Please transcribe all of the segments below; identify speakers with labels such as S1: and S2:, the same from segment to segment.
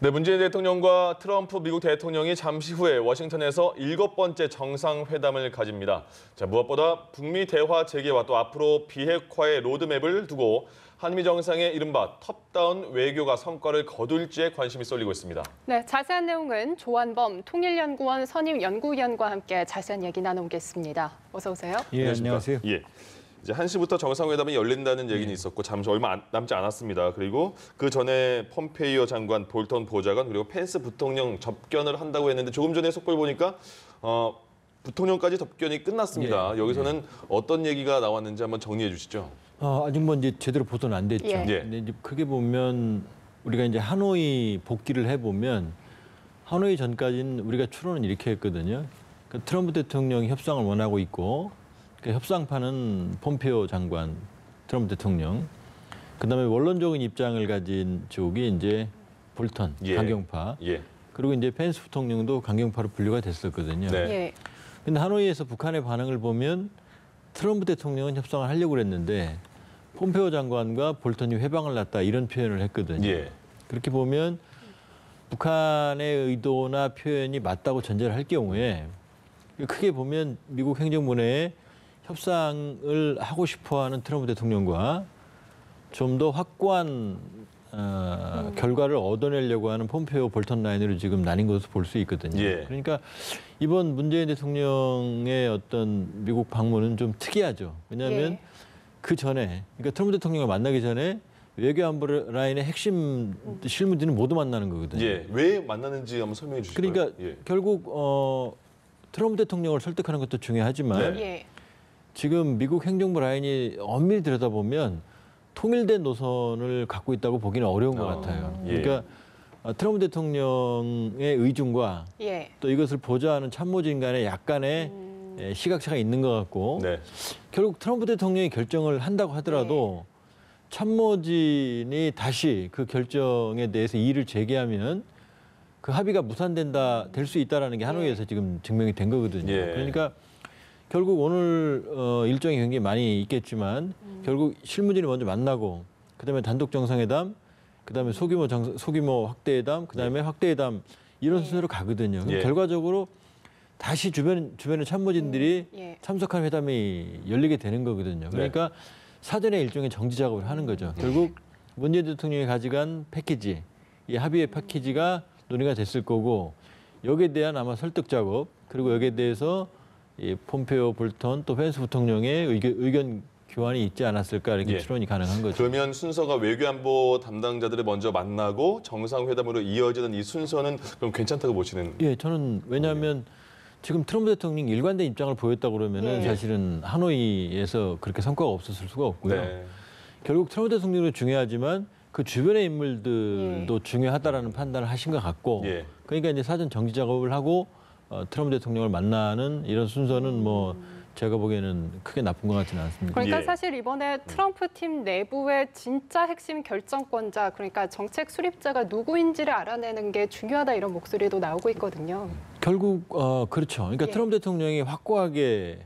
S1: 네, 문재인 대통령과 트럼프 미국 대통령이 잠시 후에 워싱턴에서 7번째 정상회담을 가집니다. 자, 무엇보다 북미 대화 재개와 또 앞으로 비핵화의 로드맵을 두고 한미 정상의 이른바 톱다운 외교가 성과를 거둘지에 관심이 쏠리고 있습니다.
S2: 네, 자세한 내용은 조한범 통일연구원 선임 연구위원과 함께 자세한 얘기 나누겠습니다. 어서 오세요.
S3: 예, 안녕하세요.
S1: 예. 이제 1시부터 정상회담이 열린다는 얘기는 있었고 잠시 얼마 남지 않았습니다. 그리고 그 전에 폼페이오 장관, 볼턴 보좌관 그리고 펜스 부통령 접견을 한다고 했는데 조금 전에 속보를 보니까 부통령까지 접견이 끝났습니다. 여기서는 어떤 얘기가 나왔는지 한번 정리해 주시죠.
S3: 아직 뭐 이제 제대로 보도는 안 됐죠.
S2: 예.
S3: 근데 이제 크게 보면 우리가 이제 하노이 복귀를 해보면 하노이 전까지는 우리가 추론은 이렇게 했거든요. 그러니까 트럼프 대통령이 협상을 원하고 있고 그러니까 협상파는 폼페이오 장관, 트럼프 대통령, 그다음에 원론적인 입장을 가진 쪽이 이제 볼턴, 강경파, 그리고 이제 펜스 부통령도 강경파로 분류가 됐었거든요.
S2: 예.
S3: 근데 하노이에서 북한의 반응을 보면 트럼프 대통령은 협상을 하려고 그랬는데 폼페이오 장관과 볼턴이 회방을 놨다 이런 표현을 했거든요. 그렇게 보면 북한의 의도나 표현이 맞다고 전제를 할 경우에 크게 보면 미국 행정부내에 협상을 하고 싶어하는 트럼프 대통령과 좀 더 확고한 결과를 얻어내려고 하는 폼페이오 볼턴 라인으로 지금 나뉜 것으로 볼 수 있거든요. 그러니까 이번 문재인 대통령의 어떤 미국 방문은 좀 특이하죠. 왜냐하면 그 전에, 그러니까 트럼프 대통령을 만나기 전에 외교안보 라인의 핵심 실무진은 모두 만나는 거거든요.
S1: 왜 만나는지 한번 설명해 주실까요?
S3: 그러니까 결국 트럼프 대통령을 설득하는 것도 중요하지만 지금 미국 행정부 라인이 엄밀히 들여다보면 통일된 노선을 갖고 있다고 보기는 어려운 것 같아요. 그러니까 트럼프 대통령의 의중과 또 이것을 보좌하는 참모진 간에 약간의 시각차가 있는 것 같고 결국 트럼프 대통령이 결정을 한다고 하더라도 참모진이 다시 그 결정에 대해서 이의를 제기하면 그 합의가 무산된다, 될 수 있다는 게 하노이에서 지금 증명이 된 거거든요. 그러니까 결국 오늘 일정이 굉장히 많이 있겠지만 결국 실무진이 먼저 만나고 그다음에 단독 정상회담, 그다음에 소규모 확대회담, 그다음에 확대회담 이런 순서로 가거든요. 결과적으로 다시 주변의 참모진들이 참석한 회담이 열리게 되는 거거든요. 그러니까 사전에 일종의 정지 작업을 하는 거죠. 결국 문재인 대통령이 가져간 패키지, 이 합의의 패키지가 논의가 됐을 거고 여기에 대한 아마 설득 작업 그리고 여기에 대해서 이 폼페이오, 볼턴 또 펜스 부통령의 의견 교환이 있지 않았을까 이렇게 추론이 가능한 거죠.
S1: 그러면 순서가 외교안보 담당자들을 먼저 만나고 정상회담으로 이어지는 이 순서는 그럼 괜찮다고 보시는?
S3: 저는 왜냐하면 지금 트럼프 대통령이 일관된 입장을 보였다고 그러면은 사실은 하노이에서 그렇게 성과가 없었을 수가 없고요. 결국 트럼프 대통령도 중요하지만 그 주변의 인물들도 중요하다라는 판단을 하신 것 같고 그러니까 이제 사전 정지 작업을 하고 트럼프 대통령을 만나는 이런 순서는 뭐 제가 보기에는 크게 나쁜 것 같지는 않습니다.
S2: 그러니까 사실 이번에 트럼프 팀 내부의 진짜 핵심 결정권자, 그러니까 정책 수립자가 누구인지를 알아내는 게 중요하다 이런 목소리도 나오고 있거든요.
S3: 결국 그렇죠. 그러니까 트럼프 대통령이 확고하게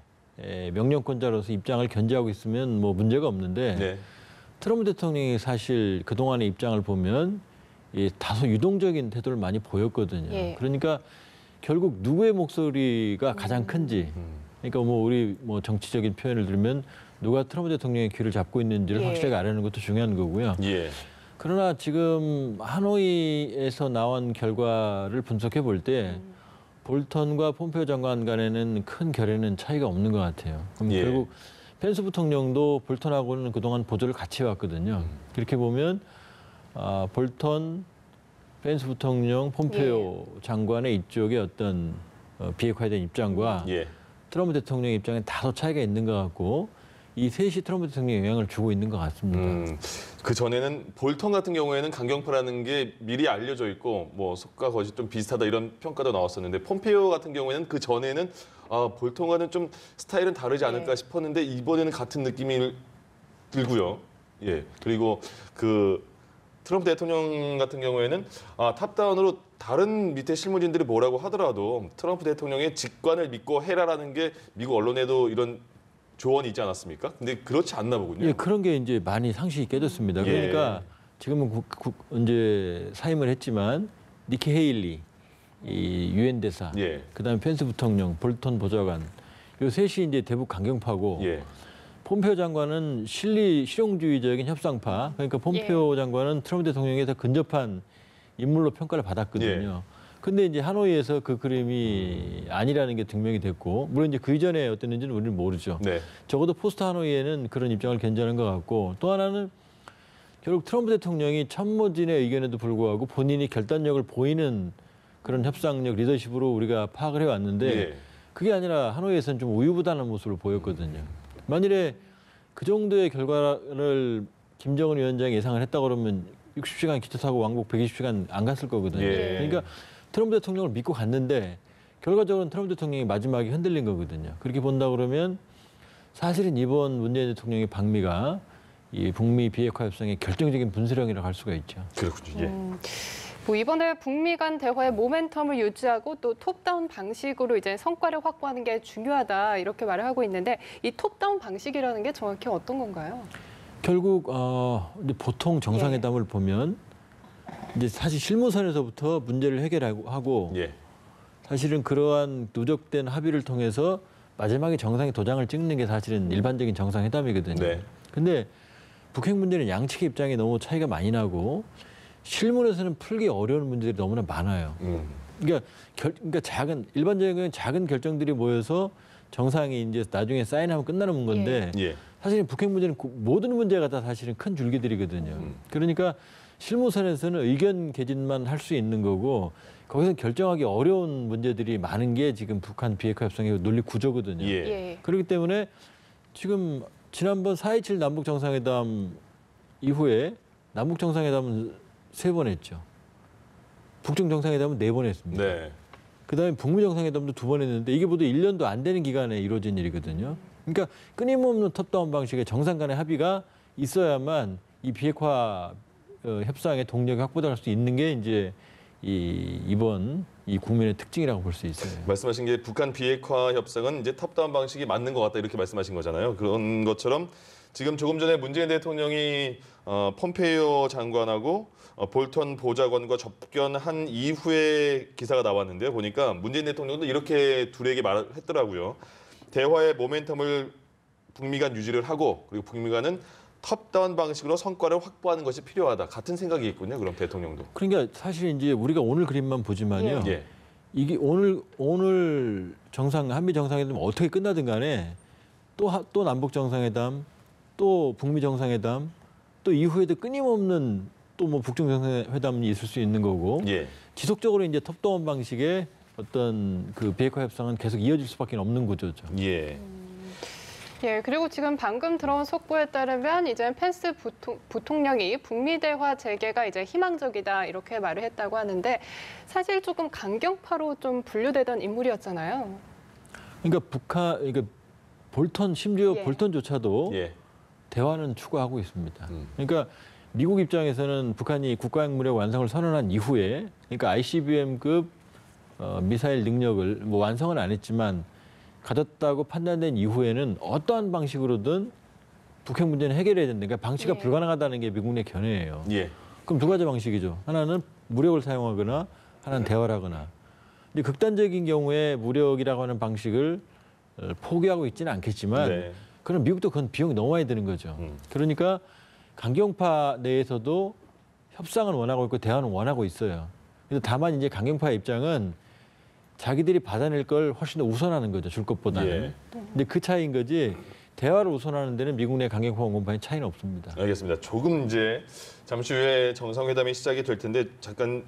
S3: 명령권자로서 입장을 견지하고 있으면 뭐 문제가 없는데 트럼프 대통령이 사실 그동안의 입장을 보면 다소 유동적인 태도를 많이 보였거든요. 그러니까 결국 누구의 목소리가 가장 큰지, 그러니까 우리 정치적인 표현을 들으면 누가 트럼프 대통령의 귀를 잡고 있는지를 확실하게 알아내는 것도 중요한 거고요. 그러나 지금 하노이에서 나온 결과를 분석해 볼 때 볼턴과 폼페이오 장관 간에는 큰 결에는 차이가 없는 것 같아요. 그럼 결국 펜스 부통령도 볼턴하고는 그동안 보조를 같이 해왔거든요. 그렇게 보면 볼턴, 펜스 부통령, 폼페이오 장관의 이쪽의 어떤 비핵화에 대한 입장과 트럼프 대통령의 입장에 다소 차이가 있는 것 같고 이 셋이 트럼프 대통령에 영향을 주고 있는 것 같습니다.
S1: 그 전에는 볼턴 같은 경우에는 강경파라는 게 미리 알려져 있고 뭐 속과 겉이 좀 비슷하다 이런 평가도 나왔었는데 폼페이오 같은 경우에는 그 전에는 볼턴과는 좀 스타일은 다르지 않을까 싶었는데 이번에는 같은 느낌이 들고요. 그리고 그 트럼프 대통령 같은 경우에는 탑다운으로 다른 밑에 실무진들이 뭐라고 하더라도 트럼프 대통령의 직관을 믿고 해라라는 게 미국 언론에도 이런 조언이 있지 않았습니까? 근데 그렇지 않나 보군요.
S3: 그런 게 이제 많이 상식이 깨졌습니다. 그러니까 지금은 이제 사임을 했지만 니키 헤일리, 이 유엔 대사,
S1: 예.
S3: 그다음에 펜스 부통령, 볼턴 보좌관, 요 셋이 이제 대북 강경파고.
S1: 예.
S3: 폼페오 장관은 실용주의적인 협상파, 그러니까 폼페오 장관은 트럼프 대통령에 더 근접한 인물로 평가를 받았거든요. 근데 이제 하노이에서 그 그림이 아니라는 게 증명이 됐고, 물론 이제 그 이전에 어땠는지는 우리는 모르죠.
S1: 네.
S3: 적어도 포스트 하노이에는 그런 입장을 견지하는 것 같고, 또 하나는 결국 트럼프 대통령이 참모진의 의견에도 불구하고 본인이 결단력을 보이는 그런 협상력 리더십으로 우리가 파악을 해왔는데,
S1: 예.
S3: 그게 아니라 하노이에서는 좀 우유부단한 모습을 보였거든요. 만일에 그 정도의 결과를 김정은 위원장이 예상을 했다 그러면 60시간 기차 타고 왕복 120시간 안 갔을 거거든요.
S1: 예.
S3: 그러니까 트럼프 대통령을 믿고 갔는데 결과적으로는 트럼프 대통령이 마지막에 흔들린 거거든요. 그렇게 본다 그러면 사실은 이번 문재인 대통령의 방미가 이 북미 비핵화 협상의 결정적인 분수령이라고 할 수가 있죠.
S1: 그렇군요. 예.
S2: 뭐 이번에 북미 간 대화의 모멘텀을 유지하고 또 톱다운 방식으로 이제 성과를 확보하는 게 중요하다 이렇게 말을 하고 있는데 이 톱다운 방식이라는 게 정확히 어떤 건가요?
S3: 결국 이제 보통 정상회담을 보면 이제 사실 실무선에서부터 문제를 해결하고
S1: 예.
S3: 사실은 그러한 누적된 합의를 통해서 마지막에 정상에 도장을 찍는 게 사실은 일반적인 정상회담이거든요.
S1: 네.
S3: 근데 북핵 문제는 양측의 입장이 너무 차이가 많이 나고 실무에서는 풀기 어려운 문제들이 너무나 많아요. 그러니까 일반적인 작은 결정들이 모여서 정상이 이제 나중에 사인하면 끝나는 건데
S1: 예.
S3: 사실은 북핵 문제는 모든 문제가 다 사실은 큰 줄기들이거든요. 그러니까 실무선에서는 의견 개진만 할 수 있는 거고 거기서 결정하기 어려운 문제들이 많은 게 지금 북한 비핵화 협상의 논리 구조거든요.
S1: 예.
S3: 그렇기 때문에 지금 지난번 4.27 남북 정상회담 이후에 남북 정상회담은 3번 했죠. 북중 정상회담은 4번 했습니다.
S1: 네.
S3: 그다음에 북미 정상회담도 2번 했는데 이게 모두 1년도 안 되는 기간에 이루어진 일이거든요. 그러니까 끊임없는 톱다운 방식의 정상 간의 합의가 있어야만 이 비핵화 협상의 동력이 확보될 수 있는 게 이제 이번 이 국면의 특징이라고 볼 수 있어요.
S1: 말씀하신 게 북한 비핵화 협상은 이제 탑다운 방식이 맞는 것 같다 이렇게 말씀하신 거잖아요. 그런 것처럼 지금 조금 전에 문재인 대통령이 폼페이오 장관하고 볼턴 보좌관과 접견한 이후에 기사가 나왔는데요. 보니까 문재인 대통령도 이렇게 둘에게 말했더라고요. 대화의 모멘텀을 북미 간 유지를 하고 그리고 북미 간은 탑다운 방식으로 성과를 확보하는 것이 필요하다. 같은 생각이 있군요. 그럼 대통령도.
S3: 그러니까 사실 이제 우리가 오늘 그림만 보지만요.
S1: 예.
S3: 이게 오늘 한미 정상회담 어떻게 끝나든 간에 또 남북 정상회담, 또 북미 정상회담, 또 이후에도 끊임없는 또 뭐 북중 정상회담이 있을 수 있는 거고
S1: 예.
S3: 지속적으로 이제 톱다운 방식의 어떤 그 비핵화 협상은 계속 이어질 수밖에 없는 구조죠.
S1: 예.
S2: 예, 그리고 지금 방금 들어온 속보에 따르면 이제 펜스 부통령이 북미 대화 재개가 이제 희망적이다 이렇게 말을 했다고 하는데 사실 조금 강경파로 좀 분류되던 인물이었잖아요.
S3: 그러니까 심지어
S2: 예.
S3: 볼턴조차도
S1: 예.
S3: 대화는 추구하고 있습니다. 그러니까 미국 입장에서는 북한이 국가핵무력 완성을 선언한 이후에 그러니까 ICBM급 미사일 능력을 뭐 완성은 안 했지만 가졌다고 판단된 이후에는 어떠한 방식으로든 북핵 문제는 해결해야 된다. 그러니까 방치가
S2: 예.
S3: 불가능하다는 게 미국 내 견해예요.
S1: 예.
S3: 그럼 두 가지 방식이죠. 하나는 무력을 사용하거나 하나는 대화를 하거나. 근데 극단적인 경우에 무력이라고 하는 방식을 포기하고 있지는 않겠지만
S1: 네.
S3: 그럼 미국도 그건 비용이 너무 많이 드는 거죠. 그러니까 강경파 내에서도 협상은 원하고 있고 대화는 원하고 있어요. 그래서 다만 이제 강경파 입장은 자기들이 받아낼 걸 훨씬 더 우선하는 거죠. 줄 것보다는.
S1: 예.
S3: 근데 그 차이인 거지 대화를 우선하는 데는 미국 내 강경파 원건파의 차이는 없습니다.
S1: 알겠습니다. 조금 이제 잠시 후에 정상회담이 시작이 될 텐데 잠깐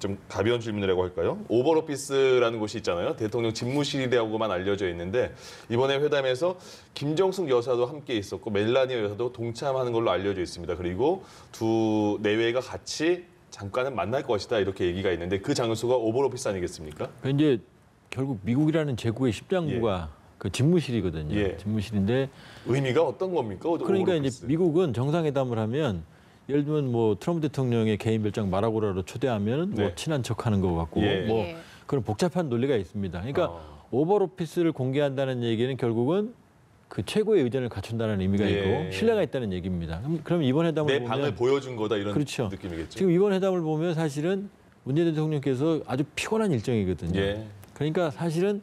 S1: 좀 가벼운 질문이라고 할까요? 오벌오피스라는 곳이 있잖아요. 대통령 집무실이라고만 알려져 있는데 이번에 회담에서 김정숙 여사도 함께 있었고 멜라니아 여사도 동참하는 걸로 알려져 있습니다. 그리고 두 내외가 같이 잠깐은 만날 것이다 이렇게 얘기가 있는데 그 장소가 오벌오피스 아니겠습니까?
S3: 이제 결국 미국이라는 제국의 십장부가 그 집무실이거든요.
S1: 예.
S3: 집무실인데
S1: 의미가 어떤 겁니까?
S3: 그러니까
S1: 오벌오피스?
S3: 이제 미국은 정상회담을 하면 예를 들면 뭐 트럼프 대통령의 개인 별장 마라고라로 초대하면 뭐
S1: 네.
S3: 친한 척하는 것 같고
S1: 예.
S3: 뭐
S2: 예.
S3: 그런 복잡한 논리가 있습니다. 그러니까 오버오피스를 공개한다는 얘기는 결국은 그 최고의 의전을 갖춘다는 의미가
S1: 예.
S3: 있고 신뢰가 있다는 얘기입니다. 그럼 이번 회담을
S1: 내
S3: 보면
S1: 방을 보여준 거다 이런
S3: 그렇죠.
S1: 느낌이겠죠.
S3: 지금 이번 회담을 보면 사실은 문재인 대통령께서 아주 피곤한 일정이거든요.
S1: 예.
S3: 그러니까 사실은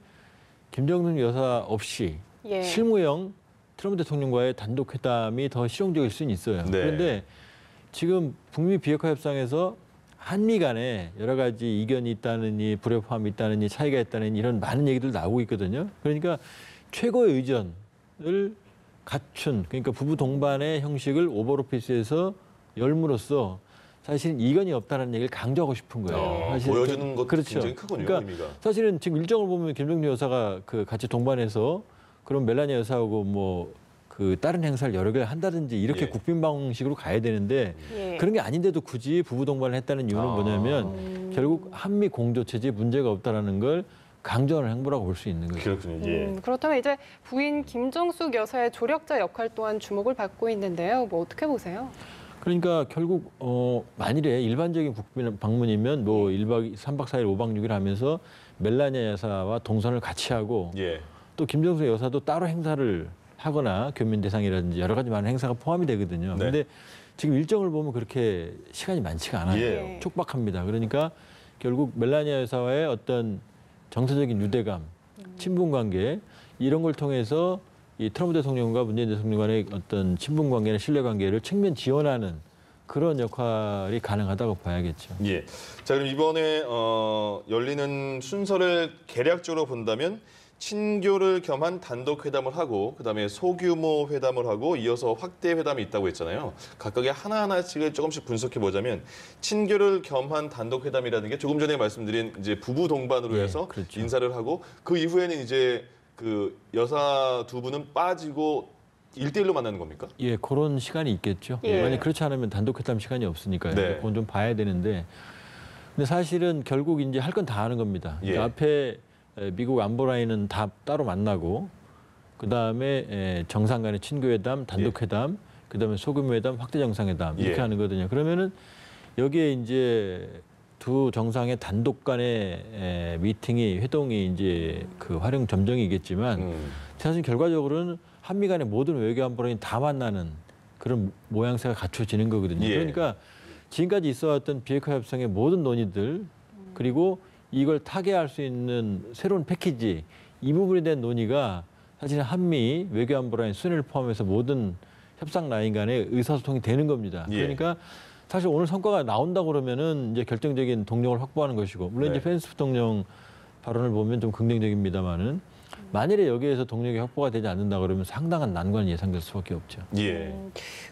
S3: 김정은 여사 없이
S2: 예.
S3: 실무형 트럼프 대통령과의 단독 회담이 더 실용적일 수는 있어요.
S1: 네.
S3: 그런데 지금 북미 비핵화 협상에서 한미 간에 여러 가지 이견이 있다느니 불협화음이 있다느니 차이가 있다느니 이런 많은 얘기들 나오고 있거든요. 그러니까 최고의 의전을 갖춘 그러니까 부부 동반의 형식을 오버로피스에서 열므로써 사실은 이견이 없다는 얘기를 강조하고 싶은 거예요. 사실
S1: 보여주는 것도
S3: 그렇죠.
S1: 굉장히 크군요.
S3: 그러니까
S1: 의미가.
S3: 사실은 지금 일정을 보면 김정은 여사가 그 같이 동반해서 그럼 멜라니아 여사하고 뭐 그 다른 행사를 여러 개 한다든지 이렇게
S1: 예.
S3: 국빈 방식으로 가야 되는데
S2: 예.
S3: 그런 게 아닌데도 굳이 부부 동반을 했다는 이유는 뭐냐면 결국 한미 공조 체제에 문제가 없다라는 걸 강조하는 행보라고 볼 수 있는 거죠.
S1: 그렇군요. 예.
S2: 그렇다면 이제 부인 김정숙 여사의 조력자 역할 또한 주목을 받고 있는데요. 뭐 어떻게 보세요?
S3: 그러니까 결국 만일에 일반적인 국빈 방문이면 뭐 1박 3박 4일 5박 6일 하면서 멜라니아 여사와 동선을 같이 하고
S1: 예.
S3: 또 김정숙 여사도 따로 행사를 하거나 교민 대상이라든지 여러 가지 많은 행사가 포함이 되거든요.
S1: 네.
S3: 그런데 지금 일정을 보면 그렇게 시간이 많지가 않아요.
S1: 예.
S3: 촉박합니다. 그러니까 결국 멜라니아 여사와의 어떤 정서적인 유대감, 친분 관계 이런 걸 통해서 이 트럼프 대통령과 문재인 대통령 간의 어떤 친분 관계나 신뢰 관계를 측면 지원하는 그런 역할이 가능하다고 봐야겠죠.
S1: 예. 자, 그럼 이번에 열리는 순서를 개략적으로 본다면 친교를 겸한 단독 회담을 하고 그다음에 소규모 회담을 하고 이어서 확대 회담이 있다고 했잖아요. 각각의 하나하나씩을 조금씩 분석해 보자면 친교를 겸한 단독 회담이라는 게 조금 전에 말씀드린 이제 부부 동반으로
S3: 예,
S1: 해서
S3: 그렇죠.
S1: 인사를 하고 그 이후에는 이제 그 여사 두 분은 빠지고 1대1로 만나는 겁니까?
S3: 예, 그런 시간이 있겠죠.
S2: 예.
S3: 만약 그렇지 않으면 단독 회담 시간이 없으니까요.
S1: 네.
S3: 그건 좀 봐야 되는데, 근데 사실은 결국 이제 할 건 다 하는 겁니다.
S1: 예.
S3: 그러니까 앞에 미국 안보라인은 다 따로 만나고, 그 다음에 정상 간의 친교회담, 단독회담, 그 다음에 소규모회담, 확대 정상회담 이렇게
S1: 예.
S3: 하는 거거든요. 그러면은 여기에 이제 두 정상의 단독 간의 미팅이 회동이 이제 그 활용 점정이겠지만 사실 결과적으로는 한미 간의 모든 외교 안보론이 다 만나는 그런 모양새가 갖춰지는 거거든요.
S1: 예.
S3: 그러니까 지금까지 있어왔던 비핵화 협상의 모든 논의들 그리고 이걸 타개할 수 있는 새로운 패키지 이 부분에 대한 논의가 사실 한미 외교 안보라인 순위를 포함해서 모든 협상 라인 간의 의사소통이 되는 겁니다.
S1: 예.
S3: 그러니까 사실 오늘 성과가 나온다 그러면은 이제 결정적인 동력을 확보하는 것이고 물론
S1: 네.
S3: 이제 펜스 부통령 발언을 보면 좀 긍정적입니다만은 만일에 여기에서 동력이 확보가 되지 않는다 그러면 상당한 난관이 예상될 수밖에 없죠.
S1: 예.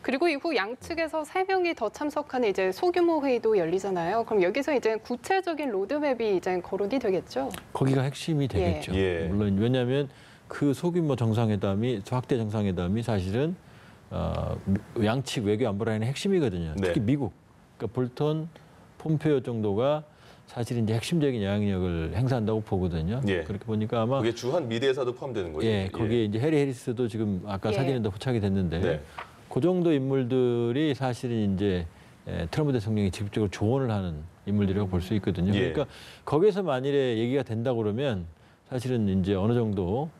S2: 그리고 이후 양측에서 3명이 더 참석하는 이제 소규모 회의도 열리잖아요. 그럼 여기서 이제 구체적인 로드맵이 이제 거론이 되겠죠.
S3: 거기가 핵심이 되겠죠.
S1: 예.
S3: 물론 왜냐하면 그 소규모 정상회담이 확대 정상회담이 사실은 양측 외교 안보 라인의 핵심이거든요.
S1: 네.
S3: 특히 미국, 그러니까 볼턴, 폼페오 정도가 사실 이제 핵심적인 영향력을 행사한다고 보거든요.
S1: 예.
S3: 그렇게 보니까 아마
S1: 그게 주한 미대사도 포함되는 거죠.
S3: 예, 거기에 이제 해리 해리스도 지금 아까
S2: 예.
S3: 사진에도 포착이 됐는데
S1: 네.
S3: 그 정도 인물들이 사실은 이제 트럼프 대통령이 직접적으로 조언을 하는 인물들이라고 볼 수 있거든요.
S1: 예.
S3: 그러니까 거기에서 만일에 얘기가 된다 그러면 사실은 이제 어느 정도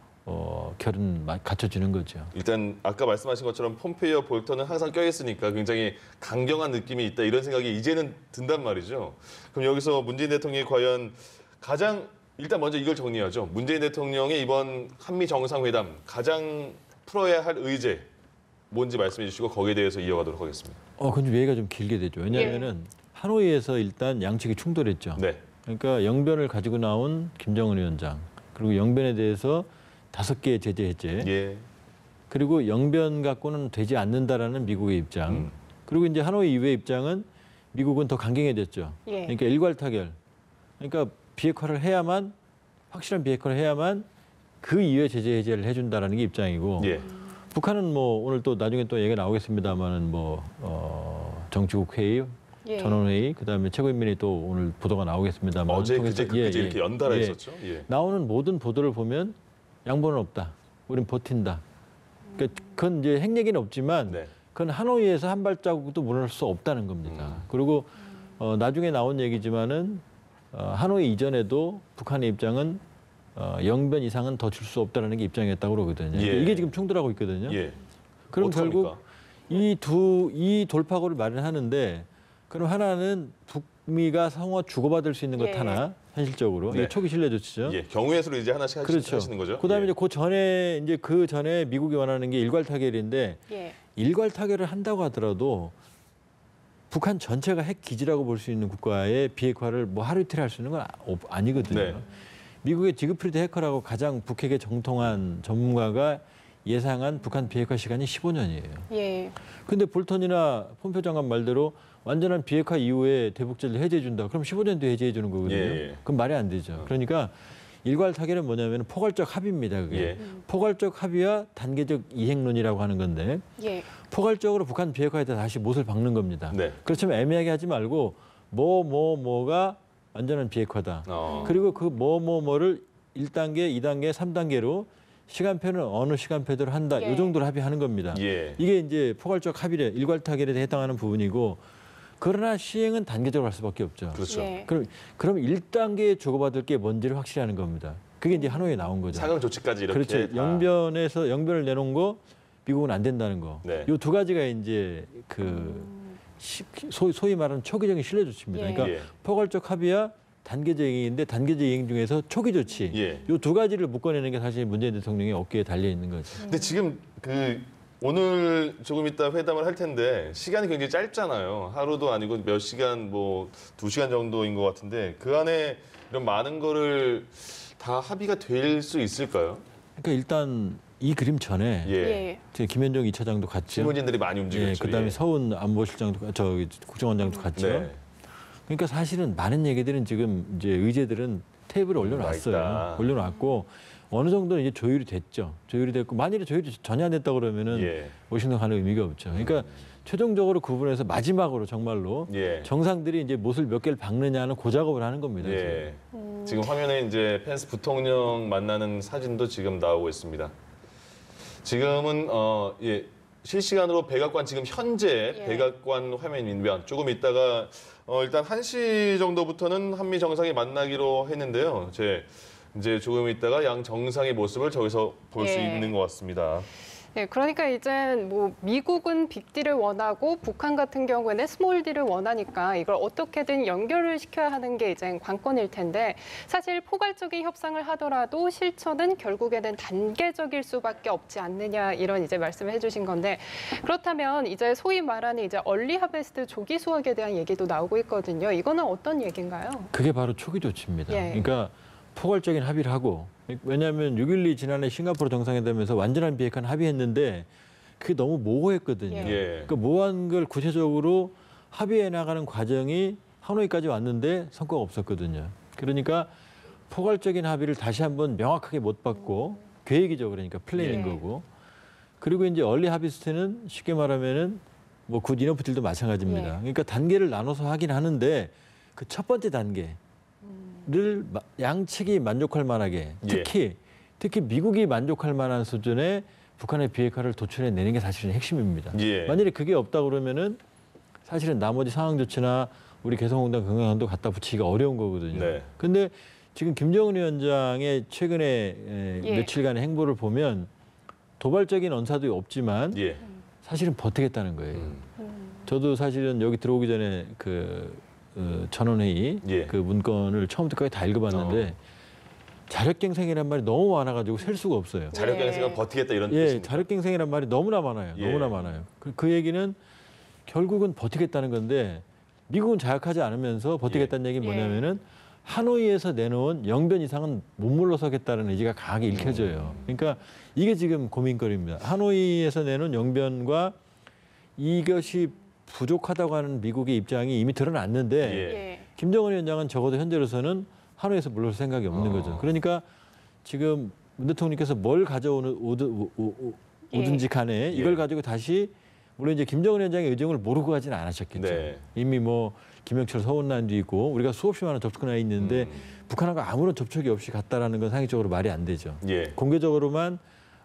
S3: 결은 갖춰지는 거죠.
S1: 일단 아까 말씀하신 것처럼 폼페이오 볼턴은 항상 껴있으니까 굉장히 강경한 느낌이 있다 이런 생각이 이제는 든단 말이죠. 그럼 여기서 문재인 대통령이 과연 가장 일단 먼저 이걸 정리하죠. 문재인 대통령의 이번 한미 정상회담 가장 풀어야 할 의제 뭔지 말씀해 주시고 거기에 대해서 이어가도록 하겠습니다.
S3: 그건 좀 얘기가 좀 길게 되죠. 왜냐하면은 하노이에서 일단 양측이 충돌했죠.
S1: 네.
S3: 그러니까 영변을 가지고 나온 김정은 위원장 그리고 영변에 대해서 5개의 제재 해제
S1: 예.
S3: 그리고 영변 갖고는 되지 않는다라는 미국의 입장. 그리고 이제 하노이 이후의 입장은 미국은 더 강경해졌죠.
S2: 예.
S3: 그러니까 일괄타결. 그러니까 비핵화를 해야만 확실한 비핵화를 해야만 그 이후에 제재 해제를 해준다라는 게 입장이고.
S1: 예.
S3: 북한은 뭐 오늘 또 나중에 또 얘기가 나오겠습니다만은 뭐 정치국 회의,
S2: 예.
S3: 전원회의, 그다음에 최고인민회 또 오늘 보도가 나오겠습니다만
S1: 어제
S3: 통해서
S1: 그제 이렇게 연달아 있었죠. 예.
S3: 나오는 모든 보도를 보면 양보는 없다. 우린 버틴다. 그러니까 그건 이제 핵얘기는 없지만
S1: 네.
S3: 그건 하노이에서 한 발자국도 물러날 수 없다는 겁니다. 그리고 나중에 나온 얘기지만은 하노이 이전에도 북한의 입장은 영변 이상은 더 줄 수 없다는 게 입장이었다고 그러거든요.
S1: 예.
S3: 이게 지금 충돌하고 있거든요.
S1: 예.
S3: 그럼
S1: 어떡합니까?
S3: 결국 이 돌파구를 마련하는데 그럼 하나는 북미가 상호 주고받을 수 있는 것
S2: 예.
S3: 하나 현실적으로
S1: 네.
S3: 이게 초기 신뢰 조치죠.
S1: 예, 경우의 수를 이제 하나씩
S3: 그렇죠.
S1: 하시는 거죠?
S3: 그다음에
S1: 예.
S3: 이제 그 전에 미국이 원하는 게 일괄 타결인데
S2: 예.
S3: 일괄 타결을 한다고 하더라도 북한 전체가 핵 기지라고 볼 수 있는 국가의 비핵화를 뭐 하루 이틀 할 수 있는 건 아니거든요.
S1: 네.
S3: 미국의 지그프리드 해커라고 가장 북핵에 정통한 전문가가 예상한 북한 비핵화 시간이 15년이에요.
S2: 예.
S3: 근데 볼턴이나 폼페오 장관 말대로 완전한 비핵화 이후에 대북제를 해제해 준다. 그럼 15년 뒤에 해제해 주는 거거든요.
S1: 예.
S3: 그럼 말이 안 되죠. 그러니까 일괄 타결은 뭐냐면 포괄적 합의입니다. 그게.
S1: 예.
S3: 포괄적 합의와 단계적 이행론이라고 하는 건데
S2: 예.
S3: 포괄적으로 북한 비핵화에 대해 다시 못을 박는 겁니다.
S1: 네.
S3: 그렇지만 애매하게 하지 말고 뭐가 완전한 비핵화다. 그리고 그 뭐를 1단계, 2단계, 3단계로 시간표는 어느 시간표대로 한다.
S2: 예.
S3: 이 정도로 합의하는 겁니다.
S1: 예.
S3: 이게 이제 포괄적 합의래, 일괄 타결에 해당하는 부분이고 그러나 시행은 단계적으로 할 수밖에 없죠.
S1: 그렇죠.
S2: 예.
S3: 그럼 1단계에 주고받을 게 뭔지를 확실히 하는 겁니다. 그게 이제 하노이에 나온 거죠.
S1: 상응 조치까지 이렇게
S3: 그렇죠.
S1: 다.
S3: 영변을 내놓은 거 미국은 안 된다는 거.
S1: 네.
S3: 이 두 가지가 이제 소위 말하는 초기적인 신뢰 조치입니다.
S2: 예.
S3: 그러니까
S1: 예.
S3: 포괄적 합의와 단계적 이행인데 단계적 이행 중에서 초기 조치.
S1: 예.
S3: 이 두 가지를 묶어내는 게 사실 문재인 대통령의 어깨에 달려 있는 거죠.
S1: 근데 지금 오늘 조금 이따 회담을 할 텐데 시간이 굉장히 짧잖아요. 하루도 아니고 몇 시간, 뭐 2시간 정도인 것 같은데 그 안에 이런 많은 거를 다 합의가 될 수 있을까요?
S3: 그러니까 일단 이 그림 전에
S1: 예.
S2: 예.
S3: 제 김현정 2차장도 갔죠.
S1: 실무진들이 많이 움직였죠.
S3: 그다음에 서훈 안보실장도 국정원장도 갔죠.
S1: 네.
S3: 그러니까 사실은 많은 얘기들은 지금 이제 의제들은 테이블에
S1: 있다.
S3: 올려놨어요. 올려놨고 어느 정도는 이제 조율이 됐죠. 조율이 됐고 만일에 조율이 전혀 안 됐다 그러면은
S1: 예.
S3: 워싱턴 가는 의미가 없죠. 그러니까 최종적으로 구분해서 마지막으로 정말로
S1: 예.
S3: 정상들이 이제 못을 몇 개를 박느냐는 그 작업을 하는 겁니다.
S1: 예. 지금 화면에 이제 펜스 부통령 만나는 사진도 지금 나오고 있습니다. 지금은 실시간으로 백악관 지금 현재
S2: 예.
S1: 백악관 화면입니다. 조금 있다가 일단 1시 정도부터는 한미 정상이 만나기로 했는데요. 이제 조금 있다가 양 정상의 모습을 저기서 볼 수
S2: 예.
S1: 있는 것 같습니다.
S2: 네, 그러니까 이제 뭐 미국은 빅딜을 원하고 북한 같은 경우에는 스몰딜을 원하니까 이걸 어떻게든 연결을 시켜야 하는 게 이제 관건일 텐데 사실 포괄적인 협상을 하더라도 실천은 결국에는 단계적일 수밖에 없지 않느냐 이런 이제 말씀을 해주신 건데 그렇다면 이제 소위 말하는 이제 얼리 하베스트 조기 수확에 대한 얘기도 나오고 있거든요. 이거는 어떤 얘기인가요?
S3: 그게 바로 초기 조치입니다.
S2: 예.
S3: 그러니까 포괄적인 합의를 하고 왜냐하면 6.12 지난해 싱가포르 정상회담에서 완전한 비핵화는 합의했는데 그게 너무 모호했거든요.
S1: 예.
S3: 그러니까 모호한 걸 구체적으로 합의해 나가는 과정이 하노이까지 왔는데 성과가 없었거든요. 그러니까 포괄적인 합의를 다시 한번 명확하게 못 받고 계획이죠. 그러니까 플랜인
S2: 예.
S3: 거고. 그리고 이제 얼리 하비스트는 쉽게 말하면은 뭐 굿 이너프 딜도 마찬가지입니다.
S2: 예.
S3: 그러니까 단계를 나눠서 하긴 하는데 그 첫 번째 단계 를 양측이 만족할 만하게 특히 미국이 만족할 만한 수준의 북한의 비핵화를 도출해 내는 게 사실은 핵심입니다.
S1: 예.
S3: 만일에 그게 없다 그러면은 사실은 나머지 상황 조치나 우리 개성공단 건강도 갖다 붙이기가 어려운 거거든요.
S1: 네.
S3: 근데 지금 김정은 위원장의 최근에
S2: 예.
S3: 며칠간의 행보를 보면 도발적인 언사도 없지만
S1: 예.
S3: 사실은 버티겠다는 거예요. 저도 사실은 여기 들어오기 전에 전원회의
S1: 예.
S3: 그 문건을 처음부터 끝까지 다 읽어봤는데 자력갱생이란 말이 너무 많아가지고 셀 수가 없어요.
S1: 자력갱생은 버티겠다 이런
S3: 예,
S1: 뜻입니다.
S3: 자력갱생이란 말이 너무나 많아요.
S1: 예.
S3: 너무나 많아요. 그 얘기는 결국은 버티겠다는 건데 미국은 자약하지 않으면서 버티겠다는 얘기는 뭐냐면은 하노이에서 내놓은 영변 이상은 못 물러서겠다는 의지가 강하게 읽혀져요. 그러니까 이게 지금 고민거리입니다. 하노이에서 내놓은 영변과 이것이 부족하다고 하는 미국의 입장이 이미 드러났는데
S1: 예.
S3: 김정은 위원장은 적어도 현재로서는 하노이에서 물러설 생각이 없는 거죠. 그러니까 지금 문 대통령께서 뭘 오든지 간에 이걸 가지고 다시 물론 이제 김정은 위원장의 의정을 모르고 가지는 않으셨겠죠.
S1: 네.
S3: 이미 뭐 김영철 서훈란도 있고 우리가 수없이 많은 접촉이 있는데 북한하고 아무런 접촉이 없이 갔다라는 건 상식적으로 말이 안 되죠.
S1: 예.
S3: 공개적으로만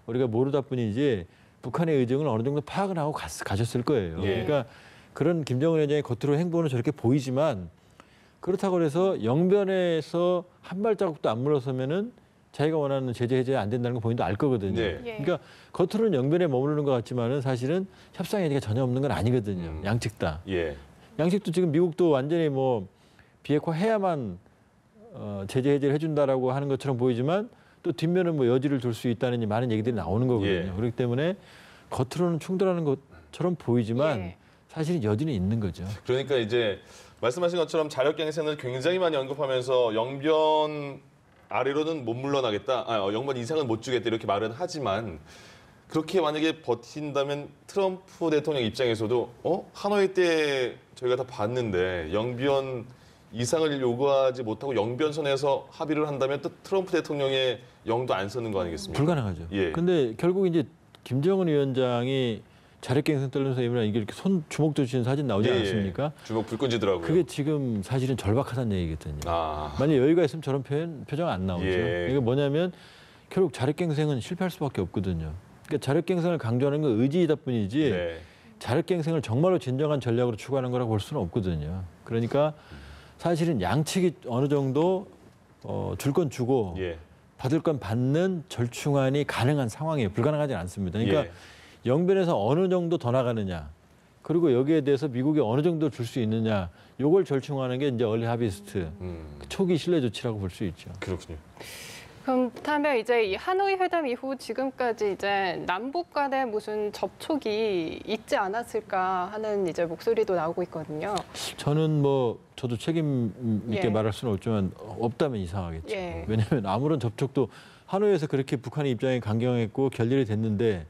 S3: 우리가 모르다 뿐이지 북한의 의정을 어느 정도 파악을 하고 가셨을 거예요.
S1: 예.
S3: 그러니까 그런 김정은 위원장의 겉으로 행보는 저렇게 보이지만 그렇다고 해서 영변에서 한 발자국도 안 물러서면은 자기가 원하는 제재 해제 안 된다는 거 본인도 알 거거든요.
S1: 네.
S2: 예.
S3: 그러니까 겉으로는 영변에 머무르는 것 같지만은 사실은 협상의 여지가 전혀 없는 건 아니거든요. 양측 다.
S1: 예.
S3: 양측도 지금 미국도 완전히 뭐 비핵화해야만 제재 해제를 해준다라고 하는 것처럼 보이지만 또 뒷면은 뭐 여지를 둘 수 있다는 많은 얘기들이 나오는 거거든요.
S1: 예.
S3: 그렇기 때문에 겉으로는 충돌하는 것처럼 보이지만
S2: 예.
S3: 사실은 여지는 있는 거죠.
S1: 그러니까 이제 말씀하신 것처럼 자력갱생을 굉장히 많이 언급하면서 영변 아래로는 못 물러나겠다, 영변 이상은 못 주겠다 이렇게 말은 하지만 그렇게 만약에 버틴다면 트럼프 대통령 입장에서도 하노이 때 저희가 다 봤는데 영변 이상을 요구하지 못하고 영변선에서 합의를 한다면 또 트럼프 대통령의 영도 안 서는 거 아니겠습니까?
S3: 불가능하죠.
S1: 예.
S3: 근데 결국 이제 김정은 위원장이 자력갱생 떨면서 이게 이렇게 주먹 쥐는 사진 나오지
S1: 예, 예.
S3: 않습니까?
S1: 주먹 불 끈지더라고요.
S3: 그게 지금 사실은 절박하다는 얘기거든요.
S1: 아,
S3: 만약 여유가 있으면 저런 표정 안 나오죠.
S1: 예.
S3: 이게 뭐냐면 결국 자력갱생은 실패할 수밖에 없거든요. 그러니까 자력갱생을 강조하는 건 의지이다 뿐이지
S1: 네.
S3: 자력갱생을 정말로 진정한 전략으로 추구하는 거라고 볼 수는 없거든요. 그러니까 사실은 양측이 어느 정도 줄 건 주고
S1: 예.
S3: 받을 건 받는 절충안이 가능한 상황이에요. 불가능하지 않습니다. 그러니까
S1: 예.
S3: 영변에서 어느 정도 더 나가느냐, 그리고 여기에 대해서 미국이 어느 정도 줄 수 있느냐, 요걸 절충하는 게 이제 얼리 하비스트, 초기 신뢰 조치라고 볼 수 있죠.
S1: 그렇군요.
S2: 그렇다면 이제 이 하노이 회담 이후 지금까지 이제 남북 간의 무슨 접촉이 있지 않았을까 하는 이제 목소리도 나오고 있거든요.
S3: 저는 저도 책임 있게
S2: 예.
S3: 말할 수는 없지만 없다면 이상하겠죠.
S2: 예.
S3: 왜냐하면 아무런 접촉도 하노이에서 그렇게 북한의 입장이 강경했고 결렬이 됐는데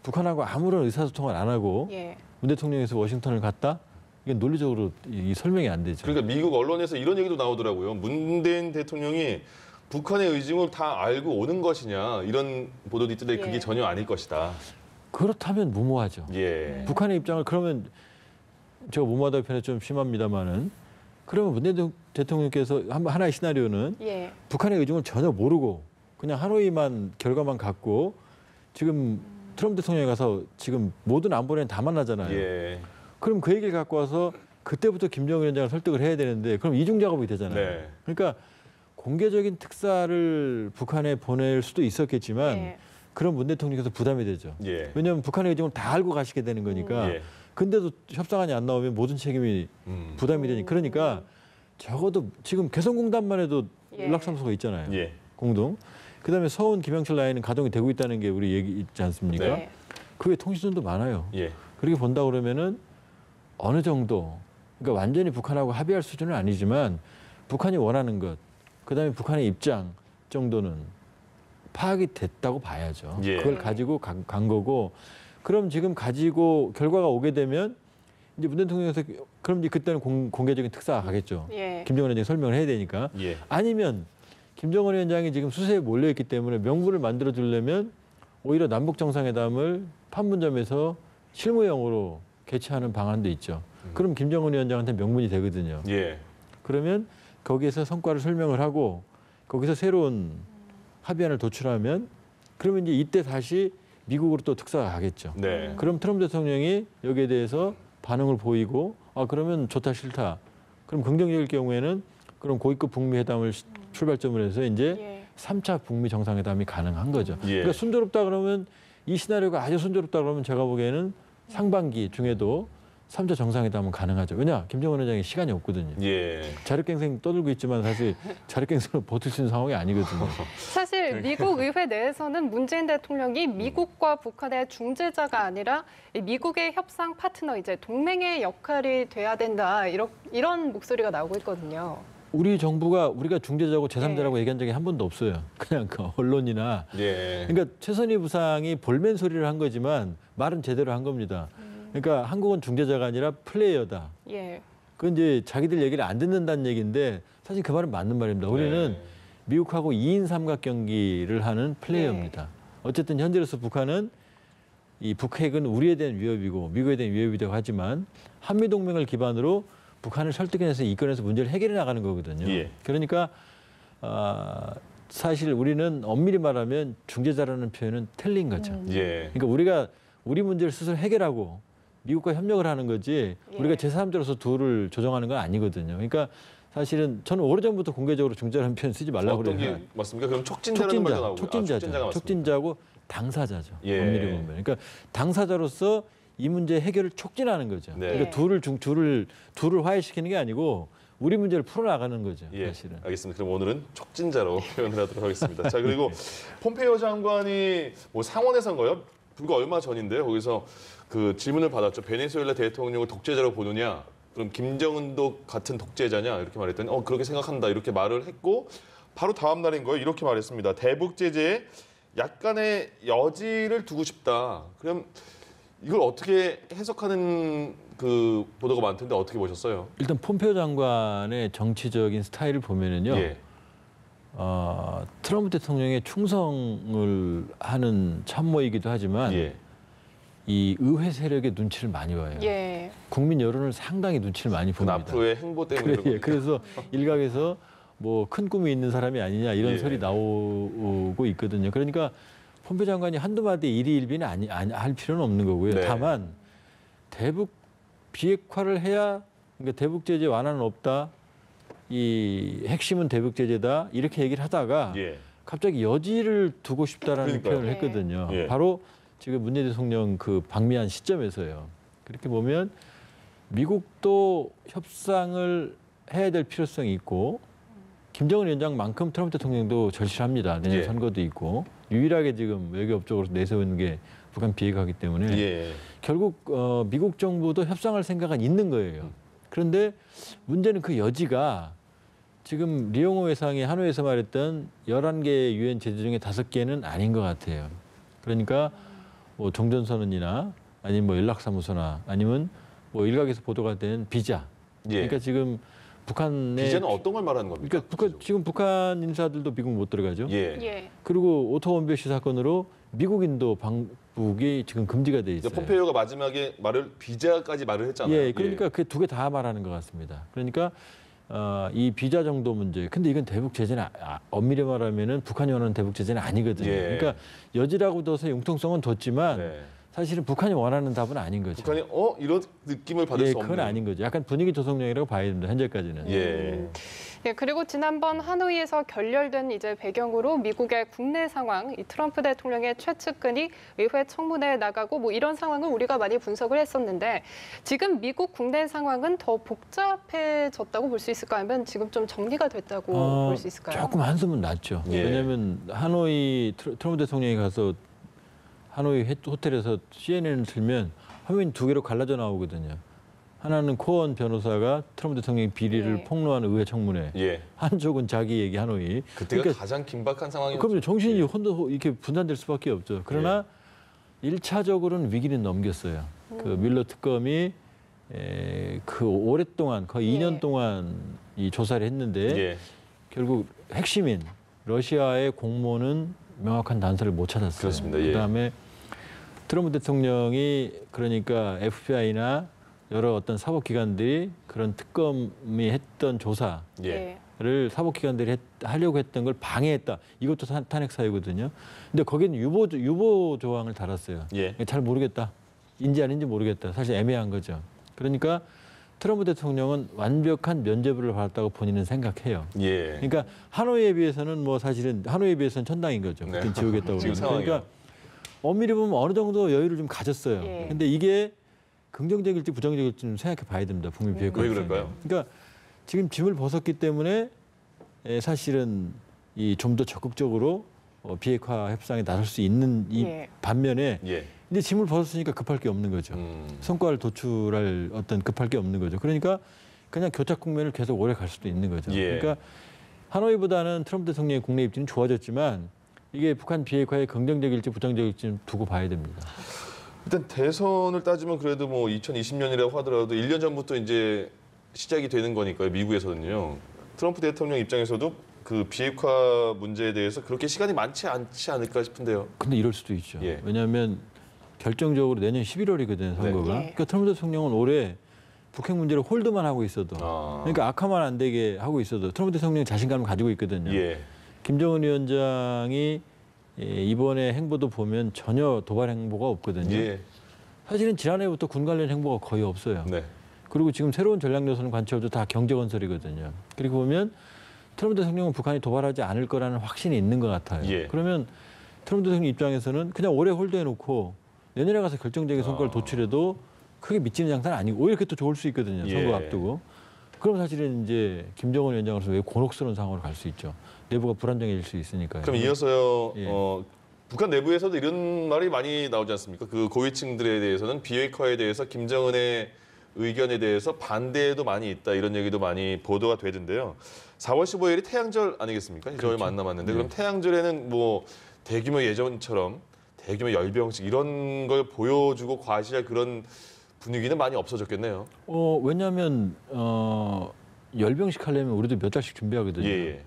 S3: 북한하고 아무런 의사소통을 안 하고
S2: 예.
S3: 문 대통령에서 워싱턴을 갔다? 이게 논리적으로 설명이 안 되죠.
S1: 그러니까 미국 언론에서 이런 얘기도 나오더라고요. 문재인 대통령이 북한의 의중을 다 알고 오는 것이냐 이런 보도도 있던데 그게
S2: 예.
S1: 전혀 아닐 것이다.
S3: 그렇다면 무모하죠.
S1: 예.
S3: 북한의 입장을 그러면 제가 무모하다고 표현이 좀 심합니다만은 그러면 문 대통령께서 하나의 시나리오는
S2: 예.
S3: 북한의 의중을 전혀 모르고 그냥 하노이만 결과만 갖고 지금 트럼프 대통령이 가서 지금 모든 안보리는 다 만나잖아요.
S1: 예.
S3: 그럼 그 얘기를 갖고 와서 그때부터 김정은 위원장을 설득을 해야 되는데 그럼 이중 작업이 되잖아요.
S1: 네.
S3: 그러니까 공개적인 특사를 북한에 보낼 수도 있었겠지만
S2: 예.
S3: 그런 문 대통령께서 부담이 되죠.
S1: 예.
S3: 왜냐하면 북한의 의중을 다 알고 가시게 되는 거니까.
S1: 예.
S3: 근데도 협상안이 안 나오면 모든 책임이 부담이 되니 그러니까 적어도 지금 개성공단만 해도
S2: 예.
S3: 연락사무소가 있잖아요.
S1: 예.
S3: 공동. 그다음에 서운 김영철 라인은 가동이 되고 있다는 게 우리 얘기 있지 않습니까?
S2: 네.
S3: 그게 통신선도 많아요.
S1: 예.
S3: 그렇게 본다 그러면은 어느 정도 그러니까 완전히 북한하고 합의할 수준은 아니지만 북한이 원하는 것, 그다음에 북한의 입장 정도는 파악이 됐다고 봐야죠.
S1: 예.
S3: 그걸 가지고 간 거고 그럼 지금 가지고 결과가 오게 되면 이제 문 대통령에서 그럼 이제 그때는 공개적인 특사가 가겠죠.
S2: 예.
S3: 김정은 위원장이 설명을 해야 되니까.
S1: 예.
S3: 아니면 김정은 위원장이 지금 수세에 몰려있기 때문에 명분을 만들어 주려면 오히려 남북 정상회담을 판문점에서 실무형으로 개최하는 방안도 있죠. 그럼 김정은 위원장한테 명분이 되거든요.
S1: 예.
S3: 그러면 거기에서 성과를 설명을 하고 거기서 새로운 합의안을 도출하면 그러면 이제 이때 다시 미국으로 또 특사가 가겠죠.
S1: 네.
S3: 그럼 트럼프 대통령이 여기에 대해서 반응을 보이고 그러면 좋다 싫다. 그럼 긍정적일 경우에는 그럼 고위급 북미 회담을 출발점으로 해서 이제
S2: 예.
S3: 3차 북미 정상회담이 가능한 거죠.
S1: 예.
S3: 그러니까 순조롭다 그러면 이 시나리오가 아주 순조롭다 그러면 제가 보기에는 상반기 중에도 3차 정상회담은 가능하죠. 왜냐? 김정은 위원장이 시간이 없거든요.
S1: 예.
S3: 자력갱생 떠들고 있지만 사실 자력갱생을 버틸 수 있는 상황이 아니거든요.
S2: 사실 미국 의회 내에서는 문재인 대통령이 미국과 북한의 중재자가 아니라 미국의 협상 파트너, 이제 동맹의 역할이 돼야 된다 이런 목소리가 나오고 있거든요.
S3: 우리 정부가 우리가 중재자고 제3자라고
S2: 네.
S3: 얘기한 적이 한 번도 없어요. 그냥 그 언론이나.
S1: 예.
S3: 그러니까 최선희 부상이 볼멘 소리를 한 거지만 말은 제대로 한 겁니다. 그러니까 한국은 중재자가 아니라 플레이어다.
S2: 예.
S3: 그건 이제 자기들 얘기를 안 듣는다는 얘기인데 사실 그 말은 맞는 말입니다. 우리는
S1: 네.
S3: 미국하고 2인 삼각 경기를 하는 플레이어입니다. 어쨌든 현재로서 북한은 이 북핵은 우리에 대한 위협이고 미국에 대한 위협이라고 하지만 한미 동맹을 기반으로 북한을 설득해내서 이끌어내서 문제를 해결해 나가는 거거든요.
S1: 예.
S3: 그러니까 사실 우리는 엄밀히 말하면 중재자라는 표현은 틀린 거죠.
S1: 예.
S3: 그러니까 우리가 우리 문제를 스스로 해결하고 미국과 협력을 하는 거지 우리가
S2: 예.
S3: 제3자로서 둘을 조정하는 건 아니거든요. 그러니까 사실은 저는 오래전부터 공개적으로 중재라는 표현 쓰지 말라고
S1: 어떤
S3: 그래요.
S1: 게 맞습니까? 그럼 촉진자라는 말도 나오고.
S3: 촉진자죠.
S1: 촉진자가 맞습니다.
S3: 촉진자고 당사자죠.
S1: 예.
S3: 엄밀히 보면. 그러니까 당사자로서 이 문제 해결을 촉진하는 거죠.
S1: 네.
S3: 그러니까 둘을 화해시키는 게 아니고 우리 문제를 풀어나가는 거죠.
S1: 예,
S3: 사실은.
S1: 알겠습니다. 그럼 오늘은 촉진자로 표현을 하도록 하겠습니다. 자, 그리고 폼페이오 장관이 뭐 상원에서인가요? 불과 얼마 전인데요. 거기서 그 질문을 받았죠. 베네수엘라 대통령을 독재자로 보느냐? 그럼 김정은도 같은 독재자냐? 이렇게 말했더니 그렇게 생각한다. 이렇게 말을 했고 바로 다음 날인 거예요. 이렇게 말했습니다. 대북 제재에 약간의 여지를 두고 싶다. 그럼 이걸 어떻게 해석하는 그 보도가 많던데 어떻게 보셨어요?
S3: 일단 폼페이오 장관의 정치적인 스타일을 보면은요.
S1: 예.
S3: 트럼프 대통령의 충성을 하는 참모이기도 하지만
S1: 예.
S3: 이 의회 세력의 눈치를 많이 봐요.
S2: 예.
S3: 국민 여론을 상당히 눈치를 많이
S1: 그건
S3: 봅니다.
S1: 앞으로의 행보 때문에 그런 겁니까?
S3: 그래서 일각에서 뭐 큰 꿈이 있는 사람이 아니냐 이런
S1: 예.
S3: 소리 나오고 있거든요. 그러니까 폼페이오 장관이 한두 마디 일희일비는 할 필요는 없는 거고요.
S1: 네.
S3: 다만 대북 비핵화를 해야 그러니까 대북 제재 완화는 없다. 이 핵심은 대북 제재다. 이렇게 얘기를 하다가
S1: 예.
S3: 갑자기 여지를 두고 싶다라는
S1: 그러니까요.
S3: 표현을 했거든요.
S1: 예.
S3: 바로 지금 문재인 대통령 그 방미한 시점에서요. 그렇게 보면 미국도 협상을 해야 될 필요성이 있고 김정은 위원장만큼 트럼프 대통령도 절실합니다. 내년
S1: 예.
S3: 선거도 있고 유일하게 지금 외교업적으로 내세우는 게 북한 비핵화이기 때문에
S1: 예.
S3: 결국 미국 정부도 협상할 생각은 있는 거예요. 그런데 문제는 그 여지가 지금 리용호 회상이 하노이에서 말했던 11개의 유엔 제재 중에 5개는 아닌 것 같아요. 그러니까 뭐 종전선언이나 아니면 뭐 연락사무소나 아니면 뭐 일각에서 보도가 된 비자.
S1: 예.
S3: 그러니까 지금 북한의
S1: 비자는 어떤 걸 말하는 겁니까?
S3: 그러니까 지금 북한 인사들도 미국 못 들어가죠.
S1: 예.
S2: 예.
S3: 그리고 오토 원벽시 사건으로 미국인도 방북이 지금 금지가 돼 있어요.
S1: 폼페이오가 마지막에 비자까지 말을 했잖아요.
S3: 예, 그러니까 그 두 개 다 말하는 것 같습니다. 그러니까 이 비자 정도 문제. 근데 이건 대북 제재는 엄밀히 말하면은 북한이 원하는 대북 제재는 아니거든요.
S1: 예.
S3: 그러니까 여지라고 둬서 융통성은 뒀지만
S1: 네.
S3: 사실은 북한이 원하는 답은 아닌 거죠.
S1: 북한이 이런 느낌을 받을
S3: 예,
S1: 수 없는.
S3: 그건 아닌 거죠. 약간 분위기 조성용이라고 봐야 됩니다. 현재까지는.
S1: 예.
S2: 예, 그리고 지난번 하노이에서 결렬된 이제 배경으로 미국의 국내 상황, 이 트럼프 대통령의 최측근이 의회 청문회에 나가고 뭐 이런 상황을 우리가 많이 분석을 했었는데 지금 미국 국내 상황은 더 복잡해졌다고 볼 수 있을까요? 아니면 지금 좀 정리가 됐다고 볼 수 있을까요?
S3: 조금 한숨은 났죠.
S1: 예.
S3: 왜냐하면 하노이 트럼프 대통령이 가서 하노이 호텔에서 CNN을 틀면 화면이 두 개로 갈라져 나오거든요. 하나는 코언 변호사가 트럼프 대통령의 비리를
S2: 예.
S3: 폭로한 의회 청문회.
S1: 예.
S3: 한쪽은 자기 얘기 하노이.
S1: 그때가
S3: 그러니까
S1: 가장 긴박한 상황이었죠.
S3: 그럼 정신이
S1: 예.
S3: 혼자 이렇게 분산될 수밖에 없죠. 그러나 1차적으로는 위기는 넘겼어요. 그 밀러 특검이 그 오랫동안 거의 2년
S2: 예.
S3: 동안 이 조사를 했는데
S1: 예.
S3: 결국 핵심인 러시아의 공모는 명확한 단서를 못 찾았어요.
S1: 그렇습니다. 예.
S3: 그다음에 트럼프 대통령이 그러니까 FBI나 여러 어떤 사법기관들이 그런 특검이 했던 조사를
S1: 예.
S3: 사법기관들이 하려고 했던 걸 방해했다. 이것도 탄핵 사유거든요. 근데 거기는 유보 조항을 달았어요.
S1: 예.
S3: 잘 모르겠다. 인지 아닌지 모르겠다. 사실 애매한 거죠. 그러니까 트럼프 대통령은 완벽한 면죄부를 받았다고 본인은 생각해요.
S1: 예.
S3: 그러니까 하노이에 비해서는 뭐 사실은 하노이에 비해서는 천당인 거죠.
S1: 네.
S3: 그땐 지우겠다고.
S1: 지금
S3: 그러니까
S1: 상황이요.
S3: 엄밀히 보면 어느 정도 여유를 좀 가졌어요.
S2: 예.
S3: 근데 이게 긍정적일지 부정적일지 좀 생각해 봐야 됩니다. 북미 비핵화.
S1: 왜 그럴까요?
S3: 그러니까 지금 짐을 벗었기 때문에 사실은 이 좀 더 적극적으로 비핵화 협상에 나설 수 있는 이
S2: 예.
S3: 반면에
S1: 예.
S3: 이제 짐을 벗었으니까 급할 게 없는 거죠. 성과를 도출할 어떤 급할 게 없는 거죠. 그러니까 그냥 교착 국면을 계속 오래 갈 수도 있는 거죠.
S1: 예.
S3: 그러니까 하노이보다는 트럼프 대통령의 국내 입지는 좋아졌지만 이게 북한 비핵화에 긍정적일지 부정적일지 두고 봐야 됩니다.
S1: 일단 대선을 따지면 그래도 뭐 2020년이라고 하더라도 1년 전부터 이제 시작이 되는 거니까요. 미국에서는요. 트럼프 대통령 입장에서도 그 비핵화 문제에 대해서 그렇게 시간이 많지 않지 않을까 싶은데요.
S3: 근데 이럴 수도 있죠.
S1: 예.
S3: 왜냐하면 결정적으로 내년 11월이거든요, 선거가.
S2: 네.
S3: 그러니까 트럼프 대통령은 올해 북핵 문제를 홀드만 하고 있어도 그러니까 악화만 안 되게 하고 있어도 트럼프 대통령이 자신감을 가지고 있거든요.
S1: 예.
S3: 김정은 위원장이 이번에 행보도 보면 전혀 도발 행보가 없거든요.
S1: 예.
S3: 사실은 지난해부터 군 관련 행보가 거의 없어요.
S1: 네.
S3: 그리고 지금 새로운 전략 요소는 관철도 다 경제 건설이거든요. 그리고 보면 트럼프 대통령은 북한이 도발하지 않을 거라는 확신이 있는 것 같아요.
S1: 예.
S3: 그러면 트럼프 대통령 입장에서는 그냥 올해 홀드해놓고 내년에 가서 결정적인 성과를 도출해도 크게 미치는 장사는 아니고 오히려 그게 또 좋을 수 있거든요. 선거
S1: 예.
S3: 앞두고. 그럼 사실은 이제 김정은 위원장으로서 왜 곤혹스러운 상황으로 갈 수 있죠. 내부가 불안정해질 수 있으니까요.
S1: 그럼 이어서요.
S3: 예.
S1: 북한 내부에서도 이런 말이 많이 나오지 않습니까? 그 고위층들에 대해서는 비핵화에 대해서 김정은의 의견에 대해서 반대도 많이 있다 이런 얘기도 많이 보도가 되던데요. 4월 15일이 태양절 아니겠습니까? 이제 얼마 안 남았는데 그럼 태양절에는 뭐 대규모 예전처럼 대규모 열병식 이런 걸 보여주고 과시할 그런 분위기는 많이 없어졌겠네요.
S3: 왜냐하면 열병식 하려면 우리도 몇 달씩 준비하거든요.
S1: 예.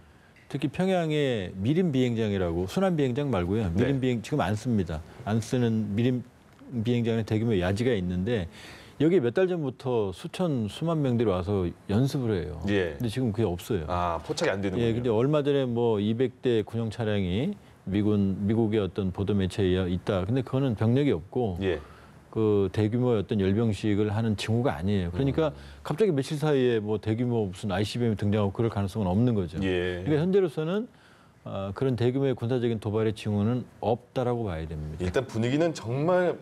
S3: 특히 평양에 미림 비행장이라고 순환 비행장 말고요. 미림 비행 지금 안 씁니다. 안 쓰는 미림 비행장에 대규모 야지가 있는데 여기 몇 달 전부터 수만 명들이 와서 연습을 해요.
S1: 예.
S3: 근데 지금 그게 없어요.
S1: 아, 포착이 안 되는군요.
S3: 예, 근데 얼마 전에 뭐 200대 군용 차량이 미국의 어떤 보도 매체에 있다. 근데 그거는 병력이 없고
S1: 예.
S3: 그 대규모의 어떤 열병식을 하는 징후가 아니에요. 그러니까 갑자기 며칠 사이에 뭐 대규모 무슨 ICBM이 등장하고 그럴 가능성은 없는 거죠.
S1: 예.
S3: 그러니까 현재로서는 그런 대규모의 군사적인 도발의 징후는 없다라고 봐야 됩니다.
S1: 일단 분위기는 정말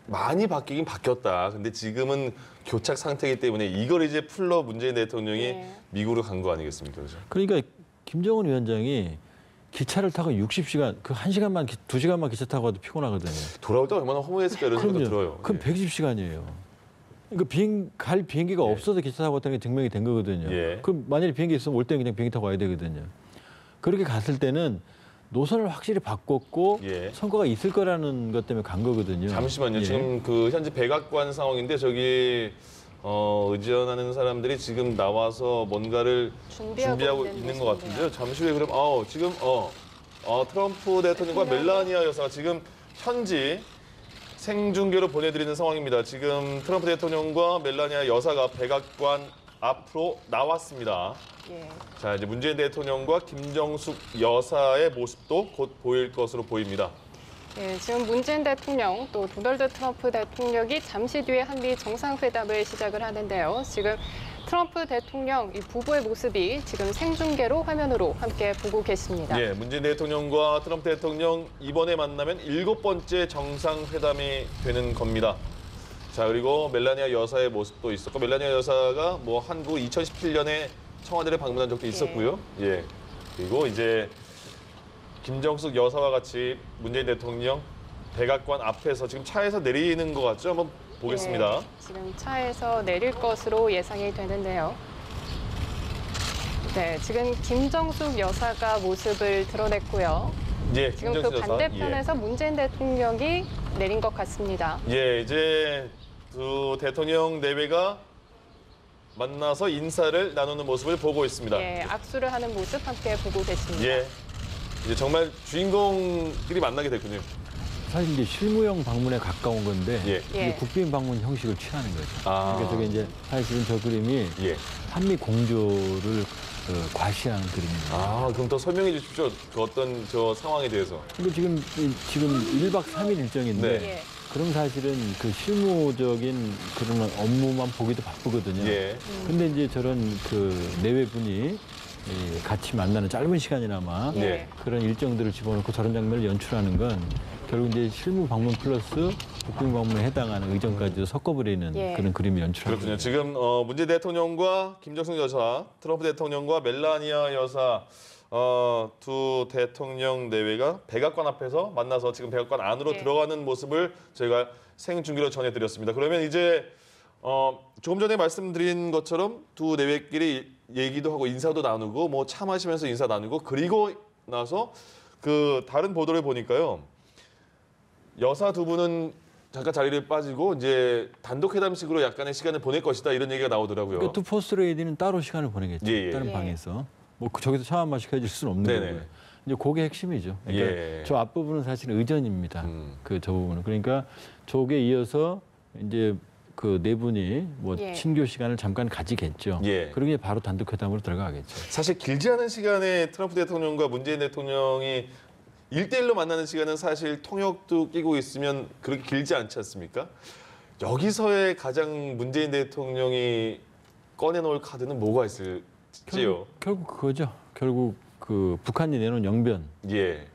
S1: 많이 바뀌긴 바뀌었다. 근데 지금은 교착 상태이기 때문에 이걸 이제 풀러 문재인 대통령이
S2: 네.
S1: 미국으로 간 거 아니겠습니까? 그죠?
S3: 그러니까 김정은 위원장이 기차를 타고 60시간, 그 1시간만, 2시간만 기차 타고 가도 피곤하거든요.
S1: 돌아올 때 얼마나 허무했을까 이런 생각도 들어요.
S3: 그럼
S1: 예.
S3: 120시간이에요. 그러니까 갈 비행기가
S1: 예.
S3: 없어서 기차 타고 갔다는 게 증명이 된 거거든요.
S1: 예.
S3: 그럼 만약에 비행기 있으면 올 때는 그냥 비행기 타고 와야 되거든요. 그렇게 갔을 때는 노선을 확실히 바꿨고
S1: 예.
S3: 성과가 있을 거라는 것 때문에 간 거거든요.
S1: 잠시만요.
S3: 예.
S1: 지금 그 현재 백악관 상황인데 저기 의전하는 사람들이 지금 나와서 뭔가를 준비하고 있는 것 같은데요. 잠시 후에 그럼 지금 트럼프 대통령과 멜라니아 여사가 지금 현지 생중계로 보내드리는 상황입니다. 지금 트럼프 대통령과 멜라니아 여사가 백악관 앞으로 나왔습니다.
S2: 예.
S1: 자, 이제 문재인 대통령과 김정숙 여사의 모습도 곧 보일 것으로 보입니다.
S2: 예, 지금 문재인 대통령 또 도널드 트럼프 대통령이 잠시 뒤에 한미 정상회담을 시작을 하는데요. 지금 트럼프 대통령 이 부부의 모습이 지금 생중계로 화면으로 함께 보고 계십니다.
S1: 예, 문재인 대통령과 트럼프 대통령 이번에 만나면 7번째 정상회담이 되는 겁니다. 자, 그리고 멜라니아 여사의 모습도 있었고 멜라니아 여사가 뭐 한국 2017년에 청와대를 방문한 적도 있었고요. 예. 그리고 이제 김정숙 여사와 같이 문재인 대통령 백악관 앞에서 지금 차에서 내리는 것 같죠? 한번 보겠습니다.
S2: 예, 지금 차에서 내릴 것으로 예상이 되는데요. 네, 지금 김정숙 여사가 모습을 드러냈고요.
S1: 예,
S2: 지금
S1: 김정숙
S2: 그
S1: 여사.
S2: 반대편에서 문재인 대통령이 내린 것 같습니다.
S1: 예, 이제 두 대통령 내외가 만나서 인사를 나누는 모습을 보고 있습니다.
S2: 예, 악수를 하는 모습 함께 보고 계십니다.
S1: 예, 이제 정말 주인공끼리 만나게 됐군요.
S3: 사실 이제 실무용 방문에 가까운 건데
S1: 예.
S3: 이게 국빈 방문 형식을 취하는 거죠.
S1: 아.
S3: 그러니까 저게 이제 사실은 저 그림이
S1: 예.
S3: 한미 공조를 과시하는 그림입니다.
S1: 아, 그럼 더 설명해 주십시오. 그 어떤 저 상황에 대해서.
S3: 그리고 지금 1박 3일 일정인데
S1: 네.
S2: 예.
S3: 그럼 사실은 그 실무적인 그런 업무만 보기도 바쁘거든요.
S1: 예.
S3: 근데 이제 저런 그 내외분이 같이 만나는 짧은 시간이나마
S1: 네.
S3: 그런 일정들을 집어넣고 저런 장면을 연출하는 건 결국 이제 실무 방문 플러스 국빈 방문에 해당하는 의정까지도 섞어버리는
S2: 예.
S3: 그런 그림을 연출하는
S1: 그렇군요.
S3: 거죠.
S1: 지금 문재인 대통령과 김정숙 여사, 트럼프 대통령과 멜라니아 여사 두 대통령 내외가 백악관 앞에서 만나서 지금 백악관 안으로
S2: 네.
S1: 들어가는 모습을 저희가 생중계로 전해드렸습니다. 그러면 이제 조금 전에 말씀드린 것처럼 두 내외끼리 얘기도 하고 인사도 나누고 뭐 차 마시면서 인사 나누고 그리고 나서 그 다른 보도를 보니까요. 여사 두 분은 잠깐 자리를 빠지고 이제 단독 회담식으로 약간의 시간을 보낼 것이다 이런 얘기가 나오더라고요.
S3: 그러니까 두 퍼스트 레이디는 따로 시간을 보내겠죠.
S1: 예, 예.
S3: 다른
S2: 예.
S3: 방에서. 뭐 저기서 차 한 마씩 해줄 수는 없는
S1: 네네.
S3: 거고요. 이제 그게 핵심이죠. 그러니까
S1: 예.
S3: 저 앞부분은 사실 의전입니다. 저 부분은. 그러니까 저게 이어서 이제 그 네 분이 뭐
S2: 예.
S3: 친교 시간을 잠깐 가지겠죠.
S1: 예.
S3: 그러게 바로 단독 회담으로 들어가겠죠.
S1: 사실 길지 않은 시간에 트럼프 대통령과 문재인 대통령이 1대1로 만나는 시간은 사실 통역도 끼고 있으면 그렇게 길지 않지 않습니까? 여기서의 가장 문재인 대통령이 꺼내놓을 카드는 뭐가 있을지요?
S3: 결국 그거죠. 결국 그 북한이 내놓은 영변.
S1: 예.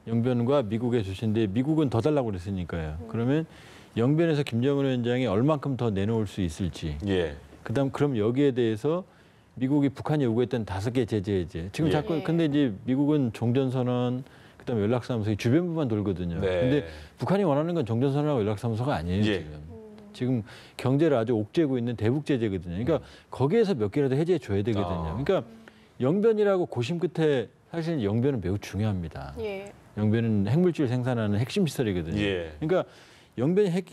S3: 영변과 미국의 주신데 미국은 더 달라고 그랬으니까요. 그러면 영변에서 김정은 위원장이 얼만큼 더 내놓을 수 있을지.
S1: 예.
S3: 그다음 그럼 여기에 대해서 미국이 북한이 요구했던 5개 제재 해제. 지금
S1: 예.
S3: 자꾸 근데 이제 미국은 종전선언 그다음에 연락사무소 이 주변부만 돌거든요.
S1: 네.
S3: 근데 북한이 원하는 건 종전선언하고 연락사무소가 아니에요.
S1: 예.
S3: 지금 경제를 아주 옥죄고 있는 대북 제재거든요. 그러니까 거기에서 몇 개라도 해제해 줘야 되거든요. 그러니까 영변이라고 고심 끝에 사실 영변은 매우 중요합니다.
S2: 예.
S3: 영변은 핵물질 생산하는 핵심 시설이거든요.
S1: 예.
S3: 그러니까 영변이 핵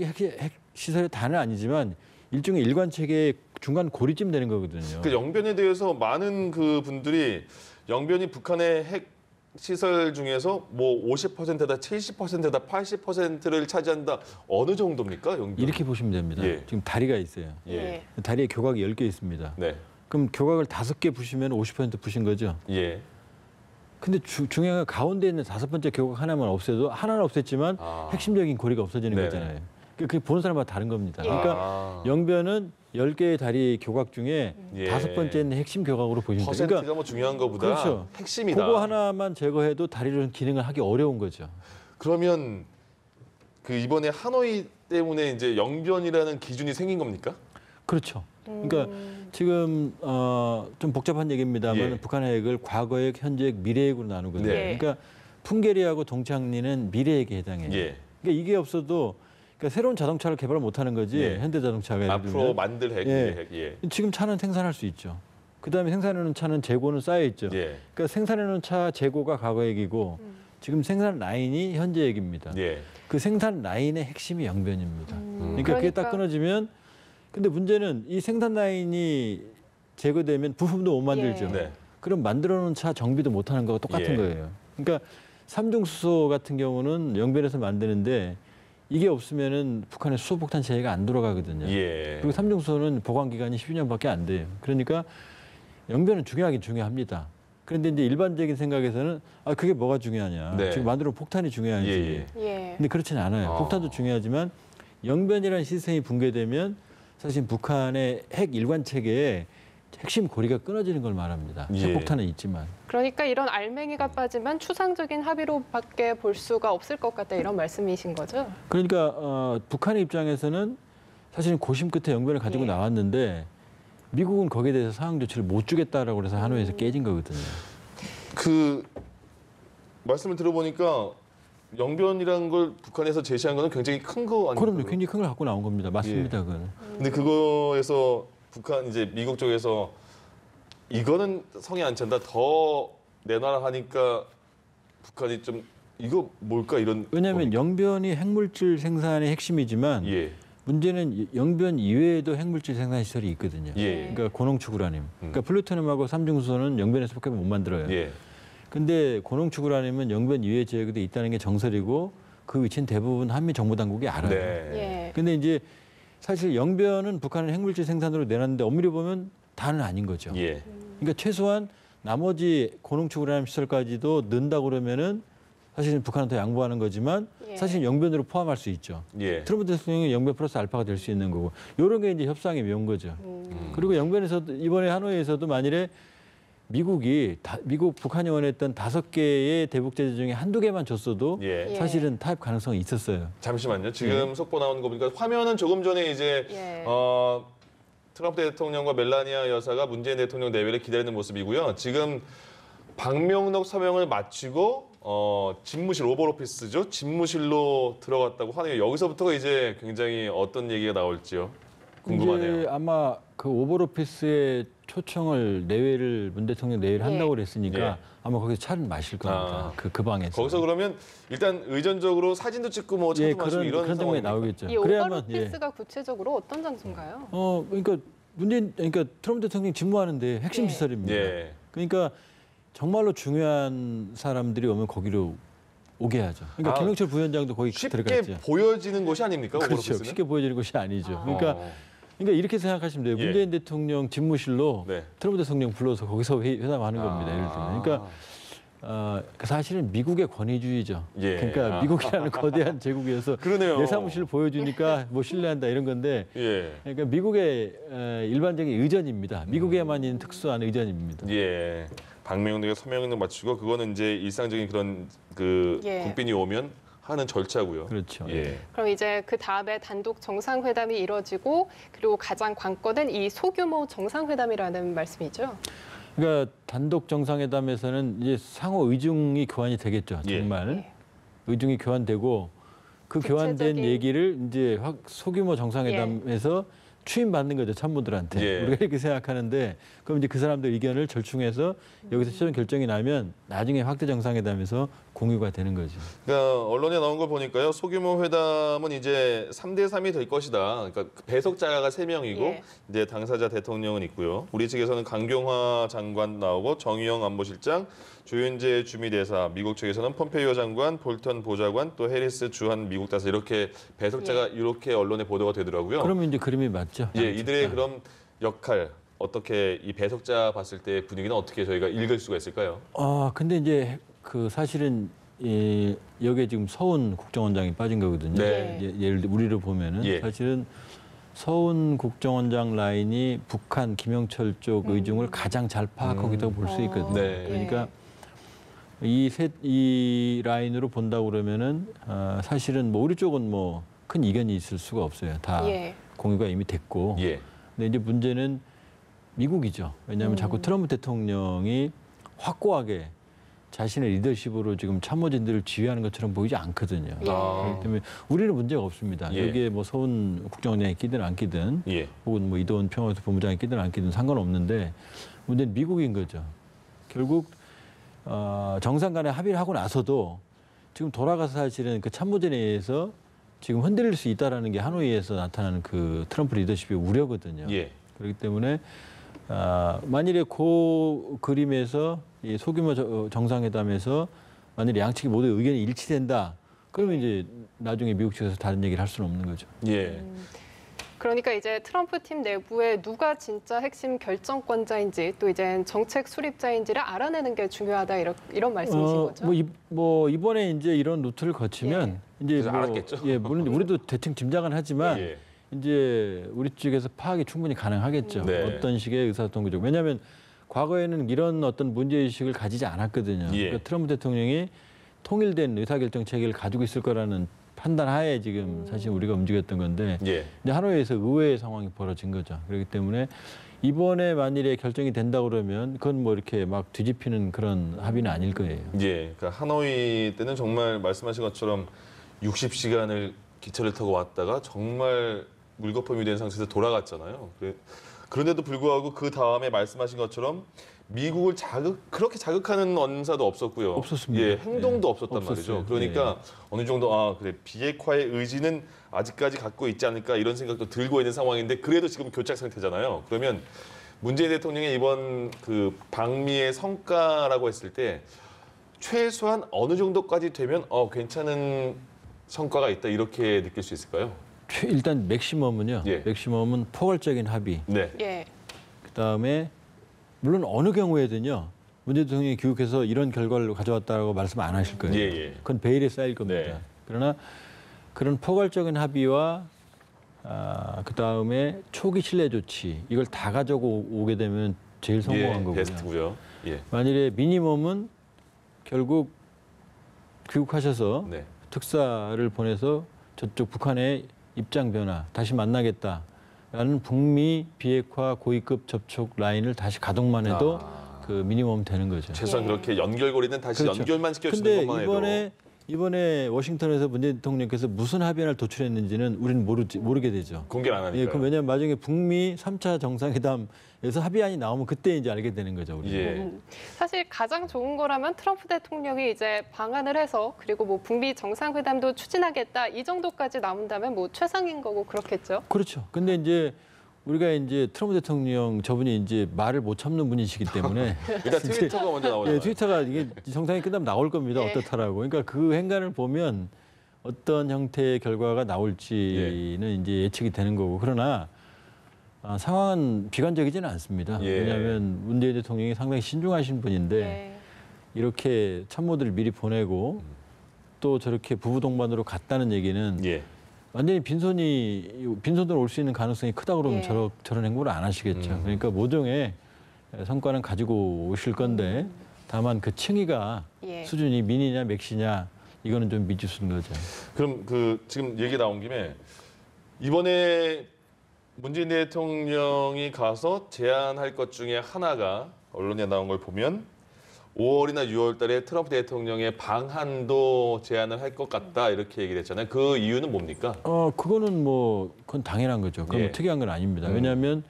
S3: 시설의 다는 아니지만 일종의 일관 체계의 중간 고리쯤 되는 거거든요.
S1: 그 영변에 대해서 많은 그 분들이 영변이 북한의 핵 시설 중에서 뭐 50%다, 70%다, 80%를 차지한다. 어느 정도입니까, 영변?
S3: 이렇게 보시면 됩니다.
S1: 예.
S3: 지금 다리가 있어요.
S1: 예.
S3: 다리에 교각이 10개 있습니다.
S1: 네.
S3: 그럼 교각을 5개 부시면 50% 부신 거죠.
S1: 예.
S3: 근데 중요한 건 가운데 있는 5번째 교각 하나만 없애도 하나는 없앴지만 핵심적인 고리가 없어지는
S1: 네네.
S3: 거잖아요. 그게 보는 사람마다 다른 겁니다.
S2: 예.
S3: 그러니까 영변은 10개의 다리 교각 중에
S1: 예.
S3: 5번째는 핵심 교각으로 보시면 돼요.
S1: 퍼센트가
S3: 그러니까
S1: 뭐 중요한 것보다
S3: 그렇죠.
S1: 핵심이다.
S3: 그거 하나만 제거해도 다리로는 기능을 하기 어려운 거죠.
S1: 그러면 그 이번에 하노이 때문에 이제 영변이라는 기준이 생긴 겁니까?
S3: 그렇죠. 그러니까 지금 좀 복잡한 얘기입니다만
S1: 예.
S3: 북한의 핵을 과거핵, 현재핵, 미래핵으로 나누거든요.
S1: 네.
S3: 그러니까 풍계리하고 동창리는 미래핵에 해당해요.
S1: 예.
S3: 그러니까 이게 없어도 그러니까 새로운 자동차를 개발 못하는 거지
S1: 예.
S3: 현대자동차가 예를
S1: 앞으로
S3: 들면.
S1: 만들 핵,
S3: 예.
S1: 핵. 예.
S3: 지금 차는 생산할 수 있죠. 그다음에 생산하는 차는 재고는 쌓여 있죠.
S1: 예.
S3: 그러니까 생산하는 차 재고가 과거핵이고 지금 생산 라인이 현재핵입니다.
S1: 예.
S3: 그 생산 라인의 핵심이 영변입니다. 그러니까 그게 딱
S2: 그러니까-
S3: 끊어지면 근데 문제는 이 생산 라인이 제거되면 부품도 못 만들죠.
S2: 예.
S1: 네.
S3: 그럼 만들어 놓은 차 정비도 못 하는 거와 똑같은
S1: 예.
S3: 거예요. 그러니까 삼중수소 같은 경우는 영변에서 만드는데 이게 없으면은 북한의 수소폭탄 체계가 안 돌아가거든요.
S1: 예.
S3: 그리고 삼중수소는 보관 기간이 12년밖에 안 돼요. 그러니까 영변은 중요하긴 중요합니다. 그런데 이제 일반적인 생각에서는 그게 뭐가 중요하냐.
S1: 네.
S3: 지금 만들어 폭탄이 중요하지.
S1: 예,
S2: 예.
S3: 근데 그렇지는 않아요. 폭탄도 중요하지만 영변이라는 시스템이 붕괴되면 사실 북한의 핵 일관 체계에 핵심 고리가 끊어지는 걸 말합니다.
S1: 예.
S3: 핵폭탄은 있지만.
S2: 그러니까 이런 알맹이가 빠지면 추상적인 합의로밖에 볼 수가 없을 것 같다 이런 말씀이신 거죠?
S3: 그러니까 북한의 입장에서는 사실은 고심 끝에 영변을 가지고
S2: 예.
S3: 나왔는데 미국은 거기에 대해서 상황 조치를 못 주겠다라고 해서 하노이에서 깨진 거거든요.
S1: 그 말씀을 들어보니까 영변이라는 걸 북한에서 제시한 거는 굉장히 큰 거 아니에요?
S3: 그럼요. 굉장히 큰 걸 갖고 나온 겁니다. 맞습니다. 그건.
S1: 근데 그거에서 북한 이제 미국 쪽에서 이거는 성에 안 찬다. 더 내놔라 하니까 북한이 좀 이거 뭘까 이런.
S3: 왜냐하면 영변이 핵물질 생산의 핵심이지만
S1: 예.
S3: 문제는 영변 이외에도 핵물질 생산 시설이 있거든요.
S1: 예.
S3: 그러니까 고농축우라늄. 그러니까 플루토늄하고 삼중수소는 영변에서밖에 못 만들어요.
S1: 예.
S3: 근데 고농축우라늄은 영변 이외에 제외돼 있다는 게 정설이고 그 위치는 대부분 한미 정보 당국이 알아요.
S1: 네.
S2: 예.
S3: 근데 이제 사실 영변은 북한은 핵물질 생산으로 내놨는데 엄밀히 보면 다는 아닌 거죠.
S1: 예.
S3: 그러니까 최소한 나머지 고농축우라늄 시설까지도 넣는다고 그러면은 사실은 북한은 더 양보하는 거지만
S2: 예.
S3: 사실 영변으로 포함할 수 있죠.
S1: 예.
S3: 트럼프 대통령이 영변 플러스 알파가 될 수 있는 거고 이런 게 이제 협상의 묘인 거죠. 그리고 영변에서도 이번에 하노이에서도 만일에 미국 북한이 원했던 5개의 대북 제재 중에 한두 개만 줬어도
S1: 예.
S3: 사실은 타협 가능성이 있었어요.
S1: 잠시만요. 지금 속보 나오는 거 보니까 화면은 조금 전에 이제
S2: 예.
S1: 트럼프 대통령과 멜라니아 여사가 문재인 대통령 내외를 기다리는 모습이고요. 지금 방명록 서명을 마치고 집무실 오벌 오피스죠. 집무실로 들어갔다고 하네요. 여기서부터가 이제 굉장히 어떤 얘기가 나올지요. 궁금하네요.
S3: 이제 아마 그 오벌 오피스의 초청을 내외를 문 대통령 내외를
S2: 예.
S3: 한다고 그랬으니까
S1: 예.
S3: 아마 거기서 차를 마실 겁니다. 그 방에서.
S1: 거기서 그러면 일단 의전적으로 사진도 찍고 뭐 차도
S3: 예,
S1: 마시고 이런
S3: 그런 장면이
S1: 상황입니까?
S3: 나오겠죠.
S2: 이 오발
S3: 그래야만
S2: 오피스가 구체적으로 어떤 장소인가요?
S3: 그러니까 그러니까 트럼프 대통령이 집무하는데 핵심
S2: 예.
S3: 시설입니다.
S1: 예.
S3: 그러니까 정말로 중요한 사람들이 오면 거기로 오게 하죠. 그러니까 김영철 부위원장도 거기
S1: 쉽게
S3: 들어갔죠.
S1: 보여지는 곳이 아닙니까? 오벌
S3: 그렇죠.
S1: 오피스는?
S3: 쉽게 보여지는 것이 아니죠.
S2: 아.
S3: 그러니까 이렇게 생각하시면 돼요.
S1: 예.
S3: 문재인 대통령 집무실로
S1: 네.
S3: 트럼프 대통령 불러서 거기서 회담하는 겁니다. 예를 들면. 그러니까 사실은 미국의 권위주의죠.
S1: 예.
S3: 그러니까 미국이라는 거대한 제국에서
S1: 그러네요.
S3: 내 사무실을 보여주니까 뭐 신뢰한다 이런 건데
S1: 예.
S3: 그러니까 미국의 일반적인 의전입니다. 미국에만 있는 특수한 의전입니다.
S1: 예. 방명록에 서명을 맞추고 그거는 이제 일상적인 그런 그
S2: 예.
S1: 국빈이 오면 하는 절차고요.
S3: 그렇죠.
S1: 예.
S2: 그럼 이제 그 다음에 단독 정상회담이 이뤄지고 그리고 가장 관건은 이 소규모 정상회담이라는 말씀이죠.
S3: 그러니까 단독 정상회담에서는 이제 상호 의중이 교환이 되겠죠. 정말
S2: 예.
S3: 의중이 교환되고 그 교환된
S2: 구체적인-
S3: 얘기를 이제 소규모 정상회담에서 추임받는 거죠, 참모들한테.
S1: 예.
S3: 우리가 이렇게 생각하는데 그럼 이제 그 사람들 의견을 절충해서 여기서 최종 결정이 나면 나중에 확대 정상회담에서 공유가 되는 거죠.
S1: 그러니까 언론에 나온 걸 보니까요. 소규모 회담은 이제 3대 3이 될 것이다. 그러니까 배석자가 3명이고
S2: 예.
S1: 이제 당사자 대통령은 있고요. 우리 측에서는 강경화 장관 나오고 정의영 안보실장, 조윤재 주미대사, 미국 측에서는 폼페이오 장관, 볼턴 보좌관, 또 해리스 주한 미국 다사 이렇게 배석자가 이렇게 언론에 보도가 되더라고요.
S3: 그러면 이제 그림이 맞죠.
S1: 예, 이들의 그럼 역할 어떻게 이 배석자 봤을 때 분위기는 어떻게 저희가 읽을 수가 있을까요?
S3: 근데 이제 그 사실은 여기에 지금 서훈 국정원장이 빠진 거거든요.
S1: 네.
S3: 예를 들어 우리를 보면은
S1: 예.
S3: 사실은 서훈 국정원장 라인이 북한 김영철 쪽 의중을 가장 잘 파악하고 있다고 볼 수 있거든요.
S1: 네.
S3: 그러니까 이 라인으로 본다고 그러면은 사실은 뭐 우리 쪽은 뭐 큰 이견이 있을 수가 없어요. 다
S2: 예.
S3: 공유가 이미 됐고.
S1: 예.
S3: 근데 이제 문제는 미국이죠. 왜냐하면 자꾸 트럼프 대통령이 확고하게 자신의 리더십으로 지금 참모진들을 지휘하는 것처럼 보이지 않거든요.
S2: 예.
S3: 그렇기 때문에 우리는 문제가 없습니다.
S1: 예.
S3: 여기에 뭐 서훈 국정원장이 끼든 안 끼든
S1: 예.
S3: 혹은 뭐 이도원 평화부 본부장이 끼든 안 끼든 상관없는데 문제는 미국인 거죠. 결국 정상 간에 합의를 하고 나서도 지금 돌아가서 사실은 그 참모진에 의해서 지금 흔들릴 수 있다라는 게 하노이에서 나타나는 그 트럼프 리더십의 우려거든요.
S1: 예.
S3: 그렇기 때문에 만일에 그 그림에서 이 소규모 정상회담에서 만일에 양측이 모두 의견이 일치된다, 그러면 이제 나중에 미국 측에서 다른 얘기를 할 수는 없는 거죠.
S1: 예.
S2: 그러니까 이제 트럼프 팀 내부에 누가 진짜 핵심 결정권자인지 또 이제 정책 수립자인지를 알아내는 게 중요하다 이런 말씀이신 거죠?
S3: 이번에 이제 이런 루트를 거치면 이제
S1: 그래서 알았겠죠.
S3: 예, 물론 우리도 대충 짐작은 하지만
S1: 예.
S3: 이제 우리 쪽에서 파악이 충분히 가능하겠죠.
S1: 네.
S3: 어떤 식의 의사소통 구조. 왜냐하면 과거에는 이런 어떤 문제의식을 가지지 않았거든요.
S1: 예.
S3: 그러니까 트럼프 대통령이 통일된 의사결정 체계를 가지고 있을 거라는 판단 하에 지금 사실 우리가 움직였던 건데
S1: 예.
S3: 이제 하노이에서 의외의 상황이 벌어진 거죠. 그렇기 때문에 이번에 만일에 결정이 된다 그러면 그건 뭐 이렇게 막 뒤집히는 그런 합의는 아닐 거예요.
S1: 예. 그러니까 하노이 때는 정말 말씀하신 것처럼 60시간을 기차를 타고 왔다가 정말 물거품이 된 상태에서 돌아갔잖아요. 그런데도 불구하고 그 다음에 말씀하신 것처럼 미국을 그렇게 자극하는 언사도 없었고요.
S3: 없었습니다.
S1: 예, 행동도
S3: 예.
S1: 없었단
S3: 없었어요.
S1: 말이죠. 그러니까 어느 정도 그래 비핵화의 의지는 아직까지 갖고 있지 않을까 이런 생각도 들고 있는 상황인데 그래도 지금 교착 상태잖아요. 그러면 문재인 대통령의 이번 그 방미의 성과라고 했을 때 최소한 어느 정도까지 되면 괜찮은 성과가 있다 이렇게 느낄 수 있을까요?
S3: 일단 맥시멈은요.
S1: 예.
S3: 맥시멈은 포괄적인 합의.
S1: 네.
S2: 예.
S3: 그다음에 물론 어느 경우에든요. 문재인 대통령이 교육해서 이런 결과를 가져왔다고 말씀 안 하실 거예요.
S1: 예, 예.
S3: 그건 베일에 쌓일 겁니다.
S1: 네.
S3: 그러나 그런 포괄적인 합의와 그다음에 초기 신뢰 조치 이걸 다 가져오게 되면 제일 성공한 거고요.
S1: 베스트고요. 예.
S3: 만일에 미니멈은 결국 교육하셔서
S1: 네.
S3: 특사를 보내서 저쪽 북한의 입장 변화 다시 만나겠다라는 북미 비핵화 고위급 접촉 라인을 다시 가동만 해도 그 미니멈 되는 거죠.
S1: 최소한
S2: 예.
S1: 그렇게 연결고리는 다시
S3: 그렇죠.
S1: 연결만 시켜주는
S3: 근데
S1: 것만 해도.
S3: 이번에 워싱턴에서 문재인 대통령께서 무슨 합의안을 도출했는지는 우리는 모르게 되죠.
S1: 공개를 안 하니까요.
S3: 예, 그럼 왜냐하면 나중에 북미 3차 정상회담에서 합의안이 나오면 그때 이제 알게 되는 거죠. 우리.
S1: 예.
S2: 사실 가장 좋은 거라면 트럼프 대통령이 이제 방한을 해서 그리고 뭐 북미 정상회담도 추진하겠다 이 정도까지 나온다면 뭐 최상인 거고 그렇겠죠.
S3: 그렇죠. 근데 이제 우리가 이제 트럼프 대통령 저분이 이제 말을 못 참는 분이시기 때문에
S1: 일단 트위터가 먼저 나오잖아요.
S3: 예, 트위터가 이게 정상이 끝나면 나올 겁니다.
S2: 예.
S3: 어떻다라고. 그러니까 그 행간을 보면 어떤 형태의 결과가 나올지는 이제 예측이 되는 거고. 그러나 상황은 비관적이지는 않습니다.
S1: 예.
S3: 왜냐하면 문재인 대통령이 상당히 신중하신 분인데
S2: 예.
S3: 이렇게 참모들을 미리 보내고 또 저렇게 부부 동반으로 갔다는 얘기는
S1: 예.
S3: 완전히 빈손으로 올 수 있는 가능성이 크다 그러면
S2: 예.
S3: 저런 행보를 안 하시겠죠. 그러니까 모종의 성과는 가지고 오실 건데 다만 그 층위가
S2: 예.
S3: 수준이 미니냐 맥시냐 이거는 좀 미지수인 거죠.
S1: 그럼 그 지금 얘기 나온 김에 이번에 문재인 대통령이 가서 제안할 것 중에 하나가 언론에 나온 걸 보면 5월이나 6월 달에 트럼프 대통령의 방한도 제안을 할 것 같다 이렇게 얘기를 했잖아요. 그 이유는 뭡니까?
S3: 그거는 뭐 그건 당연한 거죠. 그건
S1: 예.
S3: 뭐 특이한 건 아닙니다. 왜냐하면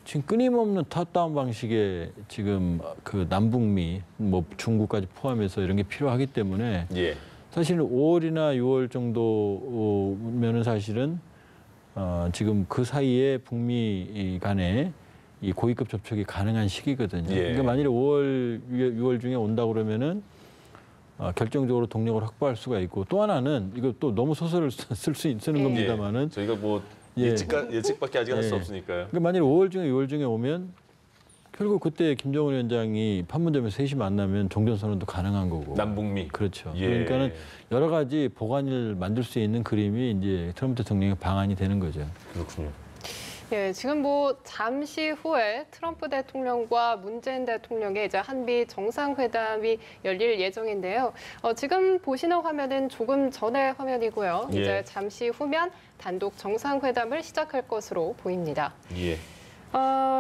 S3: 지금 끊임없는 탑다운 방식의 지금 그 남북미 뭐 중국까지 포함해서 이런 게 필요하기 때문에
S1: 예.
S3: 사실은 5월이나 6월 정도면은 사실은 지금 그 사이에 북미 간에 이 고위급 접촉이 가능한 시기거든요.
S1: 예.
S3: 그러니까 만일에 5월, 6월 중에 온다 그러면은 결정적으로 동력을 확보할 수가 있고 또 하나는 이거 또 너무 소설을 쓰는 겁니다만은
S1: 저희가 뭐
S3: 예.
S1: 예측밖에 아직 할 수
S3: 예.
S1: 없으니까요.
S3: 그러니까 만일 5월 중에 6월 중에 오면 결국 그때 김정은 위원장이 판문점에서 셋이 만나면 종전선언도 가능한 거고.
S1: 남북미.
S3: 그렇죠.
S1: 예.
S3: 그러니까는 여러 가지 보관을 만들 수 있는 그림이 이제 트럼프 대통령의 방안이 되는 거죠.
S1: 그렇군요.
S2: 예, 지금 뭐 잠시 후에 트럼프 대통령과 문재인 대통령의 이제 한미 정상회담이 열릴 예정인데요. 지금 보시는 화면은 조금 전의 화면이고요.
S1: 예.
S2: 이제 잠시 후면 단독 정상회담을 시작할 것으로 보입니다.
S1: 예.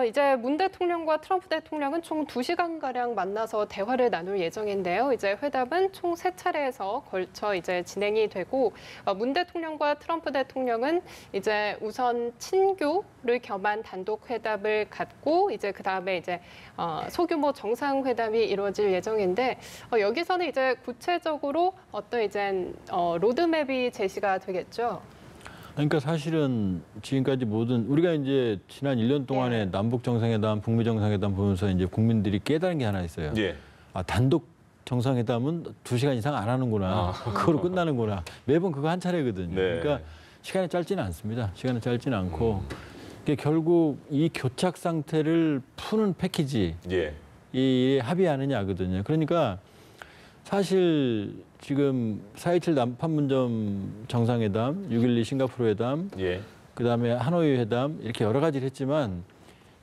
S2: 이제 문 대통령과 트럼프 대통령은 총 2시간가량 만나서 대화를 나눌 예정인데요. 이제 회담은 총 3차례에서 걸쳐 이제 진행이 되고, 문 대통령과 트럼프 대통령은 이제 우선 친교를 겸한 단독 회담을 갖고, 이제 그 다음에 이제 소규모 정상회담이 이루어질 예정인데, 여기서는 이제 구체적으로 어떤 이제 로드맵이 제시가 되겠죠.
S3: 그러니까 사실은 지금까지 모든 우리가 이제 지난 1년 동안에 남북 정상회담, 북미 정상회담 보면서 이제 국민들이 깨달은 게 하나 있어요.
S1: 예.
S3: 단독 정상회담은 2시간 이상 안 하는구나. 그거로 끝나는구나. 매번 그거 한 차례거든요.
S1: 네.
S3: 그러니까 시간이 짧지는 않습니다. 시간이 짧지는 않고 이게 결국 이 교착 상태를 푸는 패키지
S1: 예.
S3: 이 합의하느냐거든요. 그러니까 사실 지금 4.27 판문점 정상회담, 6.12 싱가포르 회담,
S1: 예.
S3: 그다음에 하노이 회담 이렇게 여러 가지를 했지만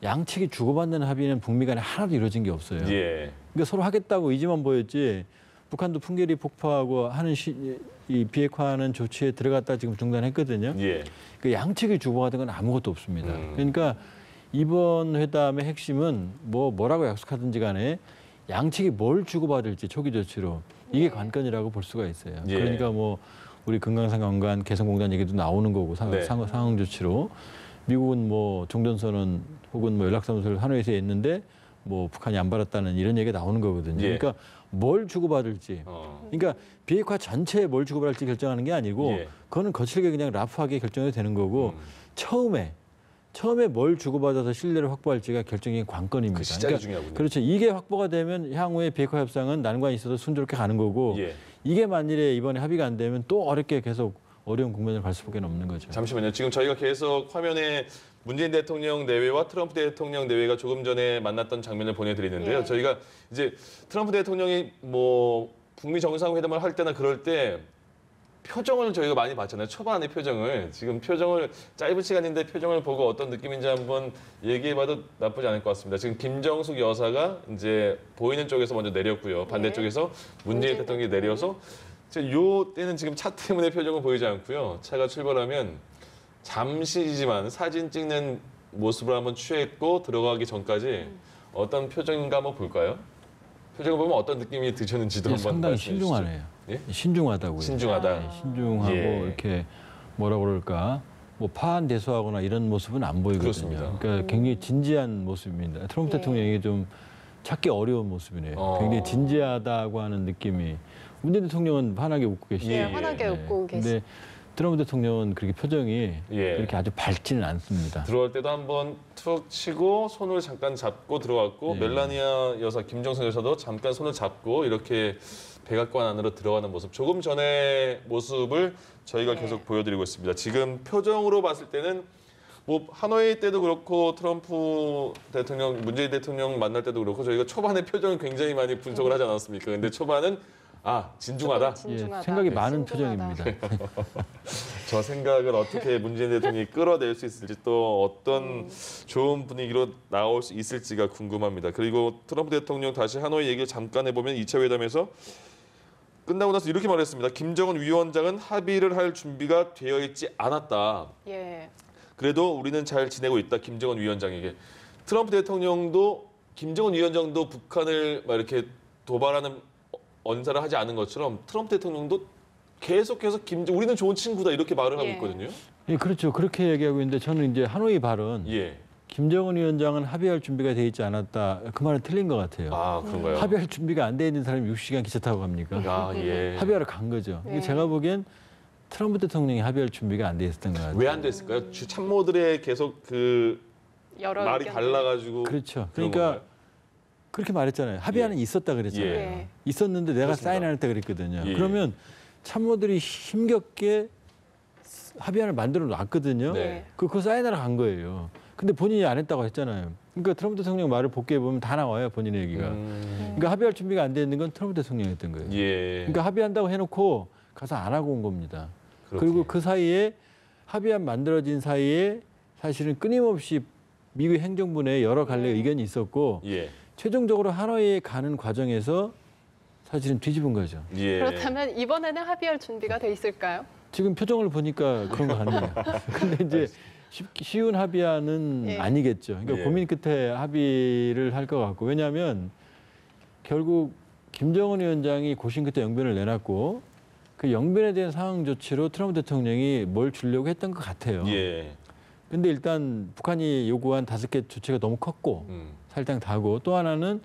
S3: 양측이 주고받는 합의는 북미 간에 하나도 이루어진 게 없어요.
S1: 예.
S3: 그러니까 서로 하겠다고 의지만 보였지 북한도 풍계리 폭파하고 하는 이 비핵화하는 조치에 들어갔다 지금 중단했거든요.
S1: 예.
S3: 그 양측이 주고받은 건 아무것도 없습니다. 그러니까 이번 회담의 핵심은 뭐라고 약속하든지 간에 양측이 뭘 주고받을지 초기 조치로 이게 관건이라고 볼 수가 있어요.
S1: 예.
S3: 그러니까 뭐 우리 금강산 관광 개성공단 얘기도 나오는 거고
S1: 네.
S3: 상황 조치로 미국은 뭐 종전선언 혹은 뭐 연락사무소를 하노이에서 했는데 뭐 북한이 안 받았다는 이런 얘기가 나오는 거거든요.
S1: 예.
S3: 그러니까 뭘 주고받을지. 그러니까 비핵화 전체에 뭘 주고받을지 결정하는 게 아니고
S1: 예.
S3: 그거는 거칠게 그냥 라프하게 결정이 되는 거고 처음에 뭘 주고받아서 신뢰를 확보할지가 결정적인 관건입니다.
S1: 그 시작이 중요하군요.
S3: 그렇죠. 이게 확보가 되면 향후에 비핵화 협상은 난관이 있어도 순조롭게 가는 거고
S1: 예.
S3: 이게 만일에 이번에 합의가 안 되면 또 어렵게 계속 어려운 국면을 갈 수밖에 없는 거죠.
S1: 잠시만요. 지금 저희가 계속 화면에 문재인 대통령 내외와 트럼프 대통령 내외가 조금 전에 만났던 장면을 보내드리는데요.
S2: 예.
S1: 저희가 이제 트럼프 대통령이 뭐 북미 정상회담을 할 때나 그럴 때 표정을 저희가 많이 봤잖아요. 초반의 표정을. 지금 표정을 짧은 시간인데 표정을 보고 어떤 느낌인지 한번 얘기해봐도 나쁘지 않을 것 같습니다. 지금 김정숙 여사가 이제 보이는 쪽에서 먼저 내렸고요. 반대쪽에서 문재인 대통령이 내려서 요 때는 지금 차 때문에 표정은 보이지 않고요. 차가 출발하면 잠시지만 사진 찍는 모습을 한번 취했고 들어가기 전까지 어떤 표정인가 한번 볼까요? 표정을 보면 어떤 느낌이 드셨는지도 한번
S3: 상당히
S1: 말씀해 주시죠.
S3: 신중하네요.
S1: 예?
S3: 신중하다고요.
S1: 신중하다.
S3: 네, 신중하고
S1: 예.
S3: 이렇게 뭐라 그럴까 뭐 파한대소하거나 이런 모습은 안 보이거든요.
S1: 그렇습니다.
S3: 그러니까 굉장히 진지한 모습입니다. 트럼프
S2: 예.
S3: 대통령이 좀 찾기 어려운 모습이네요. 굉장히 진지하다고 하는 느낌이. 문재인 대통령은 환하게 웃고 계시죠.
S2: 예, 환하게 웃고
S3: 근데
S2: 계시죠.
S3: 트럼프 대통령은 그렇게 표정이
S1: 예.
S3: 그렇게 아주 밝지는 않습니다.
S1: 들어갈 때도 한번 툭 치고 손을 잠깐 잡고 들어갔고
S3: 예.
S1: 멜라니아 여사, 김정숙 여사도 잠깐 손을 잡고 이렇게 백악관 안으로 들어가는 모습. 조금 전의 모습을 저희가
S2: 네.
S1: 계속 보여드리고 있습니다. 지금 표정으로 봤을 때는 뭐 하노이 때도 그렇고 트럼프 대통령, 문재인 대통령 만날 때도 그렇고 저희가 초반에 표정을 굉장히 많이 분석을 하지 않았습니까? 근데 초반은 진중하다.
S2: 진중하다.
S3: 생각이 많은
S2: 신중하다.
S3: 표정입니다.
S1: 저 생각을 어떻게 문재인 대통령이 끌어낼 수 있을지 또 어떤 좋은 분위기로 나올 수 있을지가 궁금합니다. 그리고 트럼프 대통령 다시 하노이 얘기를 잠깐 해보면 2차 회담에서 끝나고 나서 이렇게 말했습니다. 김정은 위원장은 합의를 할 준비가 되어 있지 않았다.
S2: 예.
S1: 그래도 우리는 잘 지내고 있다. 김정은 위원장에게. 트럼프 대통령도 김정은 위원장도 북한을 막 이렇게 도발하는 언사를 하지 않은 것처럼 트럼프 대통령도 계속해서 우리는 좋은 친구다 이렇게 말을 하고
S2: 예.
S1: 있거든요.
S3: 예, 그렇죠. 그렇게 얘기하고 있는데 저는 이제 하노이 발언
S1: 예.
S3: 김정은 위원장은 합의할 준비가 돼 있지 않았다. 그 말은 틀린 것 같아요.
S1: 아, 그런가요?
S3: 합의할 준비가 안 돼 있는 사람이 60시간 기차 타고 갑니까?
S1: 아, 예.
S3: 합의하러 간 거죠.
S2: 네.
S3: 제가 보기엔 트럼프 대통령이 합의할 준비가 안 돼 있었던 것 같아요.
S1: 왜 안 됐을까요? 주 참모들의 계속 그
S2: 여러
S1: 말이
S2: 의견들.
S1: 달라가지고
S3: 그렇죠.
S1: 그런
S3: 그러니까
S1: 건가요?
S3: 그렇게 말했잖아요. 합의안은 있었다 그랬잖아요.
S2: 예.
S3: 있었는데 내가
S1: 그렇습니다.
S3: 사인 안 했다 그랬거든요.
S1: 예.
S3: 그러면 참모들이 힘겹게 합의안을 만들어 놨거든요.
S1: 네.
S3: 그거 사인하러 간 거예요. 근데 본인이 안 했다고 했잖아요. 그러니까 트럼프 대통령 말을 복귀해 보면 다 나와요. 본인의 얘기가. 그러니까 합의할 준비가 안 돼 있는 건 트럼프 대통령이었던 거예요.
S1: 예.
S3: 그러니까 합의한다고 해놓고 가서 안 하고 온 겁니다.
S1: 그렇군요.
S3: 그리고 그 사이에 합의안 만들어진 사이에 사실은 끊임없이 미국 행정부 내에 여러 갈래 의견이 있었고
S1: 예.
S3: 최종적으로 하노이에 가는 과정에서 사실은 뒤집은 거죠.
S1: 예.
S2: 그렇다면 이번에는 합의할 준비가 돼 있을까요?
S3: 지금 표정을 보니까 그런 거 같네요. 근데 이제 쉬운 합의안은
S2: 예.
S3: 아니겠죠. 그러니까
S1: 예.
S3: 고민 끝에 합의를 할 것 같고 왜냐하면 결국 김정은 위원장이 고심 끝에 영변을 내놨고 그 영변에 대한 상황 조치로 트럼프 대통령이 뭘 주려고 했던 것 같아요.
S1: 예.
S3: 근데 일단 북한이 요구한 5개 조치가 너무 컸고 살짝 다고 또 하나는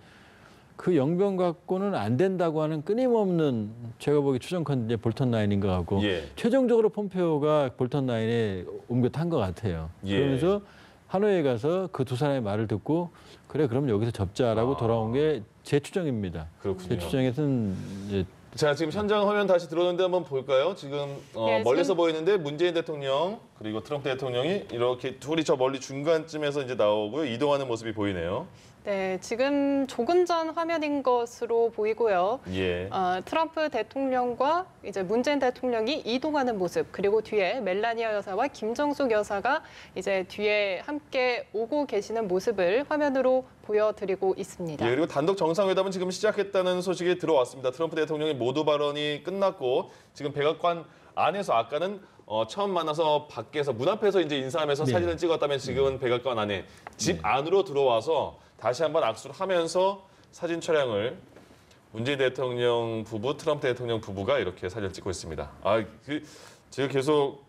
S3: 그 영변 갖고는 안 된다고 하는 끊임없는 제가 보기 추정컨대 볼턴 라인인 것 같고
S1: 예.
S3: 최종적으로 폼페오가 볼턴 라인에 옮겨 탄 것 같아요.
S1: 예.
S3: 그러면서 하노이에 가서 그 두 사람의 말을 듣고 그래 그럼 여기서 접자라고 돌아온 게 제 추정입니다.
S1: 그렇군요.
S3: 제 추정에서는 이제
S1: 자, 지금 현장 화면 다시 들어오는데 한번 볼까요? 지금
S2: 예,
S1: 멀리서
S2: 지금-
S1: 보이는데 문재인 대통령 그리고 트럼프 대통령이 이렇게 둘이 저 멀리 중간쯤에서 이제 나오고요. 이동하는 모습이 보이네요.
S2: 네, 지금 조금 전 화면인 것으로 보이고요.
S1: 예.
S2: 트럼프 대통령과 이제 문재인 대통령이 이동하는 모습, 그리고 뒤에 멜라니아 여사와 김정숙 여사가 이제 뒤에 함께 오고 계시는 모습을 화면으로 보여드리고 있습니다.
S1: 예, 그리고 단독 정상회담은 지금 시작했다는 소식이 들어왔습니다. 트럼프 대통령의 모두 발언이 끝났고 지금 백악관 안에서 아까는 처음 만나서 밖에서 문 앞에서 이제 인사하면서
S3: 네.
S1: 사진을 찍었다면 지금은 백악관 안에 집 안으로 들어와서 다시 한번 악수를 하면서 사진 촬영을 문재인 대통령 부부, 트럼프 대통령 부부가 이렇게 사진을 찍고 있습니다. 제가 계속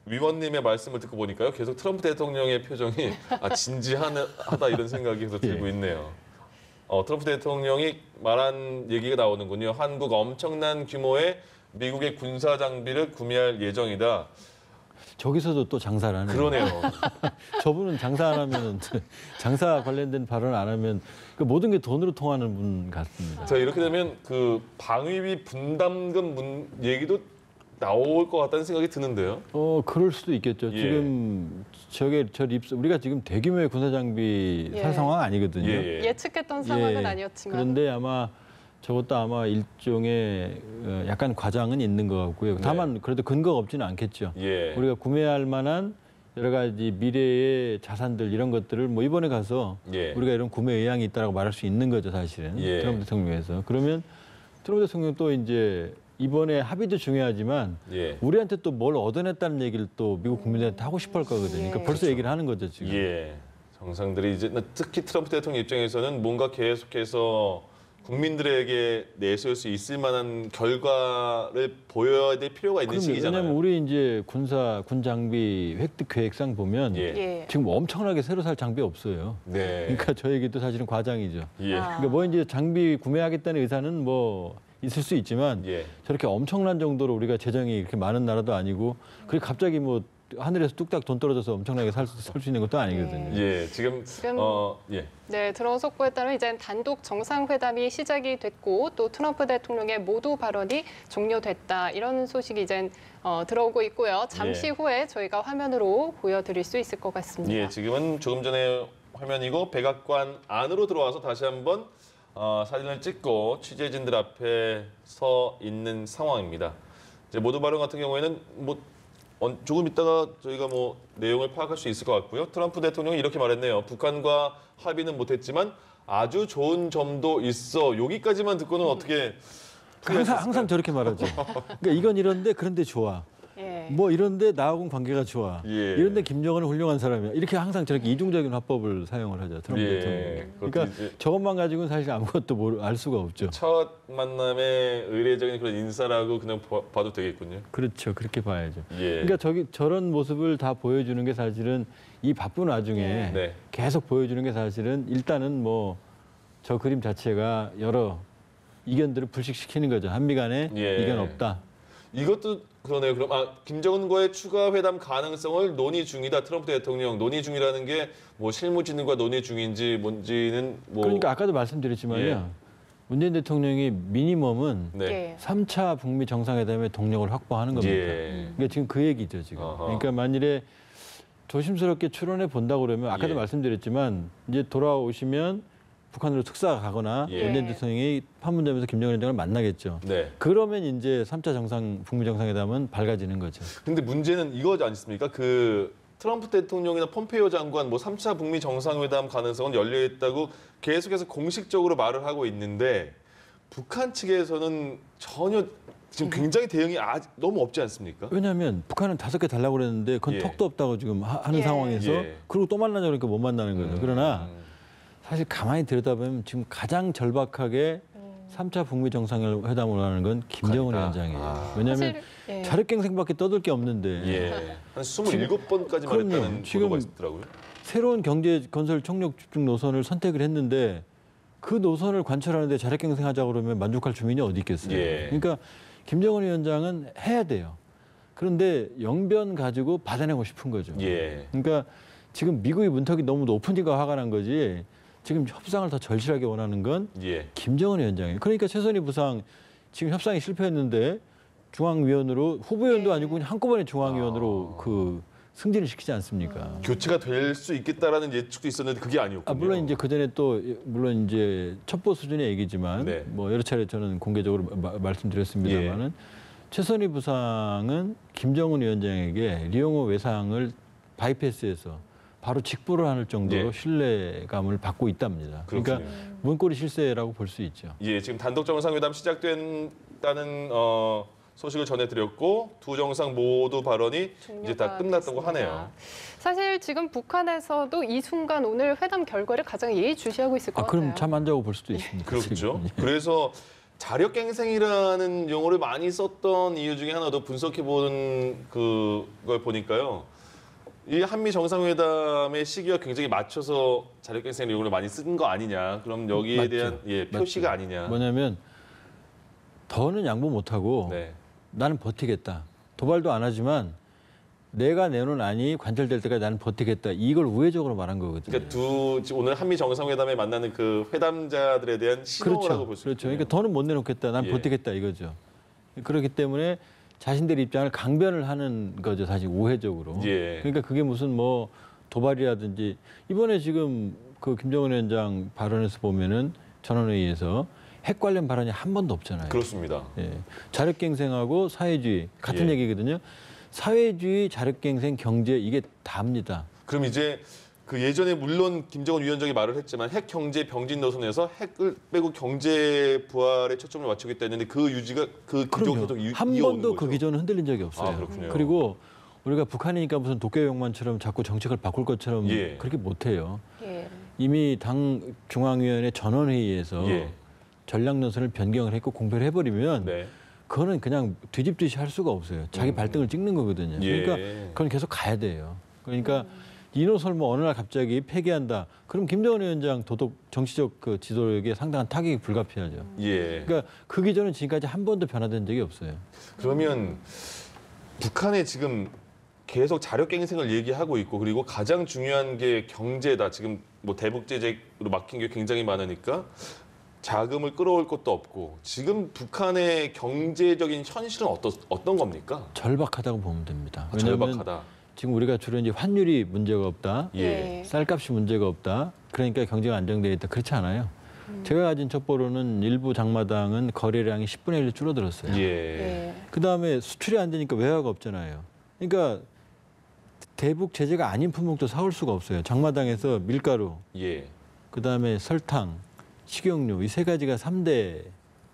S1: 위원님의 말씀을 듣고 보니까요, 계속 트럼프 대통령의 표정이 진지하다 이런 생각이 계속 들고 있네요. 트럼프 대통령이 말한 얘기가 나오는군요. 한국 엄청난 규모의 미국의 군사 장비를 구매할 예정이다.
S3: 저기서도 또 장사를 하네요.
S1: 그러네요.
S3: 저분은 장사 안 하면 장사 관련된 발언 안 하면 그 모든 게 돈으로 통하는 분 같습니다.
S1: 자, 이렇게 되면 그 방위비 분담금 얘기도 나올 것 같다는 생각이 드는데요.
S3: 그럴 수도 있겠죠.
S1: 예.
S3: 지금 우리가 지금 대규모의 군사 장비
S2: 예.
S3: 살 상황 아니거든요.
S2: 예측했던 상황은
S3: 예.
S2: 아니었지만.
S3: 그런데 저것도 아마 일종의 약간 과장은 있는 것 같고요. 다만 그래도 근거가 없지는 않겠죠.
S1: 예.
S3: 우리가 구매할 만한 여러 가지 미래의 자산들 이런 것들을 뭐 이번에 가서
S1: 예.
S3: 우리가 이런 구매 의향이 있다라고 말할 수 있는 거죠, 사실은.
S1: 예.
S3: 트럼프 대통령에서. 그러면 트럼프 대통령 또 이제 이번에 합의도 중요하지만
S1: 예.
S3: 우리한테 또 뭘 얻어냈다는 얘기를 또 미국 국민들한테 하고 싶어 할 거거든요. 그러니까
S2: 예.
S3: 벌써 얘기를 하는 거죠, 지금.
S1: 예. 정상들이 이제 특히 트럼프 대통령 입장에서는 뭔가 계속해서 국민들에게 내세울 수 있을 만한 결과를 보여야 될 필요가 있는
S3: 그럼요.
S1: 시기잖아요.
S3: 왜냐하면 우리 이제 군 장비 획득 계획상 보면
S1: 예.
S2: 예.
S3: 지금 엄청나게 새로 살 장비 없어요.
S1: 네.
S3: 그러니까 저 얘기도 사실은 과장이죠.
S1: 예.
S3: 그러니까 뭐 이제 장비 구매하겠다는 의사는 뭐 있을 수 있지만
S1: 예.
S3: 저렇게 엄청난 정도로 우리가 재정이 이렇게 많은 나라도 아니고 그리고 갑자기 뭐 하늘에서 뚝딱 돈 떨어져서 엄청나게 살 수 있는 것도 아니거든요.
S1: 예. 지금 예.
S2: 네, 들어온 속보에 따르면 이제 단독 정상회담이 시작이 됐고 또 트럼프 대통령의 모두 발언이 종료됐다 이런 소식이 이제 들어오고 있고요. 잠시
S1: 예.
S2: 후에 저희가 화면으로 보여드릴 수 있을 것 같습니다.
S1: 예, 지금은 조금 전에 화면이고 백악관 안으로 들어와서 다시 한번 사진을 찍고 취재진들 앞에 서 있는 상황입니다. 이제 모두 발언 같은 경우에는 뭐 조금 있다가 저희가 뭐 내용을 파악할 수 있을 것 같고요. 트럼프 대통령이 이렇게 말했네요. 북한과 합의는 못했지만 아주 좋은 점도 있어. 여기까지만 듣고는 어떻게
S3: 항상 저렇게 말하죠. 그러니까 이건 이런데 그런데 좋아.
S2: 예.
S3: 뭐 이런데 나하고는 관계가 좋아.
S1: 예.
S3: 이런데 김정은은 훌륭한 사람이야. 이렇게 항상 저렇게 이중적인 화법을 사용을 하죠. 트럼프
S1: 예.
S3: 대통령이.
S1: 그것도
S3: 그러니까
S1: 이제
S3: 저것만 가지고는 사실 아무것도 알 수가 없죠.
S1: 첫 만남의 의례적인 그런 인사라고 그냥 봐도 되겠군요.
S3: 그렇죠. 그렇게 봐야죠.
S1: 예.
S3: 그러니까 저런 모습을 다 보여주는 게 사실은 이 바쁜 와중에
S1: 네.
S3: 계속 보여주는 게 사실은 일단은 뭐 저 그림 자체가 여러 이견들을 불식시키는 거죠. 한미 간에
S1: 예.
S3: 이견 없다.
S1: 이것도 그러네요. 그럼 김정은과의 추가 회담 가능성을 논의 중이다. 트럼프 대통령 논의 중이라는 게 뭐 실무진과 논의 중인지 뭔지는 뭐
S3: 그러니까 아까도 말씀드렸지만요.
S1: 예.
S3: 문재인 대통령이 미니멈은
S1: 네.
S2: 예.
S3: 3차 북미 정상회담의 동력을 확보하는 겁니다.
S1: 예.
S3: 그러니까 지금 그 얘기죠, 지금.
S1: 어허.
S3: 그러니까 만일에 조심스럽게 출원해 본다 그러면 아까도
S1: 예.
S3: 말씀드렸지만 이제 돌아오시면 북한으로 특사가 가거나
S1: 예.
S3: 문재인 대통령이 판문점에서 김정은 위원장을 만나겠죠.
S1: 네.
S3: 그러면 이제 3차 북미 정상회담은 밝아지는 거죠.
S1: 근데 문제는 이거지 않습니까? 그 트럼프 대통령이나 폼페이오 장관 뭐 3차 북미 정상회담 가능성은 열려 있다고 계속해서 공식적으로 말을 하고 있는데 북한 측에서는 전혀 지금 굉장히 대응이 너무 없지 않습니까?
S3: 왜냐하면 북한은 5개 달라고 그랬는데 그건
S1: 예.
S3: 턱도 없다고 지금 하는
S2: 예.
S3: 상황에서
S1: 예.
S3: 그리고 또 만나자 그러니까 못 만나는 거죠. 그러나
S1: 음.
S3: 사실 가만히 들여다보면 지금 가장 절박하게 3차 북미 정상회담을 하는 건 김정은
S1: 북한이다.
S3: 위원장이에요. 왜냐하면
S2: 사실, 예.
S3: 자력갱생밖에 떠들 게 없는데
S1: 예. 한 27번까지
S3: 그럼요.
S1: 말했다는
S3: 지금
S1: 보도가 있더라고요.
S3: 새로운 경제 건설 총력 집중 노선을 선택을 했는데 그 노선을 관철하는데 자력갱생하자 그러면 만족할 주민이 어디 있겠어요.
S1: 예.
S3: 그러니까 김정은 위원장은 해야 돼요. 그런데 영변 가지고 받아내고 싶은 거죠.
S1: 예.
S3: 그러니까 지금 미국의 문턱이 너무 높으니까 화가 난 거지. 지금 협상을 더 절실하게 원하는 건
S1: 예.
S3: 김정은 위원장이에요. 그러니까 최선희 부상 지금 협상이 실패했는데 중앙위원으로 후보위원도 아니고 그냥 한꺼번에 중앙위원으로 그 승진을 시키지 않습니까?
S1: 교체가 될 수 있겠다라는 예측도 있었는데 그게 아니었군요.
S3: 물론 이제 그 전에 또 물론 이제 첩보 수준의 얘기지만
S1: 네.
S3: 뭐 여러 차례 저는 공개적으로 말씀드렸습니다만은 최선희 부상은 김정은 위원장에게 리용호 외상을 바이패스해서 바로 직보를 할 정도로
S1: 예.
S3: 신뢰감을 받고 있답니다. 그러니까
S1: 그렇군요.
S3: 문고리 실세라고 볼 수 있죠.
S1: 예, 지금 단독 정상회담 시작된다는 소식을 전해드렸고 두 정상 모두 발언이 이제 다
S2: 종료가
S1: 끝났다고
S2: 됐습니다.
S1: 하네요.
S2: 사실 지금 북한에서도 이 순간 오늘 회담 결과를 가장 예의주시하고 있을 것 같아요.
S3: 그럼 잠 안 자고 볼 수도 있습니다.
S1: 그렇죠.
S3: 지금.
S1: 그래서 자력갱생이라는 용어를 많이 썼던 이유 중에 하나도 분석해보는 그걸 보니까요. 이 한미 정상회담의 시기와 굉장히 맞춰서 자력갱생 용어를 많이 쓴 거 아니냐. 그럼 여기에
S3: 맞죠.
S1: 대한 표시가
S3: 맞죠.
S1: 아니냐.
S3: 뭐냐면 더는 양보 못하고
S1: 네.
S3: 나는 버티겠다. 도발도 안 하지만 내가 내놓은 안이 관철될 때까지 나는 버티겠다. 이걸 우회적으로 말한 거거든요.
S1: 그러니까 오늘 한미 정상회담에 만나는 그 회담자들에 대한 신호라고 볼 수
S3: 그렇죠.
S1: 있죠.
S3: 그러니까 더는 못 내놓겠다. 난
S1: 예.
S3: 버티겠다 이거죠. 그렇기 때문에 자신들의 입장을 강변을 하는 거죠. 사실 우회적으로.
S1: 예.
S3: 그러니까 그게 무슨 뭐 도발이라든지 이번에 지금 그 김정은 위원장 발언에서 보면은 전원회의에서 핵 관련 발언이 한 번도 없잖아요.
S1: 그렇습니다.
S3: 예. 자력갱생하고 사회주의 같은
S1: 예.
S3: 얘기거든요. 사회주의, 자력갱생, 경제 이게 다입니다.
S1: 그럼 이제 그 예전에 물론 김정은 위원장이 말을 했지만 핵 경제 병진 노선에서 핵을 빼고 경제 부활에 초점을 맞추겠다 했는데 그 유지가 그 기조 계속
S3: 한
S1: 이어오는
S3: 번도
S1: 거죠.
S3: 그 기조는 흔들린 적이 없어요.
S1: 아, 그렇군요.
S3: 그리고 우리가 북한이니까 무슨 도쿄용만처럼 자꾸 정책을 바꿀 것처럼
S1: 예.
S3: 그렇게 못해요.
S2: 예.
S3: 이미 당 중앙위원회 전원회의에서
S1: 예.
S3: 전략 노선을 변경을 했고 공표를 해버리면
S1: 네.
S3: 그거는 그냥 뒤집듯이 할 수가 없어요. 자기 발등을 찍는 거거든요.
S1: 예.
S3: 그러니까 그건 계속 가야 돼요. 그러니까 이 노선을 뭐 어느 날 갑자기 폐기한다. 그럼 김정은 위원장 도덕 정치적 그 지도력에 상당한 타격이 불가피하죠.
S1: 예.
S3: 그러니까 그 기조는 지금까지 한 번도 변화된 적이 없어요.
S1: 그러면 북한에 지금 계속 자력갱생을 얘기하고 있고 그리고 가장 중요한 게 경제다. 지금 뭐 대북 제재로 막힌 게 굉장히 많으니까 자금을 끌어올 것도 없고 지금 북한의 경제적인 현실은 어떤 겁니까?
S3: 절박하다고 보면 됩니다. 왜냐하면
S1: 절박하다.
S3: 지금 우리가 주로 이제 환율이 문제가 없다.
S1: 예.
S3: 쌀값이 문제가 없다. 그러니까 경제가 안정되어 있다. 그렇지 않아요. 제가 가진 첩보로는 일부 장마당은 거래량이 10분의 1로 줄어들었어요.
S1: 예.
S2: 예.
S3: 그다음에 수출이 안 되니까 외화가 없잖아요. 그러니까 대북 제재가 아닌 품목도 사올 수가 없어요. 장마당에서 밀가루,
S1: 예.
S3: 그다음에 설탕, 식용유 이 세 가지가 3대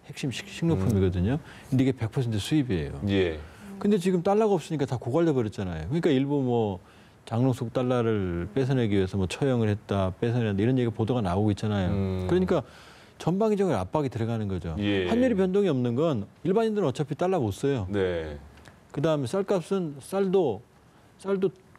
S3: 핵심 식료품이거든요. 근데 이게 100% 수입이에요.
S1: 예.
S3: 근데 지금 달러가 없으니까 다 고갈돼 버렸잖아요. 그러니까 일부 뭐 장롱속 달러를 뺏어내기 위해서 뭐 처형을 했다, 뺏어낸다 이런 얘기 보도가 나오고 있잖아요. 그러니까 전방위적으로 압박이 들어가는 거죠.
S1: 예.
S3: 환율이 변동이 없는 건 일반인들은 어차피 달러 못 써요.
S1: 네.
S3: 그다음에 쌀값은 쌀도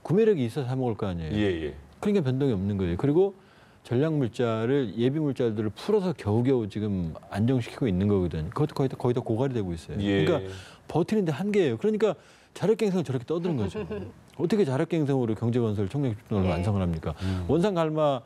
S3: 구매력이 있어서 사 먹을 거 아니에요.
S1: 예.
S3: 그러니까 변동이 없는 거예요. 그리고 전략 물자를 예비 물자들을 풀어서 겨우겨우 지금 안정시키고 있는 거거든요. 그것도 거의 다 고갈이 되고 있어요.
S1: 예.
S3: 그러니까 버티는데 한계예요. 그러니까 자력갱생을 저렇게 떠드는 거죠. 어떻게 자력갱생으로 경제건설 청력집중을
S2: 예.
S3: 완성을 합니까? 원산 갈마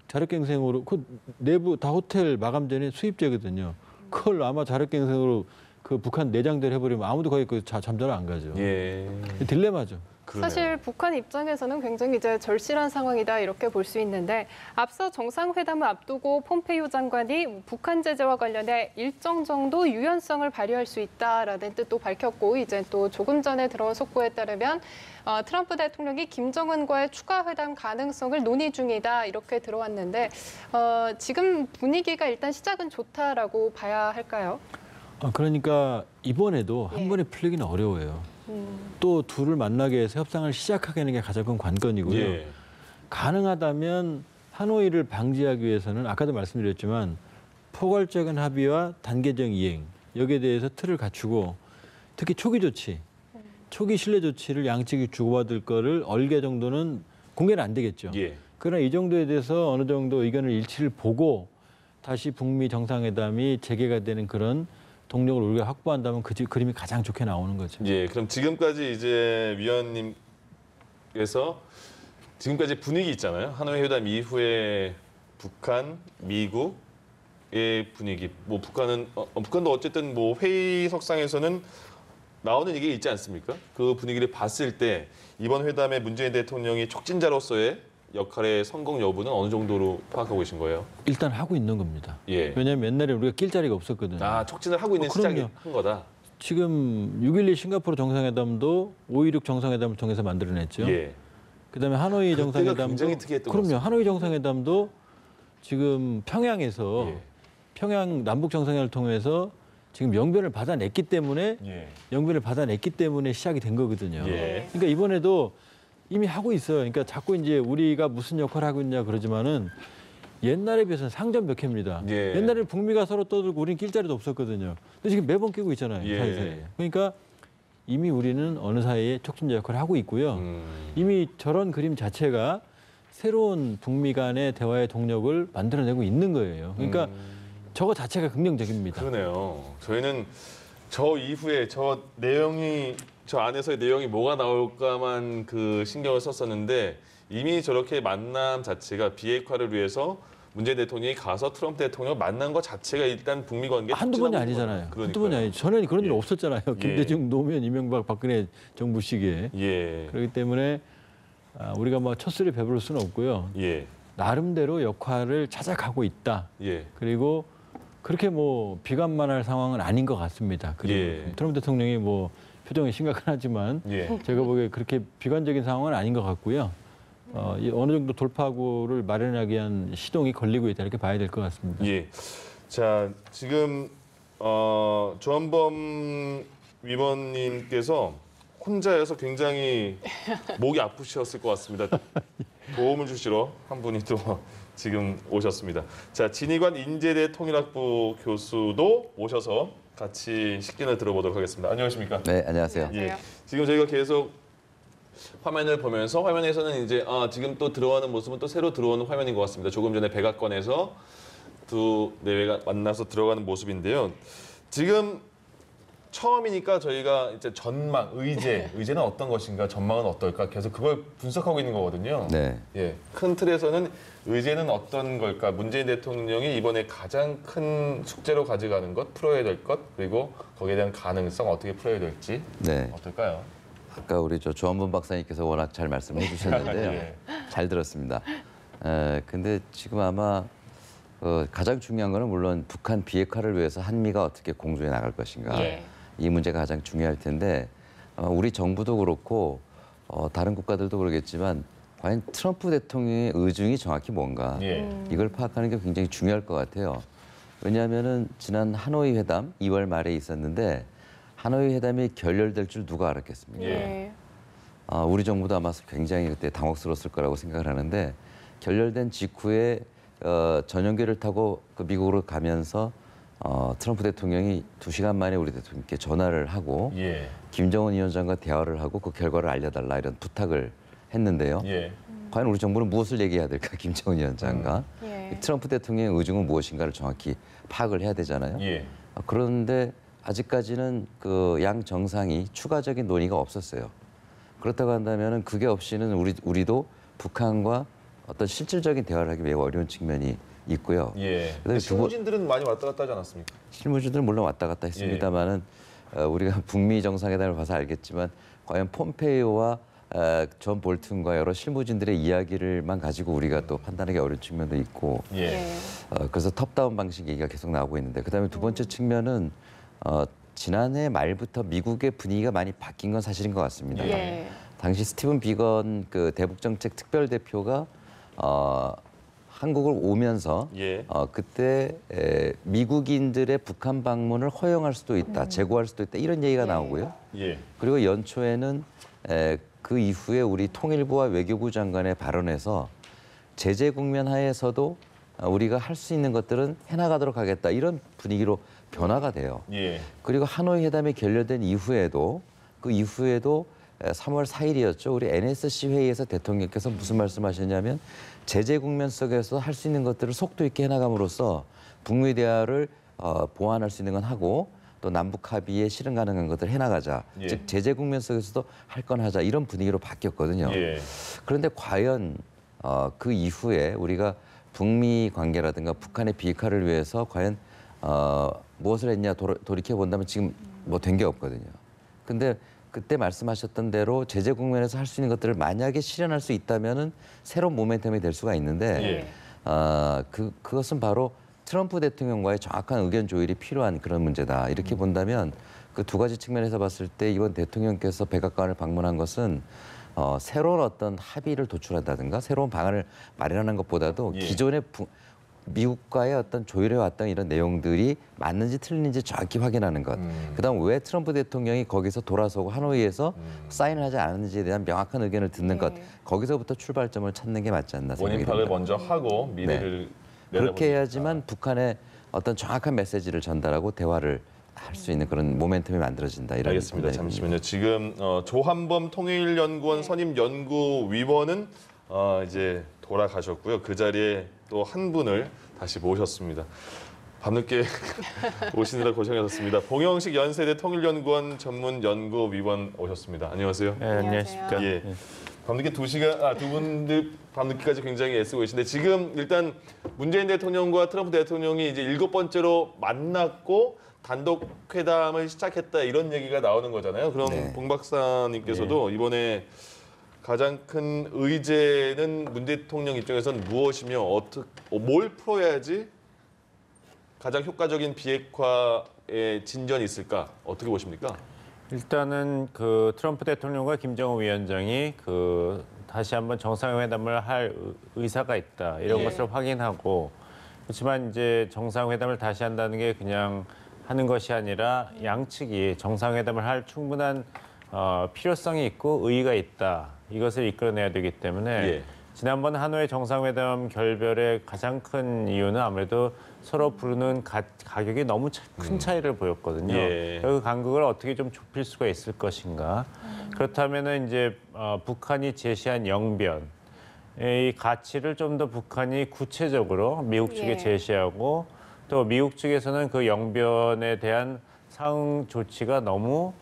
S3: 자력갱생으로 그 내부 다 호텔 마감 전에 수입제거든요. 그걸 아마 자력갱생으로 그 북한 내장들 해버리면 아무도 거의 그 잠자러 안 가죠.
S1: 예.
S3: 딜레마죠.
S1: 그러네요.
S2: 사실 북한 입장에서는 굉장히 이제 절실한 상황이다 이렇게 볼 수 있는데 앞서 정상회담을 앞두고 폼페이오 장관이 북한 제재와 관련해 일정 정도 유연성을 발휘할 수 있다라는 뜻도 밝혔고 이제 또 조금 전에 들어온 속보에 따르면 트럼프 대통령이 김정은과의 추가 회담 가능성을 논의 중이다 이렇게 들어왔는데 지금 분위기가 일단 시작은 좋다라고 봐야 할까요?
S3: 그러니까 이번에도
S2: 예.
S3: 한 번에 풀리기는 어려워요. 또 둘을 만나게 해서 협상을 시작하게 하는 게 가장 큰 관건이고요.
S1: 예.
S3: 가능하다면 하노이를 방지하기 위해서는 아까도 말씀드렸지만 포괄적인 합의와 단계적 이행 여기에 대해서 틀을 갖추고 특히 초기 조치, 초기 신뢰 조치를 양측이 주고받을 거를 얼개 정도는 공개는 안 되겠죠.
S1: 예.
S3: 그러나 이 정도에 대해서 어느 정도 의견을 일치를 보고 다시 북미 정상회담이 재개가 되는 그런 동력을 우리가 확보한다면 그 그림이 가장 좋게 나오는 거죠.
S1: 예. 그럼 지금까지 이제 위원님께서 지금까지 분위기 있잖아요. 하노이 회담 이후에 북한, 미국의 분위기. 뭐 북한도 어쨌든 뭐 회의석상에서는 나오는 얘기가 있지 않습니까? 그 분위기를 봤을 때 이번 회담에 문재인 대통령이 촉진자로서의 역할의 성공 여부는 어느 정도로 파악하고 계신 거예요?
S3: 일단 하고 있는 겁니다.
S1: 예.
S3: 왜냐하면 옛날에 우리가 낄 자리가 없었거든요.
S1: 촉진을 하고 있는 시작이
S3: 그럼요.
S1: 한 거다.
S3: 지금 6.12 싱가포르 정상회담도 5.16 정상회담을 통해서 만들어냈죠.
S1: 예.
S3: 그다음에 하노이
S1: 그때가
S3: 정상회담도
S1: 굉장히 특이했던 것
S3: 그럼요. 하노이 정상회담도 지금 평양에서
S1: 예.
S3: 평양 남북 정상회담을 통해서 지금 영변을 받아냈기 때문에 시작이 된 거거든요.
S1: 예.
S3: 그러니까 이번에도 이미 하고 있어요. 그러니까 자꾸 이제 우리가 무슨 역할을 하고 있냐 그러지만은 옛날에 비해서는 상전벽해입니다.
S1: 예.
S3: 옛날에 북미가 서로 떠들고 우리는 낄 자리도 없었거든요. 근데 지금 매번 끼고 있잖아요.
S1: 예.
S3: 사이사이에. 그러니까 이미 우리는 어느 사이에 촉진자 역할을 하고 있고요. 이미 저런 그림 자체가 새로운 북미 간의 대화의 동력을 만들어내고 있는 거예요. 그러니까 저거 자체가 긍정적입니다.
S1: 그러네요. 저희는 저 이후에 저 안에서의 내용이 뭐가 나올까만 그 신경을 썼었는데 이미 저렇게 만남 자체가 비핵화를 위해서 문재인 대통령이 가서 트럼프 대통령을 만난 것 자체가 일단 북미 관계
S3: 한두 번이 아니잖아요. 한두 번이 아니죠. 전에는 그런 일
S1: 예.
S3: 없었잖아요. 김대중, 노무현, 이명박, 박근혜 정부 시기에.
S1: 예.
S3: 그렇기 때문에 우리가 뭐 첫술에 배부를 수는 없고요.
S1: 예.
S3: 나름대로 역할을 찾아가고 있다.
S1: 예.
S3: 그리고 그렇게 뭐 비관만할 상황은 아닌 것 같습니다. 그리고
S1: 예.
S3: 트럼프 대통령이 뭐 표정이 심각은 하지만
S1: 예.
S3: 제가 보기에 그렇게 비관적인 상황은 아닌 것 같고요. 어느 정도 돌파구를 마련하기 위한 시동이 걸리고 있다 이렇게 봐야 될 것 같습니다.
S1: 예. 자, 지금 조한범 위원님께서 혼자여서 굉장히 목이 아프셨을 것 같습니다. 도움을 주시러 한 분이 또 지금 오셨습니다. 자, 진희관 인제대 통일학부 교수도 오셔서 같이 식견을 들어보도록 하겠습니다. 안녕하십니까?
S4: 네, 안녕하세요.
S1: 예. 지금 저희가 계속 화면을 보면서 화면에서는 이제 지금 또 들어가는 모습은 또 새로 들어오는 화면인 것 같습니다. 조금 전에 백악관에서 두 내외가 만나서 들어가는 모습인데요. 지금 처음이니까 저희가 이제 전망, 의제는 어떤 것인가, 전망은 어떨까 계속 그걸 분석하고 있는 거거든요.
S4: 네.
S1: 예. 큰 틀에서는 의제는 어떤 걸까? 문재인 대통령이 이번에 가장 큰 숙제로 가져가는 것, 풀어야 될 것, 그리고 거기에 대한 가능성 어떻게 풀어야 될지
S4: 네.
S1: 어떨까요?
S4: 아까 우리 조한범 박사님께서 워낙 잘 말씀을 해주셨는데요.
S1: 예.
S4: 잘 들었습니다. 근데 지금 아마 가장 중요한 거는 물론 북한 비핵화를 위해서 한미가 어떻게 공조해 나갈 것인가.
S2: 예.
S4: 이 문제가 가장 중요할 텐데 우리 정부도 그렇고 다른 국가들도 그러겠지만 과연 트럼프 대통령의 의중이 정확히 뭔가
S1: 예.
S4: 이걸 파악하는 게 굉장히 중요할 것 같아요. 왜냐하면은 지난 하노이 회담 2월 말에 있었는데 하노이 회담이 결렬될 줄 누가 알았겠습니까?
S2: 예.
S4: 우리 정부도 아마 굉장히 그때 당혹스러웠을 거라고 생각을 하는데 결렬된 직후에 전용기를 타고 그 미국으로 가면서 트럼프 대통령이 2시간 만에 우리 대통령께 전화를 하고
S1: 예.
S4: 김정은 위원장과 대화를 하고 그 결과를 알려달라 이런 부탁을 했는데요.
S1: 예.
S4: 과연 우리 정부는 무엇을 얘기해야 될까? 김정은 위원장과
S2: 예.
S4: 트럼프 대통령의 의중은 무엇인가를 정확히 파악을 해야 되잖아요.
S1: 예.
S4: 그런데 아직까지는 그 양 정상이 추가적인 논의가 없었어요. 그렇다고 한다면은 그게 없이는 우리도 북한과 어떤 실질적인 대화를 하기 매우 어려운 측면이 있고요.
S1: 예.
S4: 그다음에
S1: 실무진들은 많이 왔다 갔다 하지 않았습니까?
S4: 실무진들은 물론 왔다 갔다 했습니다만은 우리가 북미 정상회담을 봐서 알겠지만 과연 폼페이오와 존 볼튼과 여러 실무진들의 이야기를만 가지고 우리가 또 판단하기 어려운 측면도 있고
S1: 예.
S4: 그래서 톱다운 방식 얘기가 계속 나오고 있는데 그다음에 두 번째 측면은 지난해 말부터 미국의 분위기가 많이 바뀐 건 사실인 것 같습니다.
S2: 예.
S4: 당시 스티븐 비건 그 대북정책 특별대표가 한국을 오면서
S1: 예.
S4: 그때 미국인들의 북한 방문을 허용할 수도 있다, 제고할 수도 있다 이런 얘기가 나오고요.
S1: 예.
S4: 그리고 연초에는 그 이후에 우리 통일부와 외교부 장관의 발언에서 제재 국면 하에서도 우리가 할 수 있는 것들은 해나가도록 하겠다 이런 분위기로 변화가 돼요.
S1: 예.
S4: 그리고 하노이 회담이 결렬된 이후에도 그 이후에도 3월 4일이었죠. 우리 NSC 회의에서 대통령께서 무슨 말씀하셨냐면 제재 국면 속에서 할 수 있는 것들을 속도 있게 해나감으로써 북미 대화를 보완할 수 있는 건 하고 또 남북 합의에 실현 가능한 것들 해나가자.
S1: 예.
S4: 즉 제재 국면 속에서도 할 건 하자 이런 분위기로 바뀌었거든요.
S1: 예.
S4: 그런데 과연 그 이후에 우리가 북미 관계라든가 북한의 비핵화를 위해서 과연 무엇을 했냐 돌이켜 본다면 지금 뭐 된 게 없거든요. 근데 그때 말씀하셨던 대로 제재 국면에서 할 수 있는 것들을 만약에 실현할 수 있다면은 새로운 모멘텀이 될 수가 있는데 그것은 바로 트럼프 대통령과의 정확한 의견 조율이 필요한 그런 문제다. 이렇게 본다면 그 두 가지 측면에서 봤을 때 이번 대통령께서 백악관을 방문한 것은 새로운 어떤 합의를 도출한다든가 새로운 방안을 마련하는 것보다도 기존의 미국과의 어떤 조율해왔던 이런 내용들이 맞는지 틀린지 정확히 확인하는 것. 그다음 왜 트럼프 대통령이 거기서 돌아서고 하노이에서 사인을 하지 않았는지에 대한 명확한 의견을 듣는 것. 거기서부터 출발점을 찾는 게 맞지 않나 생각이
S1: 원인 파악을
S4: 듭니다.
S1: 먼저 하고 미래를
S4: 그렇게 해야지만 북한에 어떤 정확한 메시지를 전달하고 대화를 할 수 있는 그런 모멘텀이 만들어진다. 이런
S1: 알겠습니다.
S4: 생각이
S1: 잠시만요. 지금 조한범 통일연구원 선임 연구위원은 이제 돌아가셨고요. 그 자리에 또 한 분을 다시 모셨습니다. 밤늦게 오시느라 고생하셨습니다. 봉영식 연세대 통일연구원 전문 연구위원 오셨습니다. 안녕하세요.
S5: 네, 안녕하십니까.
S1: 예. 밤늦게 두 분들 밤늦게까지 굉장히 애쓰고 계신데 지금 일단 문재인 대통령과 트럼프 대통령이 이제 7번째로 만났고 단독 회담을 시작했다 이런 얘기가 나오는 거잖아요. 그럼 봉 박사님께서도 이번에 가장 큰 의제는 문 대통령 입장에서는 무엇이며 뭘 풀어야지 가장 효과적인 비핵화의 진전이 있을까? 어떻게 보십니까?
S5: 일단은 그 트럼프 대통령과 김정은 위원장이 그 다시 한번 정상회담을 할 의사가 있다 이런 것을 확인하고 그렇지만 이제 정상회담을 다시 한다는 게 그냥 하는 것이 아니라 양측이 정상회담을 할 충분한 필요성이 있고 의의가 있다 이것을 이끌어내야 되기 때문에 지난번 하노이 정상회담 결별의 가장 큰 이유는 아무래도 서로 부르는 가격이 너무 큰 차이를 보였거든요. 그 간극을 어떻게 좀 좁힐 수가 있을 것인가. 그렇다면은 이제 북한이 제시한 영변, 이 가치를 좀 더 북한이 구체적으로 미국 측에 제시하고 또 미국 측에서는 그 영변에 대한 상응 조치가 너무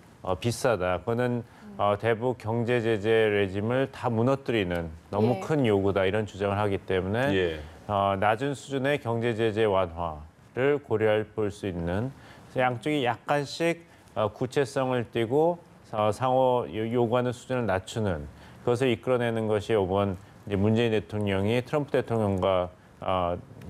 S5: 비싸다. 그거는 대북 경제 제재 레짐을 다 무너뜨리는 너무 큰 요구다 이런 주장을 하기 때문에 낮은 수준의 경제 제재 완화를 고려할 볼 수 있는 양쪽이 약간씩 구체성을 띠고 상호 요구하는 수준을 낮추는 그것을 이끌어내는 것이 이번 이제 문재인 대통령이 트럼프 대통령과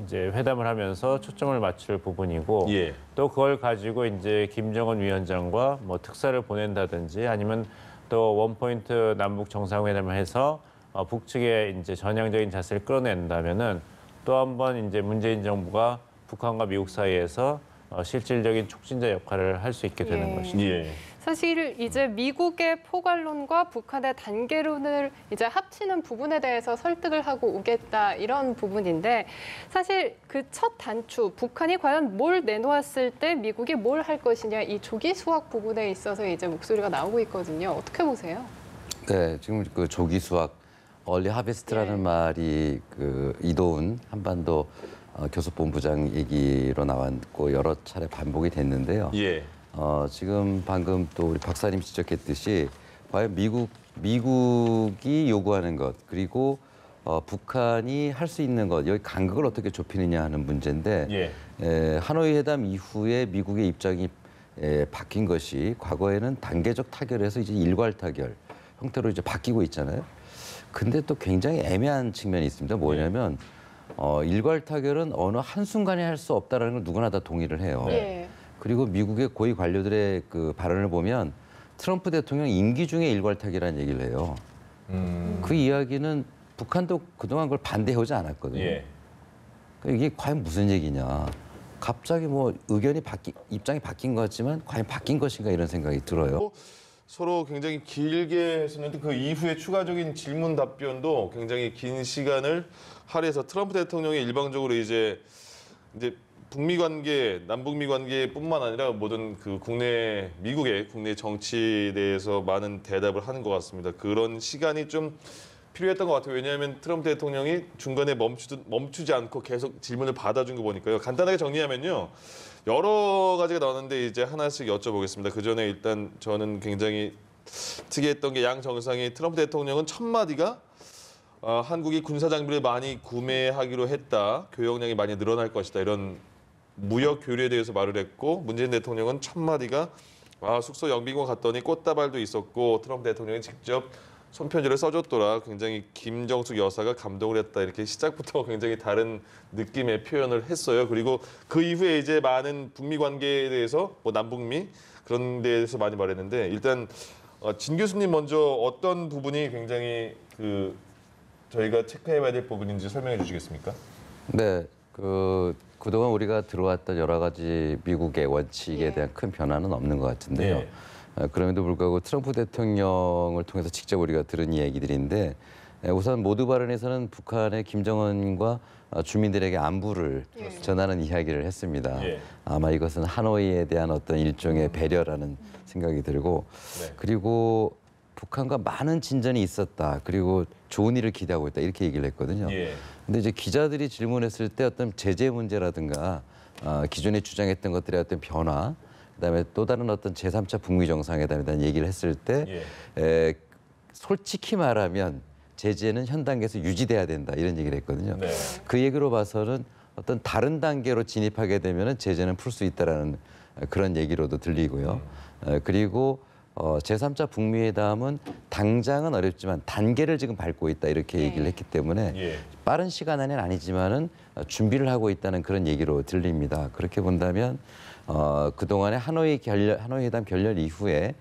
S5: 이제 회담을 하면서 초점을 맞출 부분이고 또 그걸 가지고 이제 김정은 위원장과 뭐 특사를 보낸다든지 아니면 또 원포인트 남북 정상회담을 해서 북측의 이제 전향적인 자세를 끌어낸다면은 또 한 번 이제 문재인 정부가 북한과 미국 사이에서 실질적인 촉진자 역할을 할 수 있게 되는
S2: 예.
S5: 것이죠.
S1: 예.
S2: 사실 이제 미국의 포괄론과 북한의 단계론을 이제 합치는 부분에 대해서 설득을 하고 오겠다 이런 부분인데 사실 그 첫 단추 북한이 과연 뭘 내놓았을 때 미국이 뭘 할 것이냐 이 조기 수확 부분에 있어서 이제 목소리가 나오고 있거든요. 어떻게 보세요?
S4: 네, 지금 그 조기 수확, 얼리 하베스트라는
S2: 예.
S4: 말이 그 이도훈 한반도 교섭본부장 얘기로 나왔고 여러 차례 반복이 됐는데요.
S1: 예.
S4: 지금 방금 또 우리 박사님 지적했듯이 과연 미국이 요구하는 것 그리고 북한이 할 수 있는 것 여기 간극을 어떻게 좁히느냐 하는 문제인데 하노이 회담 이후에 미국의 입장이 바뀐 것이 과거에는 단계적 타결에서 이제 일괄 타결 형태로 이제 바뀌고 있잖아요. 근데 또 굉장히 애매한 측면이 있습니다. 뭐냐면 일괄 타결은 어느 한순간에 할 수 없다라는 걸 누구나 다 동의를 해요.
S2: 예.
S4: 그리고 미국의 고위 관료들의 그 발언을 보면 트럼프 대통령 임기 중에 일괄 타결이라는 얘기를 해요. 그 이야기는 북한도 그동안 그걸 반대해오지 않았거든요.
S1: 예.
S4: 그러니까 이게 과연 무슨 얘기냐. 갑자기 뭐 입장이 바뀐 것 같지만 과연 바뀐 것인가 이런 생각이 들어요.
S1: 서로 굉장히 길게 했었는데 그 이후에 추가적인 질문 답변도 굉장히 긴 시간을 할애해서 트럼프 대통령이 일방적으로 이제 북미 관계, 남북미 관계뿐만 아니라 모든 그 미국의 국내 정치에 대해서 많은 대답을 하는 것 같습니다. 그런 시간이 좀 필요했던 것 같아요. 왜냐하면 트럼프 대통령이 중간에 멈추지 않고 계속 질문을 받아준 거 보니까요. 간단하게 정리하면요. 여러 가지가 나왔는데 이제 하나씩 여쭤보겠습니다. 그 전에 일단 저는 굉장히 특이했던 게 양 정상이 트럼프 대통령은 첫 마디가 한국이 군사 장비를 많이 구매하기로 했다. 교역량이 많이 늘어날 것이다. 이런 무역 교류에 대해서 말을 했고 문재인 대통령은 첫 마디가 숙소 영빈관 갔더니 꽃다발도 있었고 트럼프 대통령이 직접 손편지를 써줬더라. 굉장히 김정숙 여사가 감동을 했다. 이렇게 시작부터 굉장히 다른 느낌의 표현을 했어요. 그리고 그 이후에 이제 많은 북미 관계에 대해서 뭐 남북미 그런 데에 대해서 많이 말했는데 일단 진 교수님 먼저 어떤 부분이 굉장히 저희가 체크해봐야 될 부분인지 설명해 주시겠습니까?
S4: 네, 그동안 우리가 들어왔던 여러 가지 미국의 원칙에 대한 큰 변화는 없는 것 같은데요.
S1: 네.
S4: 그럼에도 불구하고 트럼프 대통령을 통해서 직접 우리가 들은 이야기들인데 우선 모두 발언에서는 북한의 김정은과 주민들에게 안부를 전하는 이야기를 했습니다. 아마 이것은 하노이에 대한 어떤 일종의 배려라는 생각이 들고 그리고 북한과 많은 진전이 있었다. 그리고 좋은 일을 기대하고 있다. 이렇게 얘기를 했거든요. 근데 이제 기자들이 질문했을 때 어떤 제재 문제라든가 기존에 주장했던 것들의 어떤 변화 그다음에 또 다른 어떤 제3차 북미 정상회담에 대한 얘기를 했을 때 솔직히 말하면 제재는 현 단계에서 유지돼야 된다 이런 얘기를 했거든요. 그 얘기로 봐서는 어떤 다른 단계로 진입하게 되면은 제재는 풀 수 있다라는 그런 얘기로도 들리고요. 그리고 제3차 북미회담은 당장은 어렵지만 단계를 지금 밟고 있다 이렇게 얘기를 했기 때문에 빠른 시간 안에는 아니지만은 준비를 하고 있다는 그런 얘기로 들립니다. 그렇게 본다면 그동안의 하노이 회담 결렬 이후에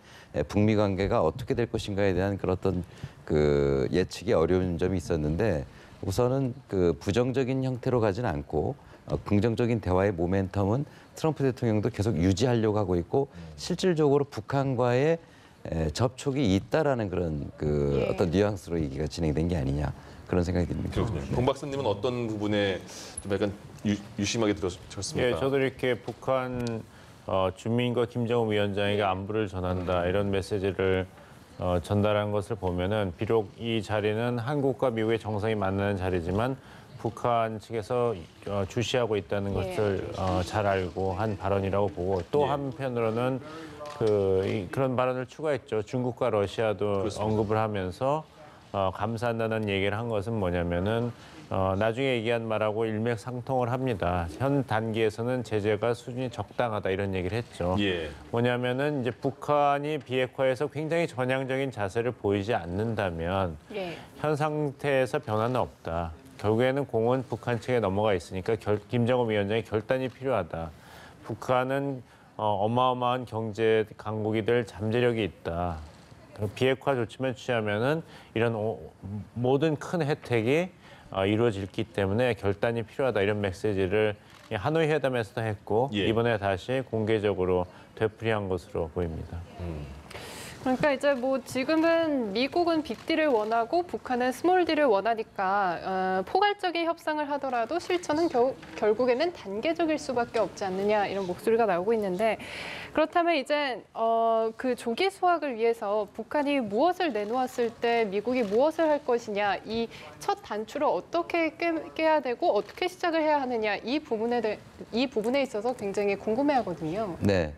S4: 북미 관계가 어떻게 될 것인가에 대한 그런 어떤 그 예측이 어려운 점이 있었는데 우선은 그 부정적인 형태로 가지는 않고 긍정적인 대화의 모멘텀은 트럼프 대통령도 계속 유지하려고 하고 있고 실질적으로 북한과의 접촉이 있다라는 그런 어떤 뉘앙스로 얘기가 진행된 게 아니냐 그런 생각이 듭니다.
S1: 그렇군요. 공 박사님은 어떤 부분에 좀 약간 유심하게 들으셨습니까?
S5: 예, 저도 이렇게 북한 주민과 김정은 위원장에게 안부를 전한다 이런 메시지를 전달한 것을 보면은 비록 이 자리는 한국과 미국의 정상이 만나는 자리지만 북한 측에서 주시하고 있다는 것을 잘 알고 한 발언이라고 보고 또 한편으로는 그런 발언을 추가했죠. 중국과 러시아도 그렇습니다. 언급을 하면서 감사한다는 얘기를 한 것은 뭐냐면은 나중에 얘기한 말하고 일맥상통을 합니다. 현 단계에서는 제재가 수준이 적당하다 이런 얘기를 했죠. 뭐냐면은 이제 북한이 비핵화에서 굉장히 전향적인 자세를 보이지 않는다면 현 상태에서 변화는 없다. 결국에는 공은 북한 측에 넘어가 있으니까 김정은 위원장의 결단이 필요하다. 북한은 어마어마한 경제 강국이 될 잠재력이 있다. 비핵화 조치만 취하면은 이런 모든 큰 혜택이 이루어지기 때문에 결단이 필요하다 이런 메시지를 이 하노이 회담에서도 했고
S1: 예.
S5: 이번에 다시 공개적으로 되풀이한 것으로 보입니다.
S2: 그러니까 이제 뭐 지금은 미국은 빅딜을 원하고 북한은 스몰딜을 원하니까 포괄적인 협상을 하더라도 실천은 결국에는 단계적일 수밖에 없지 않느냐 이런 목소리가 나오고 있는데 그렇다면 이제 그 조기 수확을 위해서 북한이 무엇을 내놓았을 때 미국이 무엇을 할 것이냐 이 첫 단추를 어떻게 깨야 되고 어떻게 시작을 해야 하느냐 이 부분에 있어서 굉장히 궁금해하거든요.
S4: 네.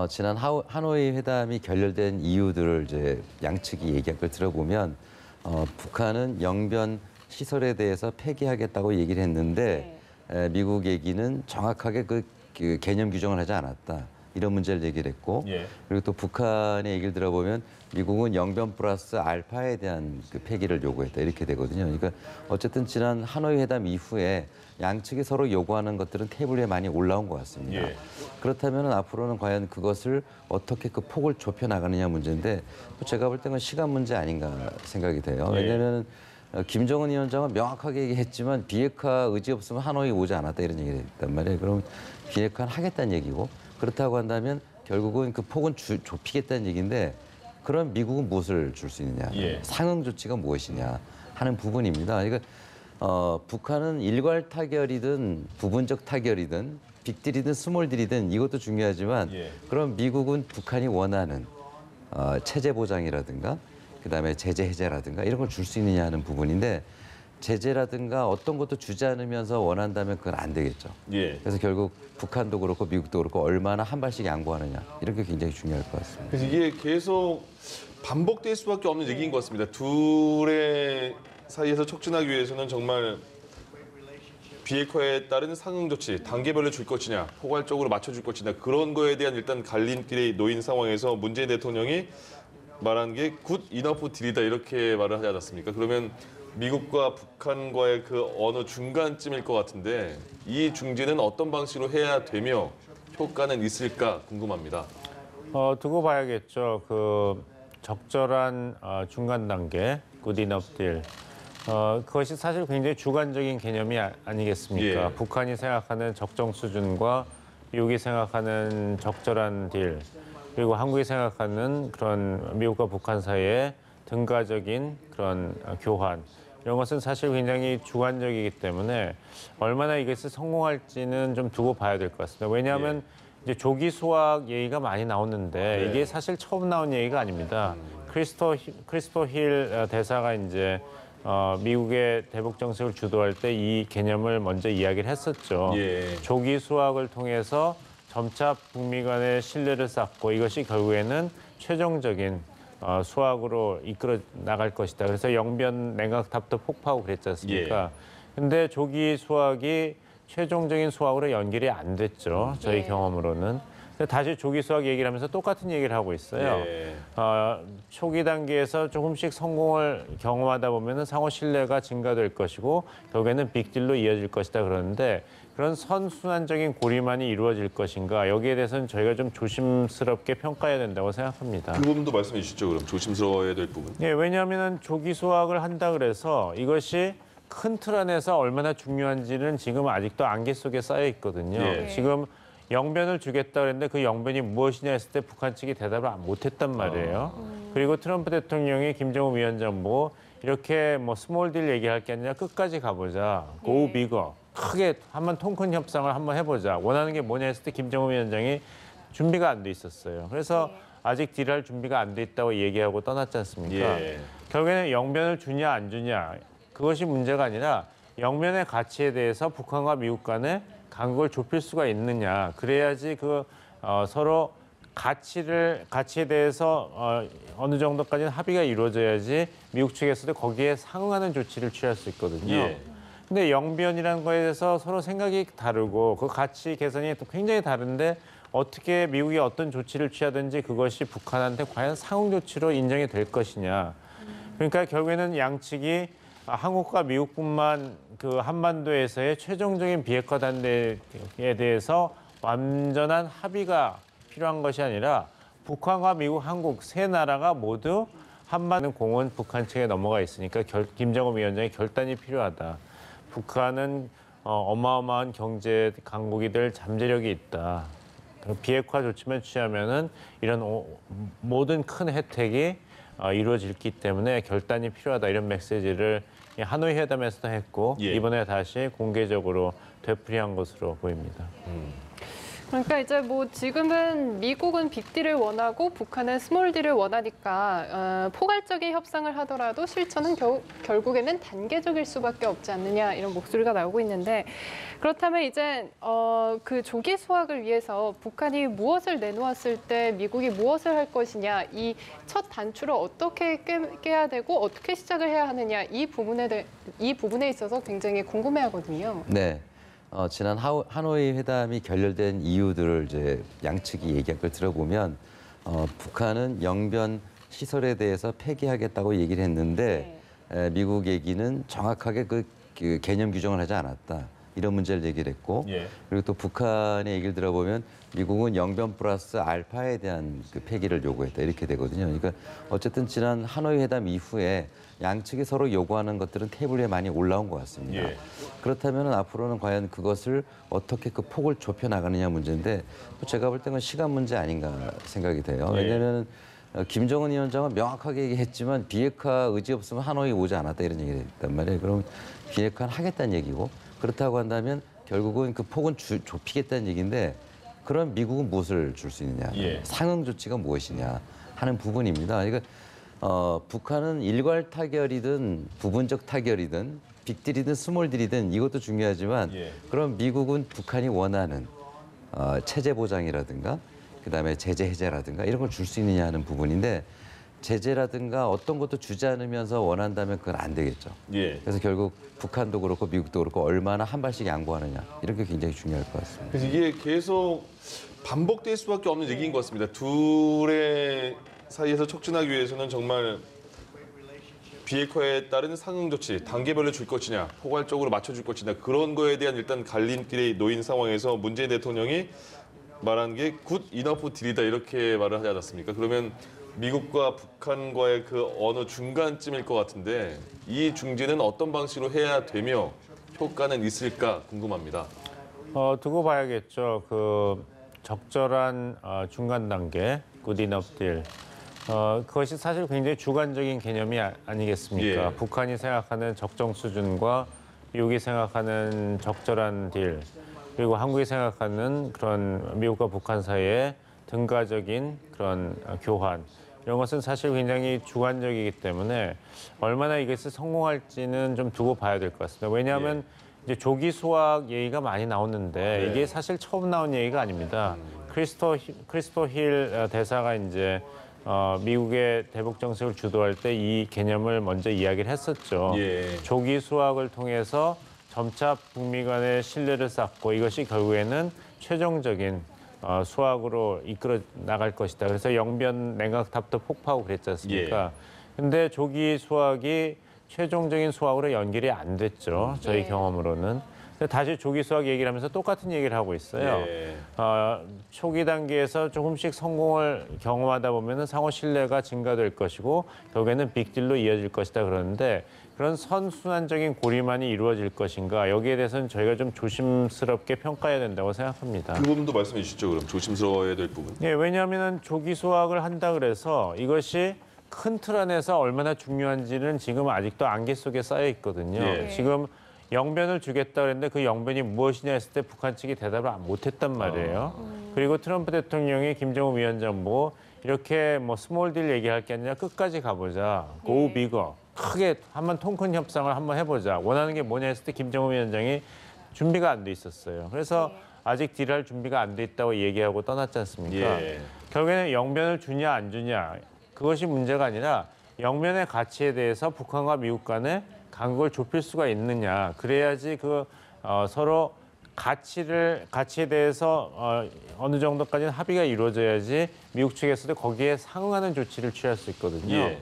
S4: 지난 하노이 회담이 결렬된 이유들을 이제 양측이 얘기한 걸 들어보면 북한은 영변 시설에 대해서 폐기하겠다고 얘기를 했는데 미국 얘기는 정확하게 그 개념 규정을 하지 않았다. 이런 문제를 얘기를 했고
S1: 예.
S4: 그리고 또 북한의 얘기를 들어보면 미국은 영변 플러스 알파에 대한 그 폐기를 요구했다. 이렇게 되거든요. 그러니까 어쨌든 지난 하노이 회담 이후에 양측이 서로 요구하는 것들은 테이블 위에 많이 올라온 것 같습니다.
S1: 예.
S4: 그렇다면 앞으로는 과연 그것을 어떻게 그 폭을 좁혀 나가느냐 문제인데 제가 볼 때는 시간 문제 아닌가 생각이 돼요.
S1: 예.
S4: 왜냐하면 김정은 위원장은 명확하게 얘기했지만 비핵화 의지 없으면 하노이 오지 않았다 이런 얘기를 했단 말이에요. 그럼 비핵화는 하겠다는 얘기고 그렇다고 한다면 결국은 그 폭은 좁히겠다는 얘기인데 그럼 미국은 무엇을 줄 수 있느냐,
S1: 예.
S4: 상응 조치가 무엇이냐 하는 부분입니다. 그러니까 북한은 일괄 타결이든 부분적 타결이든 빅딜이든 스몰딜이든 이것도 중요하지만
S1: 예.
S4: 그럼 미국은 북한이 원하는 체제 보장이라든가 그다음에 제재 해제라든가 이런 걸 줄 수 있느냐 하는 부분인데 제재라든가 어떤 것도 주지 않으면서 원한다면 그건 안 되겠죠.
S1: 예.
S4: 그래서 결국 북한도 그렇고 미국도 그렇고 얼마나 한 발씩 양보하느냐 이런 게 굉장히 중요할 것 같습니다.
S1: 그래서 이게 계속 반복될 수밖에 없는 얘기인 것 같습니다. 둘의 사이에서 촉진하기 위해서는 정말 비핵화에 따른 상응 조치, 단계별로 줄 것이냐, 포괄적으로 맞춰줄 것이냐 그런 거에 대한 일단 갈림길에 놓인 상황에서 문재인 대통령이 말한 게 굿 이너프 딜이다 이렇게 말을 하지 않았습니까? 그러면 미국과 북한과의 그 어느 중간쯤일 것 같은데 이 중재는 어떤 방식으로 해야 되며 효과는 있을까 궁금합니다.
S5: 두고 봐야겠죠. 그 적절한 중간 단계, good enough deal. 그것이 사실 굉장히 주관적인 개념이 아니겠습니까?
S1: 예.
S5: 북한이 생각하는 적정 수준과 미국이 생각하는 적절한 딜, 그리고 한국이 생각하는 그런 미국과 북한 사이의 등가적인 그런 교환. 이런 것은 사실 굉장히 주관적이기 때문에 얼마나 이것이 성공할지는 좀 두고 봐야 될 것 같습니다. 왜냐하면 이제 조기 수확 얘기가 많이 나오는데 이게 사실 처음 나온 얘기가 아닙니다. 크리스토퍼 힐 대사가 이제 미국의 대북 정책을 주도할 때 이 개념을 먼저 이야기를 했었죠.
S1: 예.
S5: 조기 수확을 통해서 점차 북미 간의 신뢰를 쌓고 이것이 결국에는 최종적인 수학으로 이끌어 나갈 것이다. 그래서 영변 냉각탑도 폭파하고 그랬지 않습니까? 근데 조기 수학이 최종적인 수학으로 연결이 안 됐죠. 저희 경험으로는. 근데 다시 조기 수학 얘기를 하면서 똑같은 얘기를 하고 있어요.
S1: 예.
S5: 초기 단계에서 조금씩 성공을 경험하다 보면은 상호 신뢰가 증가될 것이고 결국에는 빅딜로 이어질 것이다 그러는데 그런 선순환적인 고리만이 이루어질 것인가 여기에 대해서는 저희가 좀 조심스럽게 평가해야 된다고 생각합니다.
S1: 그 부분도 말씀해 주시죠. 그럼 조심스러워야 될 부분.
S5: 네, 왜냐하면 조기 수확을 한다 그래서 이것이 큰 틀 안에서 얼마나 중요한지는 지금 아직도 안개 속에 쌓여 있거든요.
S1: 예.
S5: 지금 영변을 주겠다 그랬는데 그 영변이 무엇이냐 했을 때 북한 측이 대답을 못했단 말이에요. 그리고 트럼프 대통령이 김정은 위원장 보고 이렇게 뭐 스몰 딜 얘기할 게 아니라 끝까지 가보자. 고 비거. 크게 한번 통큰 협상을 한번 해보자. 원하는 게 뭐냐 했을 때 김정은 위원장이 준비가 안 돼 있었어요. 그래서 아직 딜할 준비가 안 돼 있다고 얘기하고 떠났지 않습니까?
S1: 예.
S5: 결국에는 영변을 주냐 안 주냐 그것이 문제가 아니라 영변의 가치에 대해서 북한과 미국 간에 간극을 좁힐 수가 있느냐. 그래야지 그 서로 가치에 대해서 어느 정도까지는 합의가 이루어져야지 미국 측에서도 거기에 상응하는 조치를 취할 수 있거든요.
S1: 예.
S5: 근데 영변이라는 거에 대해서 서로 생각이 다르고 그 가치 개선이 또 굉장히 다른데 어떻게 미국이 어떤 조치를 취하든지 그것이 북한한테 과연 상응 조치로 인정이 될 것이냐. 그러니까 결국에는 양측이 한국과 미국뿐만 그 한반도에서의 최종적인 비핵화 단계에 대해서 완전한 합의가 필요한 것이 아니라 북한과 미국, 한국 세 나라가 모두 한반도 공은 북한 측에 넘어가 있으니까 김정은 위원장의 결단이 필요하다. 북한은 어마어마한 경제 강국이 될 잠재력이 있다. 비핵화 조치만 취하면은 이런 모든 큰 혜택이 이루어지기 때문에 결단이 필요하다 이런 메시지를 하노이 회담에서도 했고
S1: 예.
S5: 이번에 다시 공개적으로 되풀이한 것으로 보입니다.
S2: 그러니까 이제 뭐 지금은 미국은 빅딜을 원하고 북한은 스몰딜을 원하니까 포괄적인 협상을 하더라도 실천은 결국에는 단계적일 수밖에 없지 않느냐 이런 목소리가 나오고 있는데 그렇다면 이제 그 조기 수확을 위해서 북한이 무엇을 내놓았을 때 미국이 무엇을 할 것이냐 이 첫 단추를 어떻게 깨야 되고 어떻게 시작을 해야 하느냐 이 부분에 있어서 굉장히 궁금해하거든요.
S4: 네. 지난 하노이 회담이 결렬된 이유들을 이제 양측이 얘기한 걸 들어보면 북한은 영변 시설에 대해서 폐기하겠다고 얘기를 했는데 미국 얘기는 정확하게 그 개념 규정을 하지 않았다. 이런 문제를 얘기를 했고
S1: 예.
S4: 그리고 또 북한의 얘기를 들어보면 미국은 영변 플러스 알파에 대한 그 폐기를 요구했다. 이렇게 되거든요. 그러니까 어쨌든 지난 하노이 회담 이후에 양측이 서로 요구하는 것들은 테이블 위에 많이 올라온 것 같습니다.
S1: 예.
S4: 그렇다면 앞으로는 과연 그것을 어떻게 그 폭을 좁혀 나가느냐 문제인데 제가 볼 때는 시간 문제 아닌가 생각이 돼요.
S1: 예.
S4: 왜냐하면 김정은 위원장은 명확하게 얘기했지만 비핵화 의지 없으면 하노이 오지 않았다 이런 얘기를 했단 말이에요. 그럼 비핵화는 하겠다는 얘기고 그렇다고 한다면 결국은 그 폭은 좁히겠다는 얘기인데 그럼 미국은 무엇을 줄 수 있느냐,
S1: 예.
S4: 상응 조치가 무엇이냐 하는 부분입니다. 그러니까 북한은 일괄 타결이든 부분적 타결이든 빅딜이든 스몰딜이든 이것도 중요하지만
S1: 예.
S4: 그럼 미국은 북한이 원하는 체제 보장이라든가 그다음에 제재 해제라든가 이런 걸 줄 수 있느냐 하는 부분인데 제재라든가 어떤 것도 주지 않으면서 원한다면 그건 안 되겠죠.
S1: 예.
S4: 그래서 결국 북한도 그렇고 미국도 그렇고 얼마나 한 발씩 양보하느냐 이런 게 굉장히 중요할 것 같습니다.
S1: 그래서 이게 계속 반복될 수밖에 없는 얘기인 것 같습니다. 둘의 사이에서 촉진하기 위해서는 정말 비핵화에 따른 상응 조치, 단계별로 줄 것이냐, 포괄적으로 맞춰줄 것이냐 그런 거에 대한 일단 갈림길에 놓인 상황에서 문재인 대통령이 말한 게 굿 이너프 딜이다 이렇게 말을 하지 않았습니까? 그러면 미국과 북한과의 그 어느 중간쯤일 것 같은데 이 중재는 어떤 방식으로 해야 되며 효과는 있을까 궁금합니다.
S5: 두고 봐야겠죠. 그 적절한 중간 단계, good enough deal. 그것이 사실 굉장히 주관적인 개념이 아니겠습니까?
S1: 예.
S5: 북한이 생각하는 적정 수준과 미국이 생각하는 적절한 딜, 그리고 한국이 생각하는 그런 미국과 북한 사이의 등가적인 그런 교환, 이런 것은 사실 굉장히 주관적이기 때문에 얼마나 이것이 성공할지는 좀 두고 봐야 될 것 같습니다. 왜냐하면 이제 조기 수확 얘기가 많이 나오는데 이게 사실 처음 나온 얘기가 아닙니다. 크리스토 힐 대사가 이제 미국의 대북 정책을 주도할 때 이 개념을 먼저 이야기를 했었죠.
S1: 예.
S5: 조기 수확을 통해서 점차 북미 간의 신뢰를 쌓고 이것이 결국에는 최종적인 수확으로 이끌어 나갈 것이다. 그래서 영변 냉각탑도 폭파하고 그랬지 않습니까? 근데 조기 수확이 최종적인 수확으로 연결이 안 됐죠. 저희 경험으로는. 근데 다시 조기 수확 얘기를 하면서 똑같은 얘기를 하고 있어요.
S1: 예.
S5: 초기 단계에서 조금씩 성공을 경험하다 보면 상호 신뢰가 증가될 것이고 결국에는 빅딜로 이어질 것이다 그러는데 그런 선순환적인 고리만이 이루어질 것인가 여기에 대해서는 저희가 좀 조심스럽게 평가해야 된다고 생각합니다.
S1: 그 부분도 말씀해 주시죠. 그럼 조심스러워야 될 부분.
S5: 예, 왜냐하면 조기 수확을 한다 그래서 이것이 큰 틀 안에서 얼마나 중요한지는 지금 아직도 안개 속에 쌓여 있거든요.
S1: 예.
S5: 지금 영변을 주겠다 그랬는데 그 영변이 무엇이냐 했을 때 북한 측이 대답을 못했단 말이에요. 그리고 트럼프 대통령이 김정은 위원장 보고 이렇게 뭐 스몰 딜 얘기할 게 아니라 끝까지 가보자. 고 비거. 크게 한번 통 큰 협상을 한번 해보자. 원하는 게 뭐냐 했을 때 김정은 위원장이 준비가 안 돼 있었어요. 그래서 아직 딜할 준비가 안 돼 있다고 얘기하고 떠났지 않습니까?
S1: 예.
S5: 결국에는 영변을 주냐 안 주냐 그것이 문제가 아니라 영변의 가치에 대해서 북한과 미국 간에 간극을 좁힐 수가 있느냐. 그래야지 그 서로 가치에 대해서 어느 정도까지는 합의가 이루어져야지 미국 측에서도 거기에 상응하는 조치를 취할 수 있거든요.
S1: 예.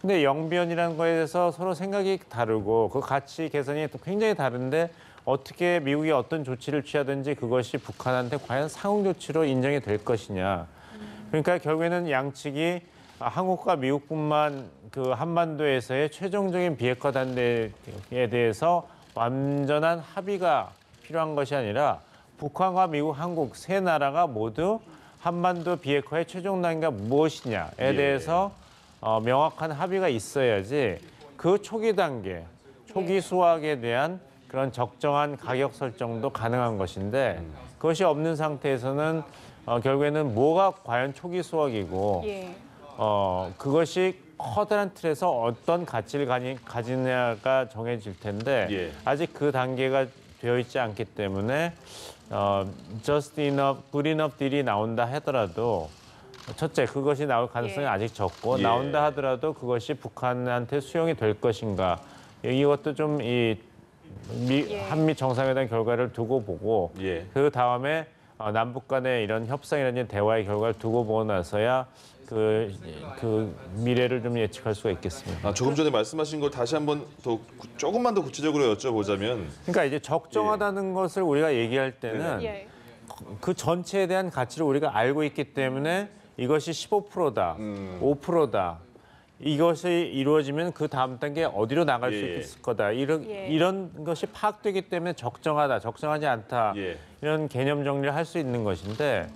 S5: 근데 영변이라는 거에 대해서 서로 생각이 다르고 그 가치 개선이 또 굉장히 다른데 어떻게 미국이 어떤 조치를 취하든지 그것이 북한한테 과연 상응 조치로 인정이 될 것이냐. 그러니까 결국에는 양측이 한국과 미국뿐만 그 한반도에서의 최종적인 비핵화 단계에 대해서 완전한 합의가 필요한 것이 아니라 북한과 미국, 한국 세 나라가 모두 한반도 비핵화의 최종 단계가 무엇이냐에 대해서 명확한 합의가 있어야지 그 초기 단계, 초기 수확에 대한 그런 적정한 가격 설정도 가능한 것인데 그것이 없는 상태에서는 결국에는 뭐가 과연 초기 수확이고 그것이 커다란 틀에서 어떤 가치를 가지냐가 정해질 텐데 아직 그 단계가 되어 있지 않기 때문에 just enough, good enough 딜이 나온다 하더라도 첫째, 그것이 나올 가능성이 아직 적고 나온다 하더라도 그것이 북한한테 수용이 될 것인가 이것도 좀 한미 정상회담 결과를 두고 보고 그 다음에 남북 간의 이런 협상이라든지 대화의 결과를 두고 보고 나서야 그 미래를 좀 예측할 수가 있겠습니다.
S1: 조금 전에 말씀하신 걸 다시 한번 조금만 더 구체적으로 여쭤보자면
S5: 그러니까 이제 적정하다는 것을 우리가 얘기할 때는 그 전체에 대한 가치를 우리가 알고 있기 때문에 이것이 15%다, 5%다. 이것이 이루어지면 그 다음 단계 어디로 나갈 수 있을 거다. 이런 것이 파악되기 때문에 적정하다, 적정하지 않다. 이런 개념 정리를 할 수 있는 것인데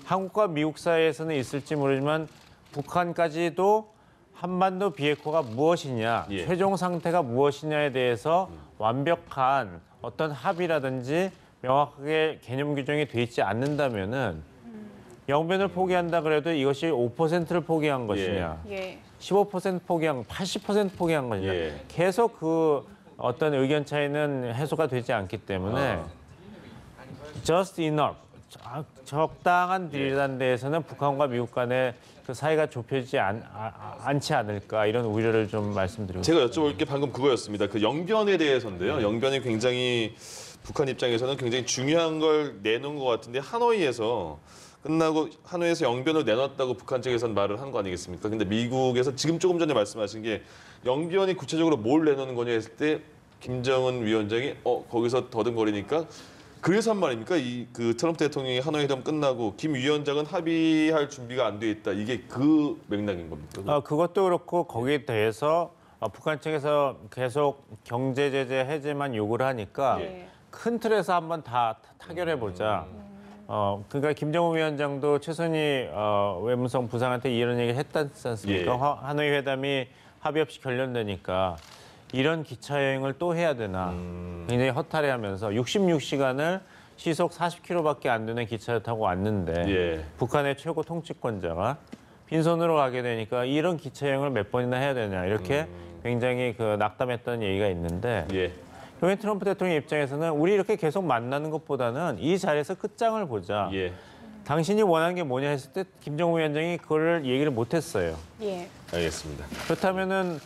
S5: 한국과 미국 사이에서는 있을지 모르지만 북한까지도 한반도 비핵화가 무엇이냐, 최종 상태가 무엇이냐에 대해서 완벽한 어떤 합의라든지 명확하게 개념 규정이 돼 있지 않는다면은 영변을 포기한다 그래도 이것이 5%를 포기한 것이냐, 15% 포기한, 80% 포기한 것이냐, 계속 그 어떤 의견 차이는 해소가 되지 않기 때문에 just enough, 적당한 딜이라는 데에서는 북한과 미국 간의 그 사이가 좁혀지지 않지 않을까 이런 우려를 좀 말씀드리고
S1: 제가 여쭤볼 게 방금 그거였습니다. 그 영변에 대해서인데요. 영변이 굉장히 북한 입장에서는 굉장히 중요한 걸 내놓은 것 같은데 하노이에서 끝나고 하노이에서 영변을 내놨다고 북한 측에서는 말을 한 거 아니겠습니까? 근데 미국에서 지금 조금 전에 말씀하신 게 영변이 구체적으로 뭘 내놓는 거냐 했을 때 김정은 위원장이 거기서 더듬거리니까 그래서 한 말입니까? 그 트럼프 대통령이 하노이 회담 끝나고 김 위원장은 합의할 준비가 안 돼 있다. 이게 그 맥락인 겁니까?
S5: 그것도 그렇고 거기에 대해서 북한 측에서 계속 경제 제재 해제만 요구를 하니까 큰 틀에서 한번 다 타결해 보자. 그러니까 김정은 위원장도 최선희 외무성 부상한테 이런 얘기를 했지 않습니까? 하노이 회담이 합의 없이 결렬되니까 이런 기차 여행을 또 해야 되나 굉장히 허탈해하면서 66시간을 시속 40km밖에 안 되는 기차를 타고 왔는데 북한의 최고 통치권자가 빈손으로 가게 되니까 이런 기차 여행을 몇 번이나 해야 되냐 이렇게 굉장히 그 낙담했던 얘기가 있는데 결국엔 트럼프 대통령 입장에서는 우리 이렇게 계속 만나는 것보다는 이 자리에서 끝장을 보자. 당신이 원하는 게 뭐냐 했을 때 김정은 위원장이 그걸 얘기를 못했어요.
S1: 알겠습니다.
S5: 그렇다면은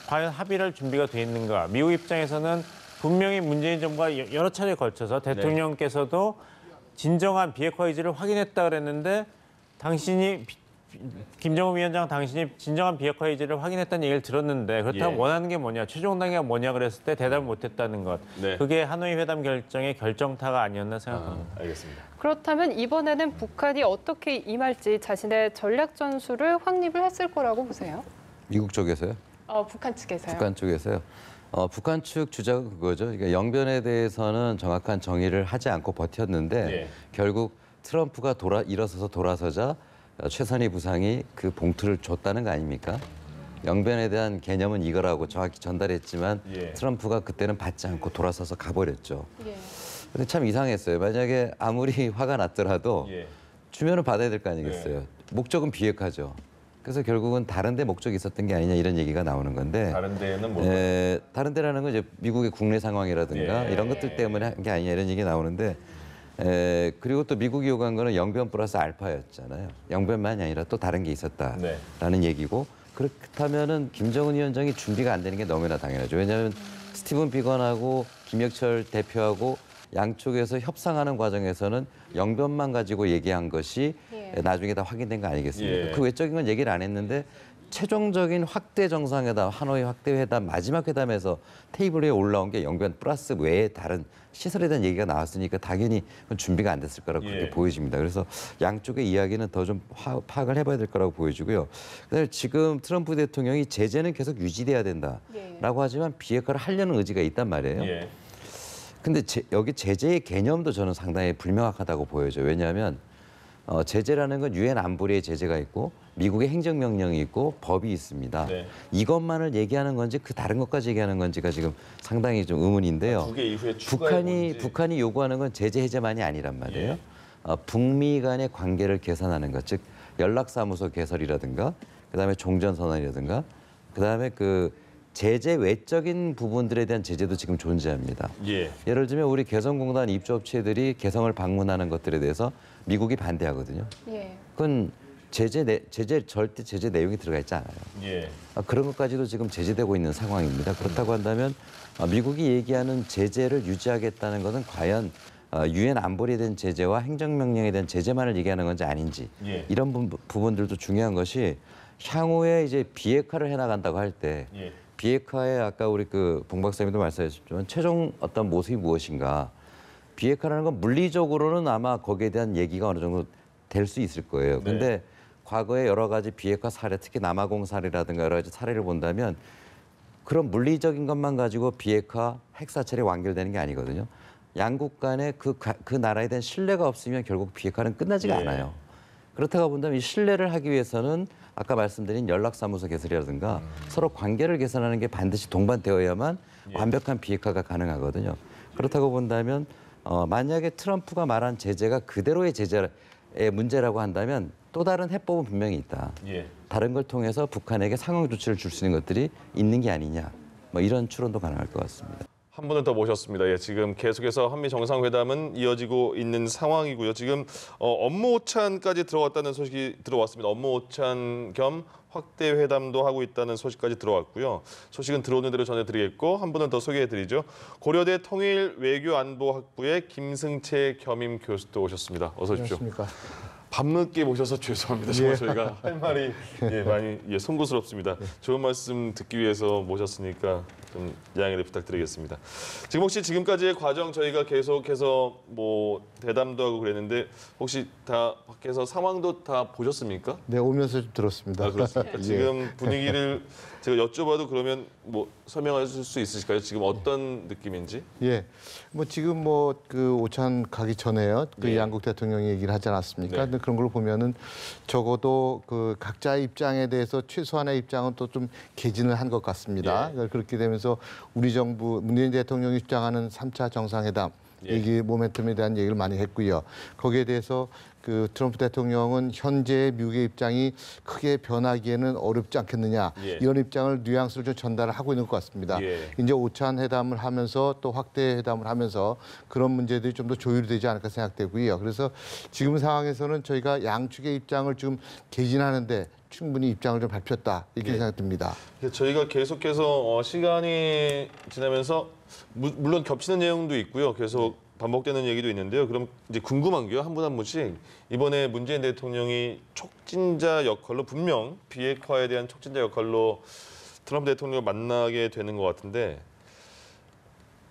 S5: 과연 합의할 준비가 돼 있는가? 미국 입장에서는 분명히 문재인 정부가 여러 차례 걸쳐서 대통령께서도 진정한 비핵화 의지를 확인했다 그랬는데 김정은 위원장 당신이 진정한 비핵화 의지를 확인했다는 얘기를 들었는데 그렇다면 원하는 게 뭐냐, 최종 단계가 뭐냐 그랬을 때 대답을 못했다는 것. 그게 하노이 회담 결정의 결정타가 아니었나 생각합니다.
S1: 알겠습니다.
S2: 그렇다면 이번에는 북한이 어떻게 임할지 자신의 전략 전술을 확립을 했을 거라고 보세요?
S4: 미국 쪽에서요?
S2: 북한 측에서요.
S4: 북한 쪽에서요. 북한 측 주장은 그거죠. 그러니까 영변에 대해서는 정확한 정의를 하지 않고 버텼는데 결국 트럼프가 일어서서 돌아서자 최선희 부상이 그 봉투를 줬다는 거 아닙니까? 영변에 대한 개념은 이거라고 정확히 전달했지만 트럼프가 그때는 받지 않고 돌아서서 가버렸죠. 근데 참 이상했어요. 만약에 아무리 화가 났더라도 주면은 받아야 될 거 아니겠어요. 목적은 비핵화죠. 그래서 결국은 다른 데 목적이 있었던 게 아니냐 이런 얘기가 나오는 건데
S1: 다른 데는 뭐
S4: 다른 데라는 건 이제 미국의 국내 상황이라든가 이런 것들 때문에 한 게 아니냐 이런 얘기가 나오는데 그리고 또 미국이 요구한 거는 영변 플러스 알파였잖아요. 영변만이 아니라 또 다른 게 있었다라는 얘기고 그렇다면은 김정은 위원장이 준비가 안 되는 게 너무나 당연하죠. 왜냐하면 스티븐 비건하고 김혁철 대표하고 양쪽에서 협상하는 과정에서는 영변만 가지고 얘기한 것이 나중에 다 확인된 거 아니겠습니까? 그 외적인 건 얘기를 안 했는데 최종적인 확대 정상회담, 하노이 확대 회담, 마지막 회담에서 테이블 위에 올라온 게 영변 플러스 외에 다른 시설에 대한 얘기가 나왔으니까 당연히 그건 준비가 안 됐을 거라고 그렇게 보여집니다. 그래서 양쪽의 이야기는 더 좀 파악을 해봐야 될 거라고 보여지고요. 그다음에 지금 트럼프 대통령이 제재는 계속 유지돼야 된다라고 하지만 비핵화를 하려는 의지가 있단 말이에요. 근데 여기 제재의 개념도 저는 상당히 불명확하다고 보여져요. 왜냐하면 제재라는 건 유엔 안보리의 제재가 있고 미국의 행정명령이 있고 법이 있습니다.
S1: 네.
S4: 이것만을 얘기하는 건지 그 다른 것까지 얘기하는 건지가 지금 상당히 좀 의문인데요.
S1: 두 개 이후에 추가해
S4: 북한이 요구하는 건 제재 해제만이 아니란 말이에요.
S1: 예.
S4: 북미 간의 관계를 개선하는 것, 즉 연락사무소 개설이라든가, 그다음에 종전선언이라든가, 그다음에 그 제재 외적인 부분들에 대한 제재도 지금 존재합니다.
S1: 예.
S4: 예를 들면 우리 개성공단 입주업체들이 개성을 방문하는 것들에 대해서 미국이 반대하거든요.
S2: 예.
S4: 그건 절대 제재 내용이 들어가 있지 않아요.
S1: 예.
S4: 그런 것까지도 지금 제재되고 있는 상황입니다. 그렇다고 한다면 미국이 얘기하는 제재를 유지하겠다는 것은 과연 유엔 안보리에 대한 제재와 행정명령에 대한 제재만을 얘기하는 건지 아닌지
S1: 예.
S4: 이런 부분들도 중요한 것이 향후에 이제 비핵화를 해나간다고 할 때
S1: 예.
S4: 비핵화에 아까 우리 봉 박사님도 말씀하셨지만 최종 어떤 모습이 무엇인가 비핵화라는 건 물리적으로는 아마 거기에 대한 얘기가 어느 정도 될 수 있을 거예요. 근데
S1: 네.
S4: 과거에 여러 가지 비핵화 사례, 특히 남아공 사례라든가 여러 가지 사례를 본다면 그런 물리적인 것만 가지고 비핵화 핵사찰이 완결되는 게 아니거든요. 양국 간에 그 나라에 대한 신뢰가 없으면 결국 비핵화는 끝나지가
S1: 예.
S4: 않아요. 그렇다고 본다면 이 신뢰를 하기 위해서는 아까 말씀드린 연락사무소 개설이라든가 서로 관계를 개선하는 게 반드시 동반되어야만 완벽한 비핵화가 가능하거든요. 그렇다고 본다면 만약에 트럼프가 말한 제재가 그대로의 제재의 문제라고 한다면 또 다른 해법은 분명히 있다.
S1: 예.
S4: 다른 걸 통해서 북한에게 상응 조치를 줄 수 있는 것들이 있는 게 아니냐. 뭐 이런 추론도 가능할 것 같습니다.
S1: 한 분을 더 모셨습니다. 예, 지금 계속해서 한미 정상회담은 이어지고 있는 상황이고요. 지금 업무 오찬까지 들어왔다는 소식이 들어왔습니다. 업무 오찬 겸 확대 회담도 하고 있다는 소식까지 들어왔고요. 소식은 들어오는 대로 전해드리겠고 한 분은 더 소개해드리죠. 고려대 통일외교안보학부의 김승채 겸임 교수도 오셨습니다. 어서 오십시오.
S6: 안녕하십니까.
S1: 밤늦게 모셔서 죄송합니다. 정말 저희가 할 말이 많이 송구스럽습니다. 좋은 말씀 듣기 위해서 모셨으니까 좀 양해를 부탁드리겠습니다. 지금 혹시 지금까지의 과정 저희가 계속해서 뭐 대담도 하고 그랬는데 혹시 다 밖에서 상황도 다 보셨습니까?
S6: 네, 오면서 좀 들었습니다.
S1: 아, 그렇습니까?
S6: 예.
S1: 지금 분위기를 제가 여쭤봐도 그러면 뭐 설명하실 수 있으실까요? 지금 어떤 느낌인지?
S6: 예, 뭐 지금 뭐 그 오찬 가기 전에요. 그
S1: 예.
S6: 양국 대통령이 얘기를 하지 않았습니까?
S1: 네.
S6: 근데 그런 걸 보면은 적어도 그 각자의 입장에 대해서 최소한의 입장은 또 좀 개진을 한 것 같습니다.
S1: 예.
S6: 그렇게 되면서 우리 정부 문재인 대통령이 주장하는 3차 정상회담
S1: 예.
S6: 얘기 모멘텀에 대한 얘기를 많이 했고요. 거기에 대해서 그 트럼프 대통령은 현재 미국의 입장이 크게 변하기에는 어렵지 않겠느냐
S1: 예.
S6: 이런 입장을 뉘앙스를 좀 전달을 하고 있는 것 같습니다.
S1: 예.
S6: 이제 오찬 회담을 하면서 또 확대 회담을 하면서 그런 문제들이 좀 더 조율이 되지 않을까 생각되고요. 그래서 지금 상황에서는 저희가 양측의 입장을 좀 개진하는데 충분히 입장을 좀 밝혔다 이렇게
S1: 예.
S6: 생각됩니다.
S1: 저희가 계속해서 시간이 지나면서 물론 겹치는 내용도 있고요. 계속 반복되는 얘기도 있는데요. 그럼 이제 궁금한 게요. 한 분 한 분씩 이번에 문재인 대통령이 촉진자 역할로 분명 비핵화에 대한 촉진자 역할로 트럼프 대통령을 만나게 되는 것 같은데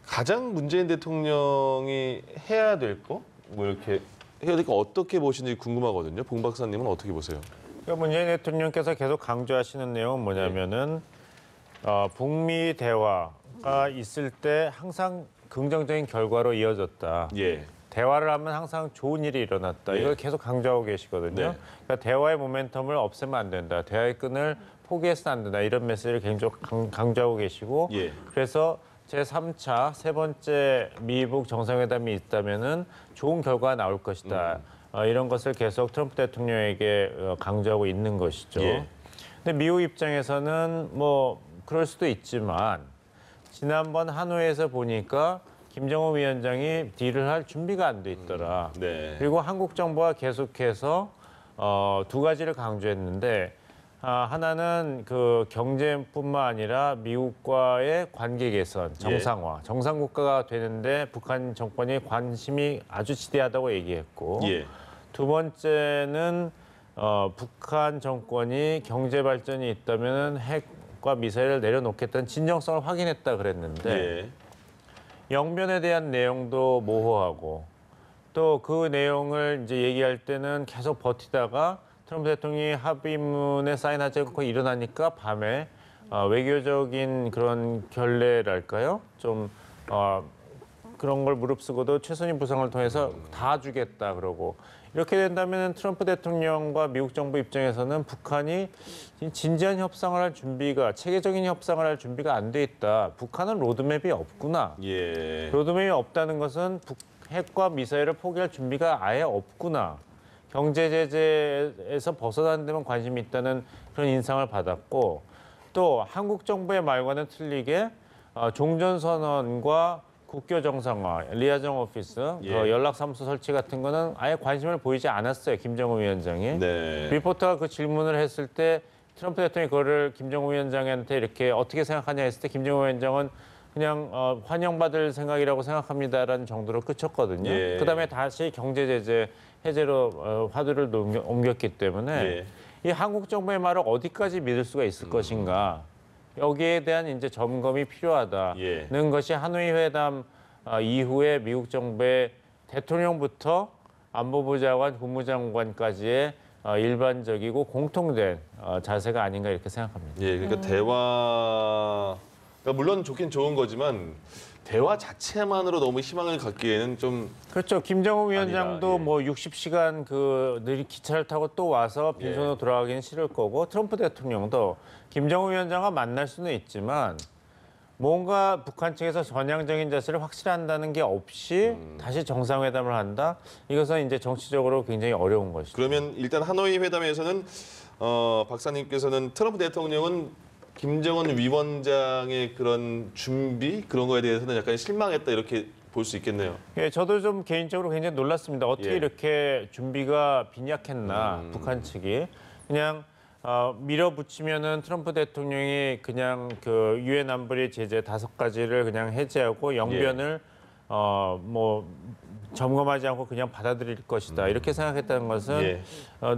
S1: 가장 문재인 대통령이 해야 될 거? 뭐 이렇게 해야 될 거 어떻게 보시는지 궁금하거든요. 봉 박사님은 어떻게 보세요?
S5: 그러니까 문재인 대통령께서 계속 강조하시는 내용은 뭐냐면은 북미 대화가 있을 때 항상 긍정적인 결과로 이어졌다.
S1: 예.
S5: 대화를 하면 항상 좋은 일이 일어났다.
S1: 예.
S5: 이걸 계속 강조하고 계시거든요.
S1: 네.
S5: 그러니까 대화의 모멘텀을 없애면 안 된다. 대화의 끈을 포기해서는 안 된다. 이런 메시지를 계속 강조하고 계시고
S1: 예.
S5: 그래서 제3차 세 번째 미국 정상회담이 있다면은 좋은 결과가 나올 것이다. 이런 것을 계속 트럼프 대통령에게 강조하고 있는 것이죠.
S1: 예.
S5: 근데 미국 입장에서는 뭐 그럴 수도 있지만 지난번 하노이에서 보니까 김정은 위원장이 딜을 할 준비가 안 돼 있더라.
S1: 네.
S5: 그리고 한국 정부가 계속해서 두 가지를 강조했는데 하나는 그 경제뿐만 아니라 미국과의 관계 개선, 정상화, 정상 국가가 되는데 북한 정권이 관심이 아주 지대하다고 얘기했고
S1: 예.
S5: 두 번째는 북한 정권이 경제 발전이 있다면 핵과 미사일을 내려놓겠다는 진정성을 확인했다 그랬는데
S1: 예.
S5: 영변에 대한 내용도 모호하고 또 그 내용을 이제 얘기할 때는 계속 버티다가 트럼프 대통령이 합의문에 사인하지 않고 일어나니까 밤에 외교적인 그런 결례랄까요? 좀 그런 걸 무릅쓰고도 최순위 부상을 통해서 다 주겠다 그러고 이렇게 된다면 트럼프 대통령과 미국 정부 입장에서는 북한이 진지한 협상을 할 준비가 체계적인 협상을 할 준비가 안 돼 있다. 북한은 로드맵이 없구나.
S1: 예.
S5: 로드맵이 없다는 것은 핵과 미사일을 포기할 준비가 아예 없구나. 경제 제재에서 벗어나는 데만 관심이 있다는 그런 인상을 받았고 또 한국 정부의 말과는 틀리게 종전선언과 국교 정상화, 리아정 오피스,
S1: 예.
S5: 연락사무소 설치 같은 거는 아예 관심을 보이지 않았어요. 김정은 위원장이.
S1: 네.
S5: 리포터가 그 질문을 했을 때 트럼프 대통령이 그거를 김정은 위원장한테 이렇게 어떻게 생각하냐 했을 때 김정은 위원장은 그냥 환영받을 생각이라고 생각합니다라는 정도로 그쳤거든요.
S1: 예.
S5: 그다음에 다시 경제 제재 해제로 화두를 옮겼기 때문에
S1: 예.
S5: 이 한국 정부의 말을 어디까지 믿을 수가 있을 것인가. 여기에 대한 이제 점검이 필요하다는
S1: 예.
S5: 것이 하노이 회담 이후에 미국 정부의 대통령부터 안보부 장관, 국무장관까지의 일반적이고 공통된 자세가 아닌가 이렇게 생각합니다.
S1: 예, 그러니까 대화 그러니까 물론 좋긴 좋은 거지만 대화 자체만으로 너무 희망을 갖기에는 좀
S5: 그렇죠. 김정은 위원장도
S1: 아니다, 예.
S5: 뭐 60시간 느린 기차를 타고 또 와서 빈손으로
S1: 예.
S5: 돌아가기는 싫을 거고 트럼프 대통령도 김정은 위원장과 만날 수는 있지만 뭔가 북한 측에서 전향적인 자세를 확실한다는 게 없이 다시 정상회담을 한다. 이것은 이제 정치적으로 굉장히 어려운 것이죠.
S1: 그러면 일단 하노이 회담에서는 박사님께서는 트럼프 대통령은 김정은 위원장의 그런 준비 그런 거에 대해서는 약간 실망했다 이렇게 볼 수 있겠네요.
S5: 예, 저도 좀 개인적으로 굉장히 놀랐습니다. 어떻게
S1: 예.
S5: 이렇게 준비가 빈약했나 북한 측이 그냥 밀어붙이면은 트럼프 대통령이 그냥 그 유엔 안보리 제재 5가지를 그냥 해제하고 영변을 뭐 점검하지 않고 그냥 받아들일 것이다 이렇게 생각했다는 것은
S1: 예.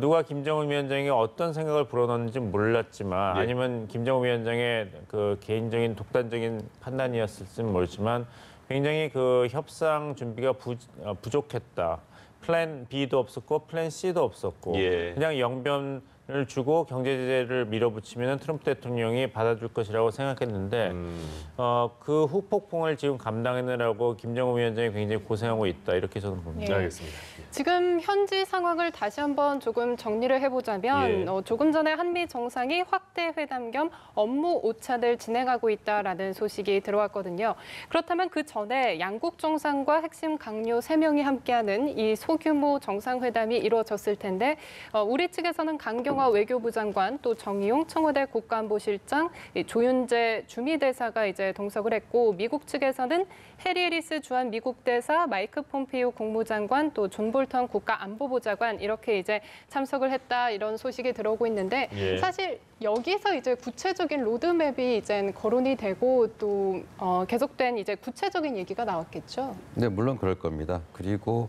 S5: 누가 김정은 위원장이 어떤 생각을 불어넣는지 몰랐지만
S1: 예.
S5: 아니면 김정은 위원장의 그 개인적인 독단적인 판단이었을지는 모르지만 굉장히 그 협상 준비가 부족했다. 플랜 B도 없었고 플랜 C도 없었고
S1: 예.
S5: 그냥 영변을 주고 경제 제재를 밀어붙이면 트럼프 대통령이 받아줄 것이라고 생각했는데 그 후폭풍을 지금 감당하느라고 김정은 위원장이 굉장히 고생하고 있다 이렇게 저는 봅니다.
S2: 예.
S1: 알겠습니다.
S2: 지금 현지 상황을 다시 한번 조금 정리를 해보자면
S1: 예.
S2: 조금 전에 한미 정상이 확대 회담 겸 업무 오찬을 진행하고 있다라는 소식이 들어왔거든요. 그렇다면 그 전에 양국 정상과 핵심 강요 3명이 함께하는 이 소규모 정상회담이 이루어졌을 텐데 우리 측에서는 강경화 외교부 장관 또 정의용 청와대 국가안보실장 조윤재 주미대사가 이제 동석을 했고 미국 측에서는 해리 해리스 주한 미국 대사 마이크 폼페이오 국무장관 또 존 볼턴 국가안보보좌관 이렇게 이제 참석을 했다 이런 소식이 들어오고 있는데
S1: 예.
S2: 사실 여기서 이제 구체적인 로드맵이 이제 거론이 되고 또 계속된 이제 구체적인 얘기가 나왔겠죠.
S4: 네, 물론 그럴 겁니다. 그리고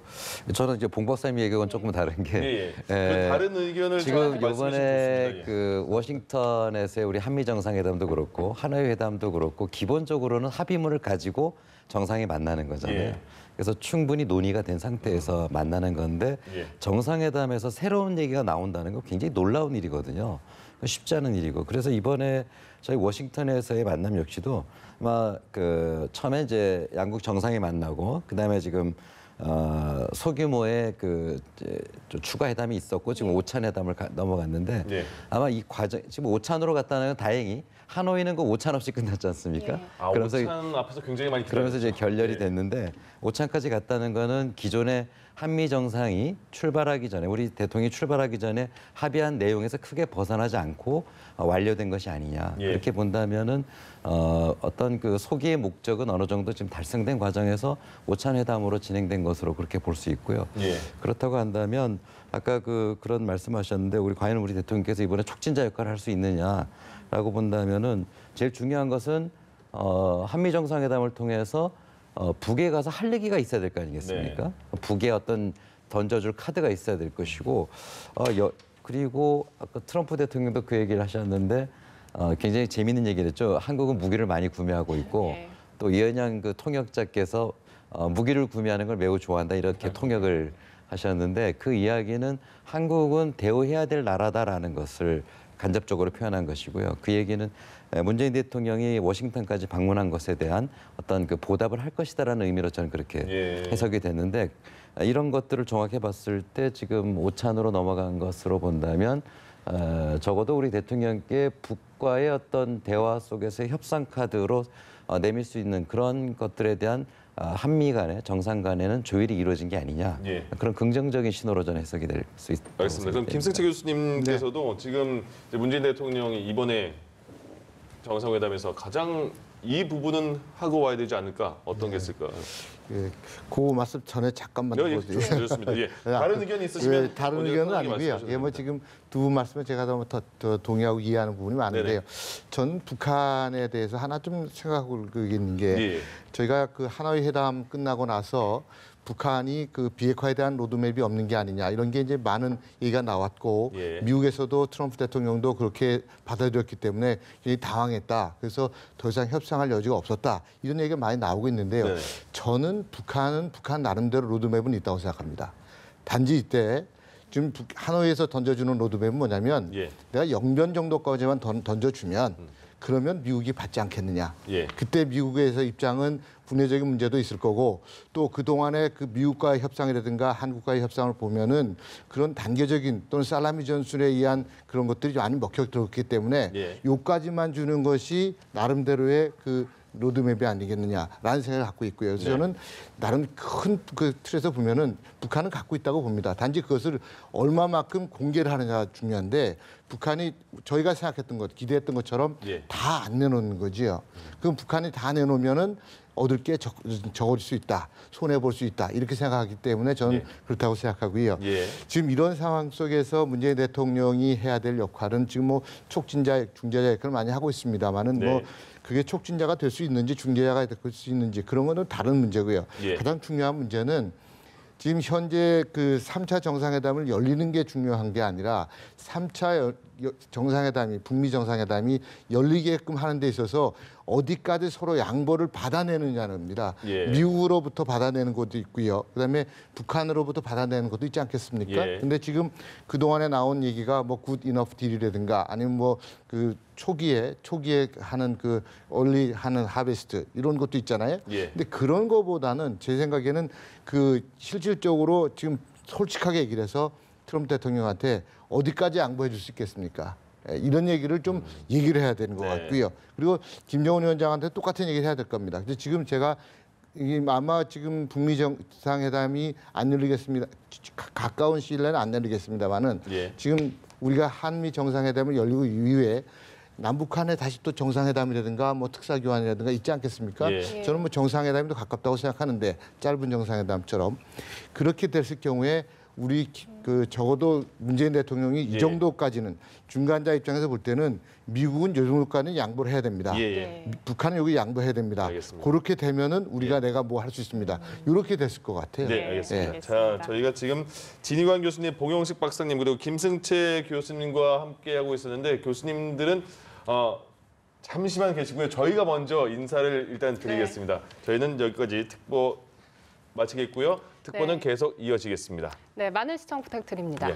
S4: 저는 이제 봉 박사님 얘기하고는 조금 다른 게
S1: 예. 그 다른 의견을
S4: 지금
S1: 저한테 말씀해 주시면
S4: 이번에
S1: 좋습니다. 예.
S4: 그 워싱턴에서의 우리 한미 정상회담도 그렇고 하노이 회담도 그렇고 기본적으로는 합의문을 가지고 정상이 만나는 거잖아요.
S1: 예.
S4: 그래서 충분히 논의가 된 상태에서 만나는 건데
S1: 예.
S4: 정상회담에서 새로운 얘기가 나온다는 건 굉장히 놀라운 일이거든요. 쉽지 않은 일이고 그래서 이번에 저희 워싱턴에서의 만남 역시도 아마 그 처음에 이제 양국 정상이 만나고 그다음에 지금 소규모의 그 이제 좀 추가 회담이 있었고 지금 오찬 회담을 넘어갔는데
S1: 예.
S4: 아마 이 과정 지금 오찬으로 갔다는 건 다행히 하노이는 그 오찬 없이 끝났지 않습니까?
S2: 예.
S1: 아,
S4: 그러면서
S1: 오찬 앞에서 굉장히 많이
S4: 그러면서 이제 결렬이
S1: 예.
S4: 됐는데 오찬까지 갔다는 거는 기존의 한미 정상이 출발하기 전에 우리 대통령이 출발하기 전에 합의한 내용에서 크게 벗어나지 않고 완료된 것이 아니냐
S1: 예.
S4: 그렇게 본다면은 어떤 그 소기의 목적은 어느 정도 지금 달성된 과정에서 오찬 회담으로 진행된 것으로 그렇게 볼 수 있고요.
S1: 예.
S4: 그렇다고 한다면 아까 그런 말씀하셨는데 과연 우리 대통령께서 이번에 촉진자 역할을 할 수 있느냐라고 본다면은 제일 중요한 것은 한미 정상회담을 통해서 북에 가서 할 얘기가 있어야 될 거 아니겠습니까?
S1: 네.
S4: 북에 어떤 던져줄 카드가 있어야 될 것이고 그리고 아까 트럼프 대통령도 그 얘기를 하셨는데 굉장히 재미있는 얘기를 했죠. 한국은 무기를 많이 구매하고 있고
S2: 네.
S4: 또 이은영 그 통역자께서 무기를 구매하는 걸 매우 좋아한다 이렇게 통역을 하셨는데 그 이야기는 한국은 대우해야 될 나라다라는 것을 간접적으로 표현한 것이고요. 그 얘기는 문재인 대통령이 워싱턴까지 방문한 것에 대한 어떤 그 보답을 할 것이다라는 의미로 저는 그렇게 해석이 됐는데 이런 것들을 종합해 봤을 때 지금 오찬으로 넘어간 것으로 본다면 적어도 우리 대통령께 북과의 어떤 대화 속에서의 협상 카드로 내밀 수 있는 그런 것들에 대한 한미 간의 정상 간에는 조율이 이루어진 게 아니냐 그런 긍정적인 신호로 저는 해석이 될 수 있습니다.
S1: 알겠습니다. 그럼 김승채 교수님께서도 지금 이제 문재인 대통령이 이번에 정상회담에서 가장 이 부분은 하고 와야 되지 않을까? 어떤 게 있을까?
S6: 예, 그 말씀 전에 잠깐만
S1: 네,
S6: 드리고요.
S1: 좋습니다. 예. 다른 의견이 있으시면
S6: 예, 다른 의견은 아니고요. 예, 뭐 지금 두 분 말씀에 제가 더 동의하고 이해하는 부분이 많은데요. 전 북한에 대해서 하나 좀 생각하고 있는 게 저희가 그 하노이 회담 끝나고 나서 북한이 그 비핵화에 대한 로드맵이 없는 게 아니냐 이런 게 이제 많은 얘기가 나왔고 미국에서도 트럼프 대통령도 그렇게 받아들였기 때문에 굉장히 당황했다. 그래서 더 이상 협상할 여지가 없었다. 이런 얘기가 많이 나오고 있는데요. 저는 북한은 북한 나름대로 로드맵은 있다고 생각합니다. 단지 이때 지금 하노이에서 던져주는 로드맵은 뭐냐면 내가 영변 정도까지만 던져주면 그러면 미국이 받지 않겠느냐. 그때 미국에서 입장은 국내적인 문제도 있을 거고 또 그동안의 그 미국과의 협상이라든가 한국과의 협상을 보면은 그런 단계적인 또는 살라미 전술에 의한 그런 것들이 많이 먹혀 들었기 때문에 요까지만 주는 것이 나름대로의 그 로드맵이 아니겠느냐라는 생각을 갖고 있고요. 그래서 저는 나름 큰 그 틀에서 보면은 북한은 갖고 있다고 봅니다. 단지 그것을 얼마만큼 공개를 하느냐가 중요한데 북한이 저희가 생각했던 것, 기대했던 것처럼 다 안 내놓는 거지요. 그럼 북한이 다 내놓으면은 얻을 게 적어질 수 있다, 손해 볼 수 있다 이렇게 생각하기 때문에 저는 그렇다고 생각하고요. 지금 이런 상황 속에서 문재인 대통령이 해야 될 역할은 지금 뭐 촉진자, 중재자 역할을 많이 하고 있습니다만은 뭐 그게 촉진자가 될 수 있는지 중재자가 될 수 있는지 그런 거는 다른 문제고요. 가장 중요한 문제는 지금 현재 그 3차 정상회담을 열리는 게 중요한 게 아니라 3차 정상회담이 북미 정상회담이 열리게끔 하는 데 있어서 어디까지 서로 양보를 받아내느냐입니다. 미국으로부터 받아내는 것도 있고요. 그다음에 북한으로부터 받아내는 것도 있지 않겠습니까? 근데 지금 그동안에 나온 얘기가 뭐 굿 이너프 딜이라든가 아니면 뭐 그 초기에 하는 그 얼리 하는 하베스트 이런 것도 있잖아요. 근데 그런 거보다는 제 생각에는 그 실질적으로 지금 솔직하게 얘기를 해서 트럼프 대통령한테 어디까지 양보해 줄 수 있겠습니까? 이런 얘기를 좀 얘기를 해야 되는 것 같고요. 그리고 김정은 위원장한테 똑같은 얘기를 해야 될 겁니다. 근데 지금 제가 아마 지금 북미 정상회담이 안 열리겠습니다. 가까운 시일 내는 안 열리겠습니다만은 지금 우리가 한미 정상회담을 열리고 이후에 남북한에 다시 또 정상회담이라든가 뭐 특사교환이라든가 있지 않겠습니까? 저는 뭐 정상회담이 더 가깝다고 생각하는데 짧은 정상회담처럼 그렇게 됐을 경우에 우리 그 적어도 문재인 대통령이 이 정도까지는 중간자 입장에서 볼 때는 미국은 요 정도까지는 양보를 해야 됩니다. 북한은 여기 양보해야 됩니다.
S1: 알겠습니다.
S6: 그렇게 되면은 우리가 내가 뭐 할 수 있습니다. 이렇게 됐을 것 같아요.
S1: 네, 알겠습니다. 자, 저희가 지금 진희관 교수님, 봉영식 박사님 그리고 김승채 교수님과 함께하고 있었는데 교수님들은 잠시만 계시고요. 저희가 먼저 인사를 일단 드리겠습니다. 저희는 여기까지 특보 마치겠고요. 특보는 계속 이어지겠습니다.
S2: 네, 많은 시청 부탁드립니다.